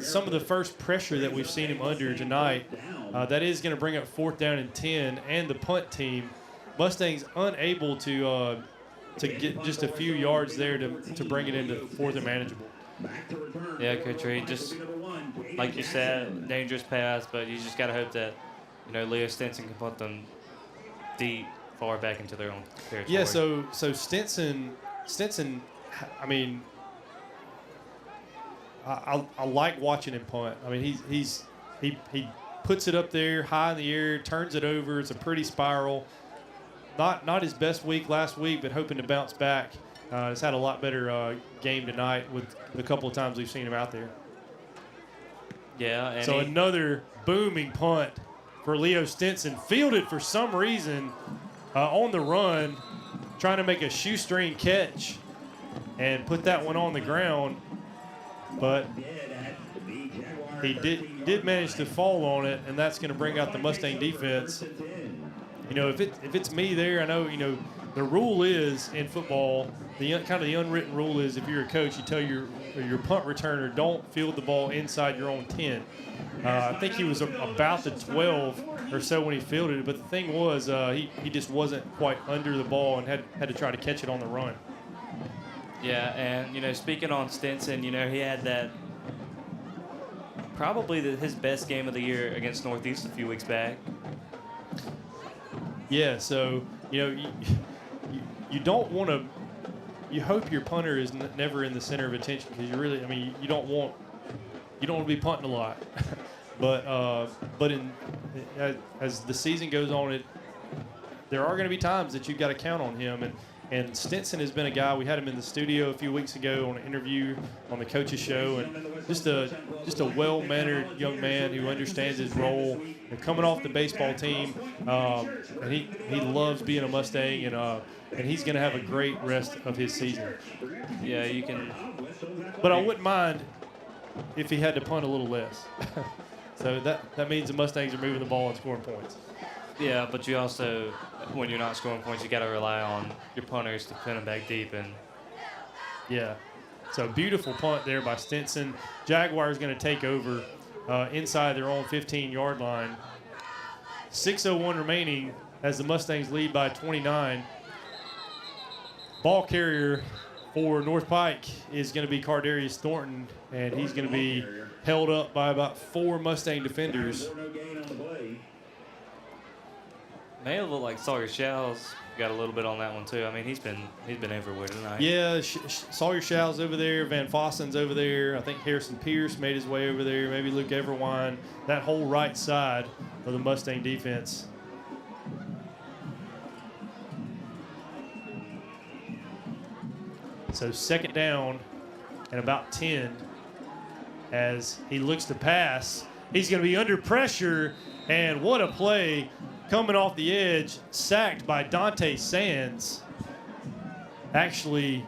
some of the first pressure that we've seen him under tonight, that is going to bring up fourth down and 10, and the punt team. Mustangs unable to get just a few yards there to bring it into fourth and manageable. Yeah, Coach Reed, just like you said, dangerous pass, but you just got to hope that Leo Stinson can punt them deep, far back into their own territory. Yeah, so Stinson, I like watching him punt. He puts it up there high in the air, turns it over. It's a pretty spiral. Not his best week last week, but hoping to bounce back. He's had a lot better game tonight with the couple of times we've seen him out there. Yeah. And so another booming punt for Leo Stinson, fielded for some reason on the run, trying to make a shoestring catch and put that one on the ground. But he did manage to fall on it, and that's going to bring out the Mustang defense. you know, if it's me there, I know, you know, the rule is in football, the unwritten rule is if you're a coach, you tell your punt returner don't field the ball inside your own 10. I think he was about the 12 or so when he fielded it, but the thing was he just wasn't quite under the ball and had to try to catch it on the run. Yeah, and, you know, speaking on Stinson, you know, he had that probably his best game of the year against Northeast a few weeks back. Yeah, so, you know, you don't want to – you hope your punter is never in the center of attention because you really – I mean, you don't want to be punting a lot. but as the season goes on, there are going to be times that you've got to count on him. And Stinson has been a guy. We had him in the studio a few weeks ago on an interview on the coach's show, and just a well-mannered young man who understands his role. And coming off the baseball team, and he loves being a Mustang, and he's going to have a great rest of his season. Yeah, you can. But I wouldn't mind if he had to punt a little less. So that means the Mustangs are moving the ball and scoring points. Yeah, but you also, when you're not scoring points, you got to rely on your punters to pin them back deep. And yeah, so beautiful punt there by Stinson. Jaguars going to take over inside their own 15-yard line. 6:01 remaining as the Mustangs lead by 29. Ball carrier for North Pike is going to be Cardarius Thornton, and he's going to be held up by about 4 Mustang defenders. May have looked like Sawyer Shaw's got a little bit on that one too. I mean, he's been everywhere tonight. Yeah, Sawyer Shaw's over there. Van Fossen's over there. I think Harrison Pierce made his way over there. Maybe Luke Everwine. That whole right side of the Mustang defense. So second down and about 10 as he looks to pass. He's going to be under pressure, and what a play. Coming off the edge, sacked by Dante Sands. Actually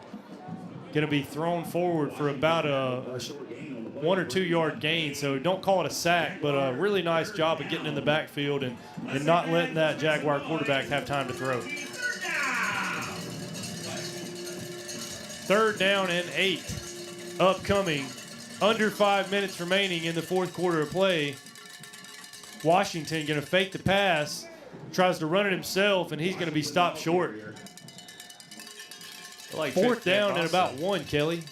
going to be thrown forward for about a 1 or 2 yard gain. So don't call it a sack, but a really nice job of getting in the backfield and not letting that Jaguar quarterback have time to throw. 3rd down and 8 upcoming. Under 5 minutes remaining in the 4th quarter of play. Washington going to fake the pass, tries to run it himself, and he's going to be stopped short. Like 4th down and about 1, Kelly.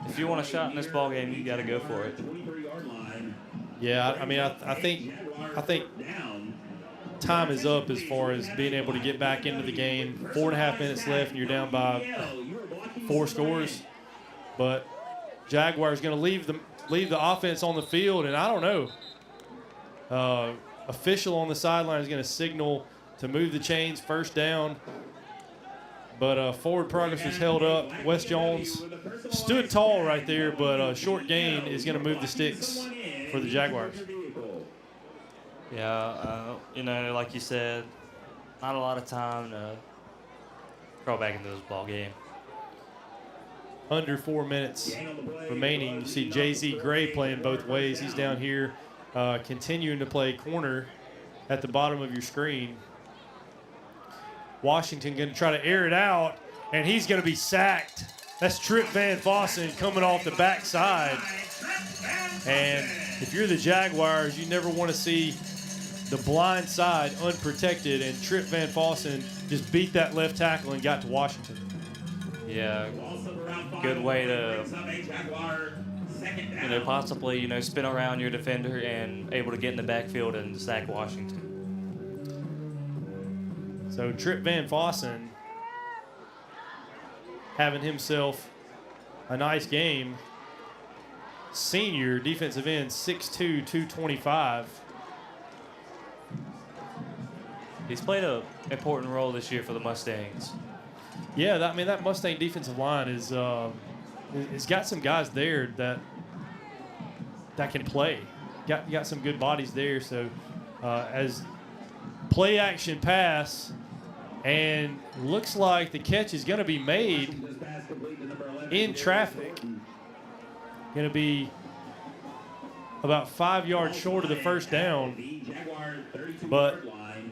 If you want a shot in this ball game, you got to go for it. Yeah, I mean, I think time is up as far as being able to get back into the game. 4.5 minutes left, and you're down by 4 scores. But Jaguars going to leave the offense on the field, and I don't know. Official on the sideline is going to signal to move the chains, 1st down. But forward progress was held up. Wes Jones stood tall right there, but a short gain is going to move the sticks for the Jaguars. Yeah, you know, like you said, not a lot of time to crawl back into this ball game. Under 4 minutes remaining. You see Jay-Z Gray playing both ways. He's down here continuing to play corner at the bottom of your screen. Washington going to try to air it out, and he's going to be sacked. That's Trip Van Vossen coming off the backside. And if you're the Jaguars, you never want to see the blind side unprotected, and Trip Van Vossen just beat that left tackle and got to Washington. Yeah, good way to, you know, possibly, you know, spin around your defender and able to get in the backfield and sack Washington. So Trip Van Vossen having himself a nice game. Senior defensive end, 6'2", 225. He's played an important role this year for the Mustangs. Yeah, that Mustang defensive line is it's got some guys there that can play. Got some good bodies there. So as play action pass, and looks like the catch is going to be made in traffic. Going to be about 5 yards short of the 1st down. But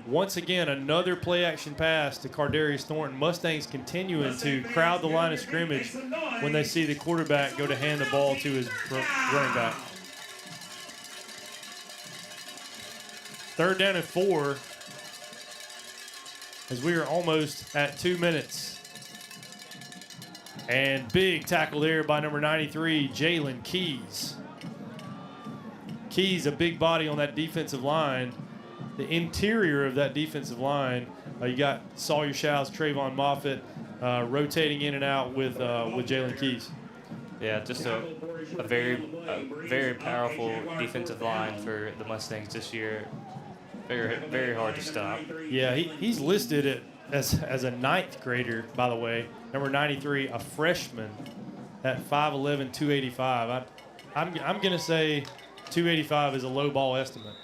once again, another play-action pass to Cardarius Thornton. Mustangs continuing to crowd the line of scrimmage when they see the quarterback go to hand the ball to his running back. 3rd down and 4, as we are almost at 2 minutes. And big tackle there by number 93, Jalen Keys. Keys, a big body on that defensive line. The interior of that defensive line, you got Sawyer Shouse, Trayvon Moffitt rotating in and out with Jalen Keys. Yeah, just a very powerful defensive line for the Mustangs this year. Very hard to stop. Yeah, he's listed as a 9th grader, by the way. Number 93, a freshman at 5'11", 285. I'm going to say 285 is a low ball estimate.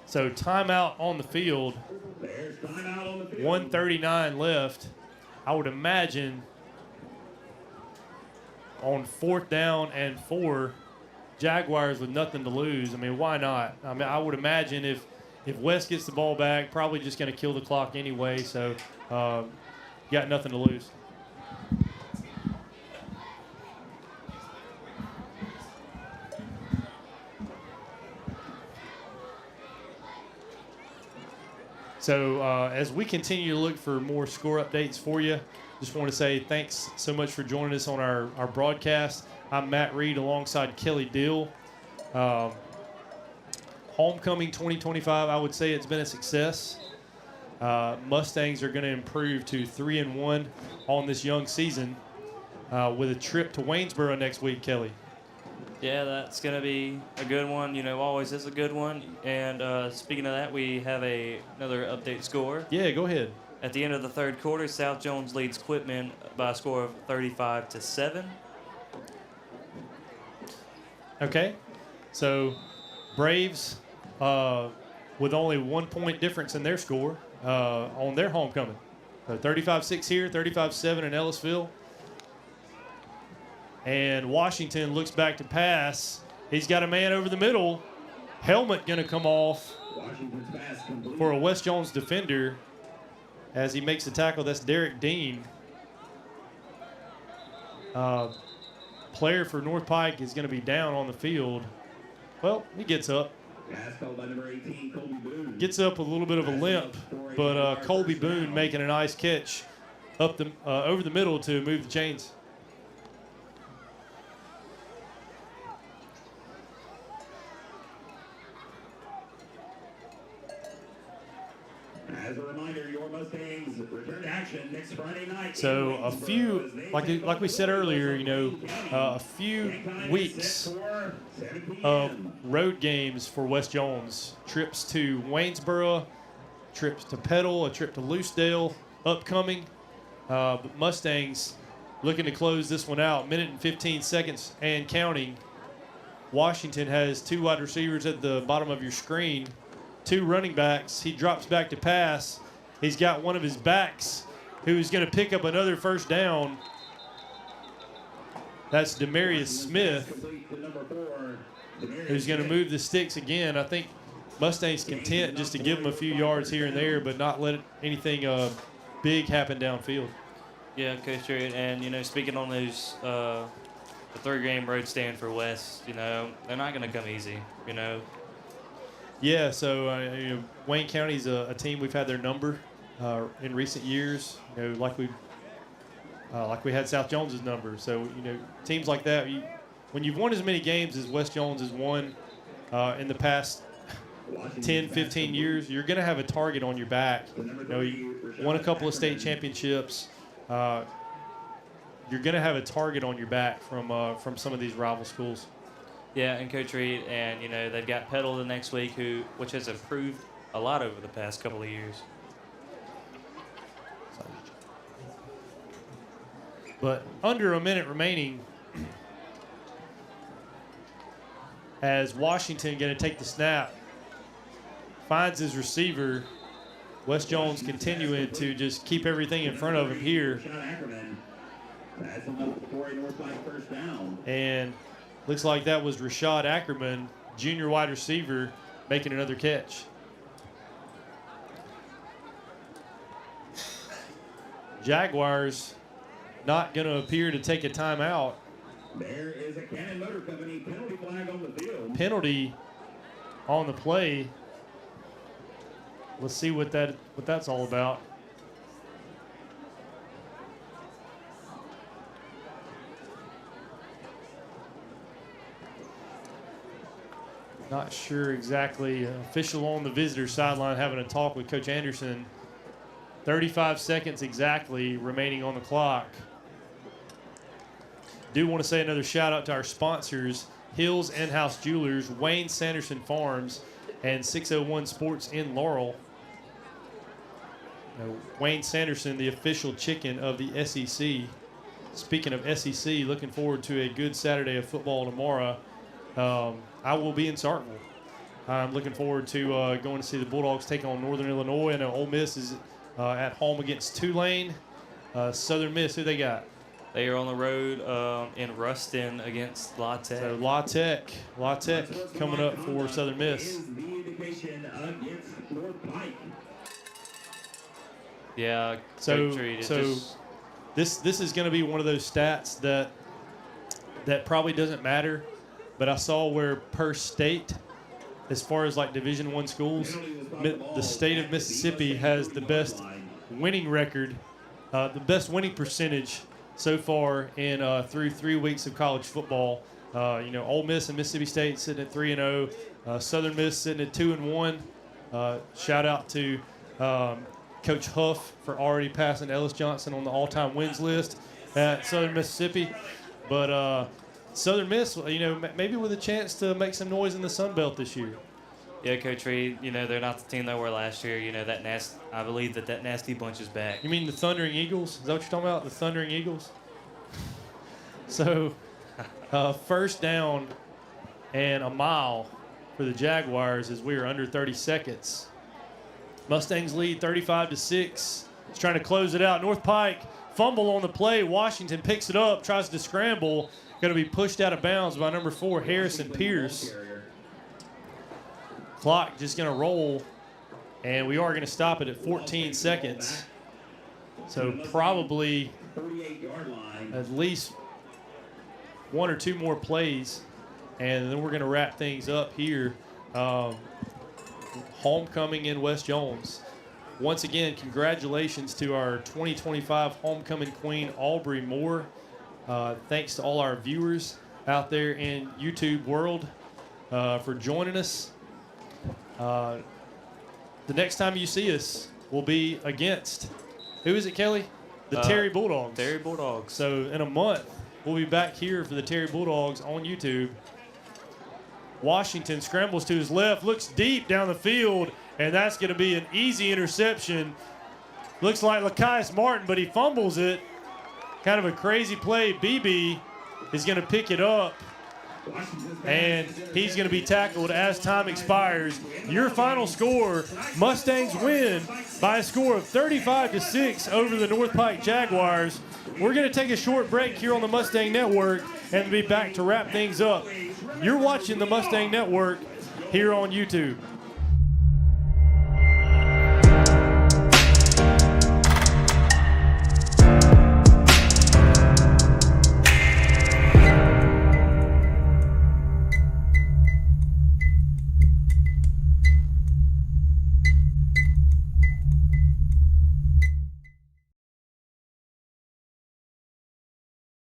So timeout on the field. 1:39 left. I would imagine on 4th down and 4, Jaguars with nothing to lose. I mean, why not? I mean, I would imagine if West gets the ball back, probably just going to kill the clock anyway. So got nothing to lose. So as we continue to look for more score updates for you, just want to say thanks so much for joining us on our broadcast. I'm Matt Reed alongside Kelly Dill. Homecoming 2025, I would say it's been a success. Mustangs are going to improve to 3-1 on this young season with a trip to Waynesboro next week, Kelly. Yeah, that's going to be a good one. You know, always is a good one. And speaking of that, we have another update score. Yeah, go ahead. At the end of the 3rd quarter, South Jones leads Quitman by a score of 35-7. Okay, so Braves with only 1 point difference in their score on their homecoming. So 35-6 here, 35-7 in Ellisville. And Washington looks back to pass. He's got a man over the middle. Helmet going to come off for a West Jones defender as he makes the tackle. That's Derek Dean. Player for North Pike is going to be down on the field. Well, he gets up. Gets up a little bit of a limp, but Colby Boone making a nice catch up the over the middle to move the chains. As a reminder, your Mustangs return to action next Friday night. So a few, like we said earlier, you know, a few weeks of road games for West Jones. Trips to Waynesboro, trips to Petal, a trip to Loosedale upcoming. But Mustangs looking to close this one out. 1 minute and 15 seconds and counting. Washington has 2 wide receivers at the bottom of your screen. 2 running backs. He drops back to pass. He's got one of his backs who's going to pick up another first down. That's Demarius Smith, who's going to move the sticks again. I think Mustangs content just to give him a few yards here and there, but not let anything big happen downfield. Yeah, Coach Reed. And, you know, speaking on those, the 3-game road stand for West, you know, they're not going to come easy, you know. Yeah, so you know, Wayne County's a team we've had their number in recent years. You know, like we had South Jones's number. So you know, teams like that, when you've won as many games as West Jones has won in the past 10, 15 years, you're going to have a target on your back. You know, you won a couple of state championships. You're going to have a target on your back from some of these rival schools. Yeah, and Coach Reed, and you know they've got Petal the next week, which has improved a lot over the past couple of years. But under a minute remaining, as Washington going to take the snap, finds his receiver. West Jones continuing to just keep everything in front of him here. And looks like that was Rashad Ackerman junior wide receiver making another catch. Jaguars not going to appear to take a timeout. There is a Cannon Motor Company penalty flag on the field. Penalty on the play. Let's see what that's all about. Not sure exactly. Official on the visitor sideline having a talk with Coach Anderson. 35 seconds exactly remaining on the clock. Do want to say another shout out to our sponsors, Hills In-House Jewelers, WAYNE-SANDERSON Farms, and 601 Sports in Laurel. WAYNE-SANDERSON, the official chicken of the SEC. Speaking of SEC, looking forward to a good Saturday of football tomorrow. I will be in Sartville. I'm looking forward to going to see the Bulldogs take on Northern Illinois. And Ole Miss is at home against Tulane. Southern Miss, who they got? They are on the road in Ruston against La Tech. So La Tech coming up for Southern Miss. Yeah. So this is going to be one of those stats that probably doesn't matter, but I saw where per state, as far as like Division I schools, the state of Mississippi has the best winning record, the best winning percentage so far in through 3 weeks of college football. Ole Miss and Mississippi State sitting at 3-0, Southern Miss sitting at 2-1. Shout out to Coach Huff for already passing Ellis Johnson on the all-time wins list at Southern Mississippi. But Southern Miss, maybe with a chance to make some noise in the Sun Belt this year. Yeah, Coach Reed, they're not the team they were last year. I believe that nasty bunch is back. You mean the Thundering Eagles? Is that what you're talking about, the Thundering Eagles? So, first down and a mile for the Jaguars as we are under 30 seconds. Mustangs lead 35-6. It's trying to close it out. North Pike, fumble on the play. Washington picks it up, tries to scramble. Going to be pushed out of bounds by number 4, Harrison Pierce. Clock just going to roll, and we are going to stop it at 14 seconds. So probably at least 1 or 2 more plays, and then we're going to wrap things up here. Homecoming in West Jones. Once again, congratulations to our 2025 homecoming queen, Aubrey Moore. Thanks to all our viewers out there in YouTube world for joining us. The next time you see us will be against, who is it, Kelly? The Terry Bulldogs. Terry Bulldogs. So in a month, we'll be back here for the Terry Bulldogs on YouTube. Washington scrambles to his left, looks deep down the field, and that's going to be an easy interception. Looks like Lakias Martin, but he fumbles it. Kind of a crazy play. BB is going to pick it up, and he's going to be tackled as time expires. Your final score, Mustangs win by a score of 35-6 over the North Pike Jaguars. We're going to take a short break here on the Mustang Network and be back to wrap things up. You're watching the Mustang Network here on YouTube.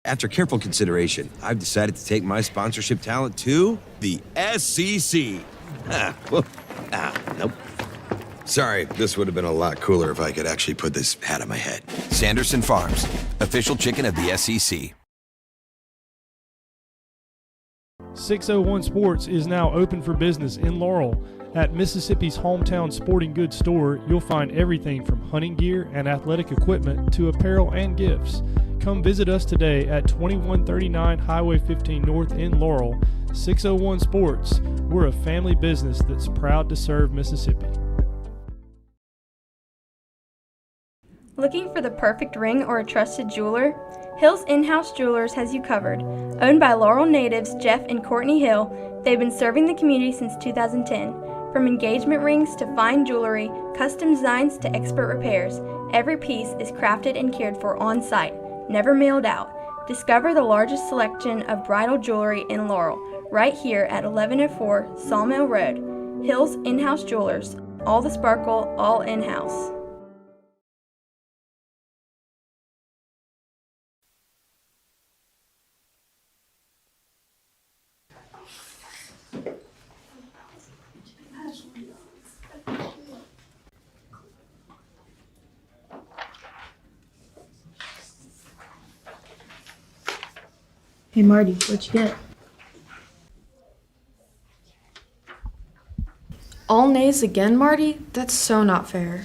After careful consideration, I've decided to take my sponsorship talent to the SEC. Nope. Sorry, this would have been a lot cooler if I could actually put this hat on my head. Sanderson Farms, official chicken of the SEC. 601 Sports is now open for business in Laurel. At Mississippi's hometown sporting goods store, you'll find everything from hunting gear and athletic equipment to apparel and gifts. Come visit us today at 2139 Highway 15 North in Laurel. 601 Sports, we're a family business that's proud to serve Mississippi. Looking for the perfect ring or a trusted jeweler? Hills In-House Jewelers has you covered. Owned by Laurel natives Jeff and Courtney Hill, They've been serving the community since 2010. From engagement rings to fine jewelry, custom designs to expert repairs, every piece is crafted and cared for on site, never mailed out. Discover the largest selection of bridal jewelry in Laurel, right here at 1104 Sawmill Road. Hills In-House Jewelers, all the sparkle, all in-house. Hey Marty, what you get? All nays again, Marty? That's so not fair.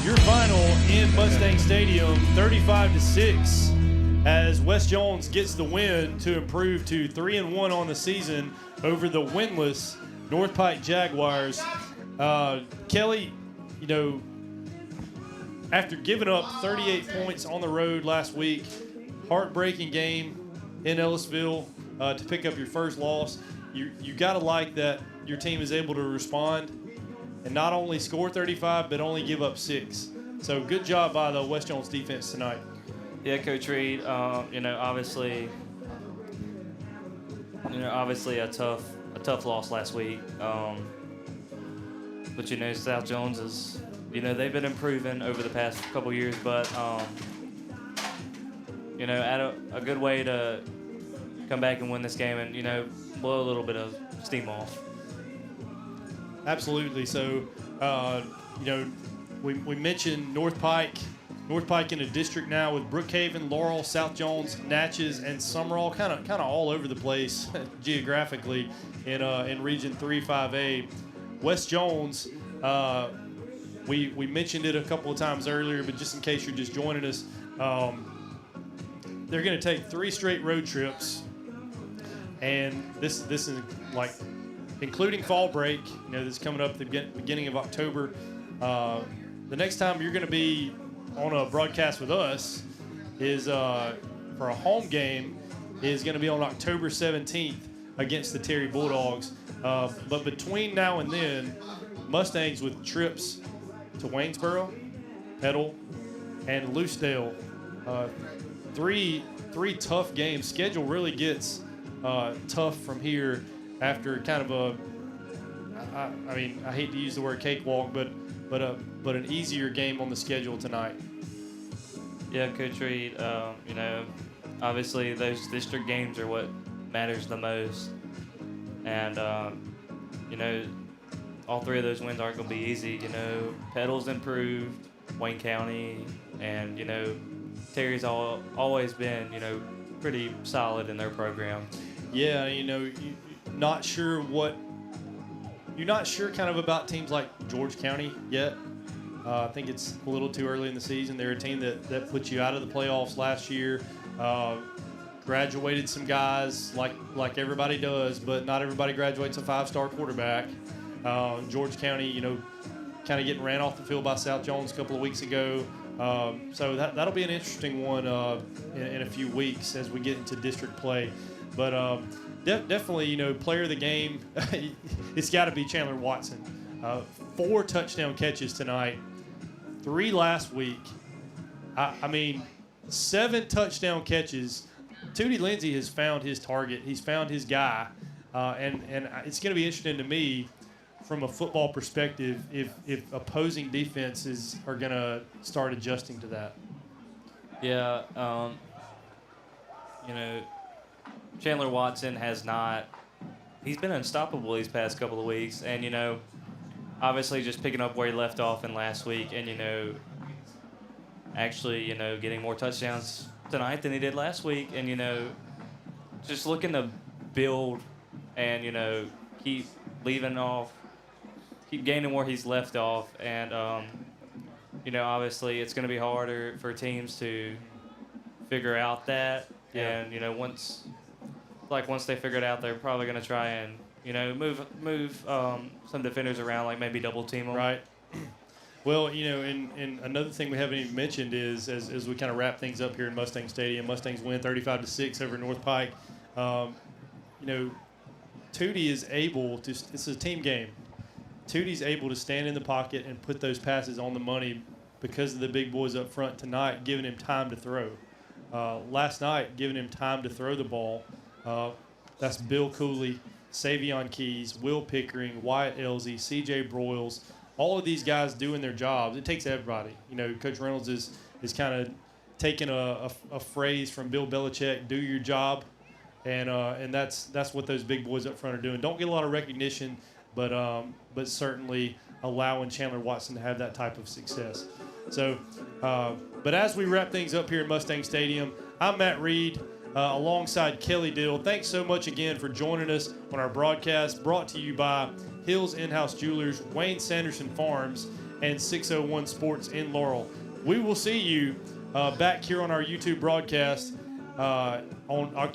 Your final in Mustang Stadium, 35-6, as West Jones gets the win to improve to 3-1 on the season over the winless North Pike Jaguars. Kelly, you know, after giving up 38 points on the road last week, heartbreaking game in Ellisville to pick up your first loss. You got to like that your team is able to respond and not only score 35, but only give up 6. So good job by the West Jones defense tonight. Yeah, Coach Reed. Obviously a tough loss last week. But South Jones is, they've been improving over the past couple years. But at a good way to come back and win this game and blow a little bit of steam off. Absolutely. So, we mentioned North Pike in a district now with Brookhaven, Laurel, South Jones, Natchez, and Summerall, kind of all over the place geographically in Region 3-5A. West Jones, we mentioned it a couple of times earlier, but just in case you're just joining us, they're going to take 3 straight road trips, and this is like including fall break. This is coming up at the beginning of October. The next time you're going to be on a broadcast with us is for a home game is going to be on October 17th against the Terry Bulldogs. But between now and then, Mustangs with trips to Waynesboro, Petal, and Loosedale. Three tough games. Schedule really gets tough from here after kind of I hate to use the word cakewalk, but an easier game on the schedule tonight. Yeah, Coach Reed, obviously those district games are what matters the most. And, all 3 of those wins aren't going to be easy. Petal's improved, Wayne County, and, Terry's always been, pretty solid in their program. Yeah, you're not sure kind of about teams like George County yet. I think it's a little too early in the season. They're a team that put you out of the playoffs last year. Graduated some guys like everybody does, but not everybody graduates a 5-star quarterback. George County, kind of getting ran off the field by South Jones a couple of weeks ago. So that'll be an interesting one in a few weeks as we get into district play. But definitely, player of the game, it's got to be Chandler Watson. 4 touchdown catches tonight, 3 last week. 7 touchdown catches. Tootie Lindsay has found his target. He's found his guy. And it's going to be interesting to me from a football perspective if opposing defenses are going to start adjusting to that. Yeah, Chandler Watson he's been unstoppable these past couple of weeks. And, obviously just picking up where he left off in last week and, actually, getting more touchdowns tonight than he did last week. And, just looking to build and, keep gaining where he's left off. And, obviously it's going to be harder for teams to figure out that. Yeah. And, once like once they figure it out, they're probably going to try and, move some defenders around, like maybe double team them. Right. Well, and another thing we haven't even mentioned is as we kind of wrap things up here in Mustang Stadium, Mustangs win 35-6 over North Pike. Tootie is able to. It's a team game. Tootie's able to stand in the pocket and put those passes on the money because of the big boys up front tonight, giving him time to throw. Last night, giving him time to throw the ball. That's Bill Cooley, Savion Keys, Will Pickering, Wyatt Elsie, C.J. Broyles. All of these guys doing their jobs. It takes everybody. Coach Reynolds is kind of taking a phrase from Bill Belichick, do your job, and that's what those big boys up front are doing. Don't get a lot of recognition, but certainly allowing Chandler Watson to have that type of success. So, but as we wrap things up here in Mustang Stadium, I'm Matt Reed alongside Kelly Dill. Thanks so much again for joining us on our broadcast, brought to you by Hills In-House Jewelers, WAYNE-SANDERSON Farms, and 601 Sports in Laurel. We will see you back here on our YouTube broadcast on October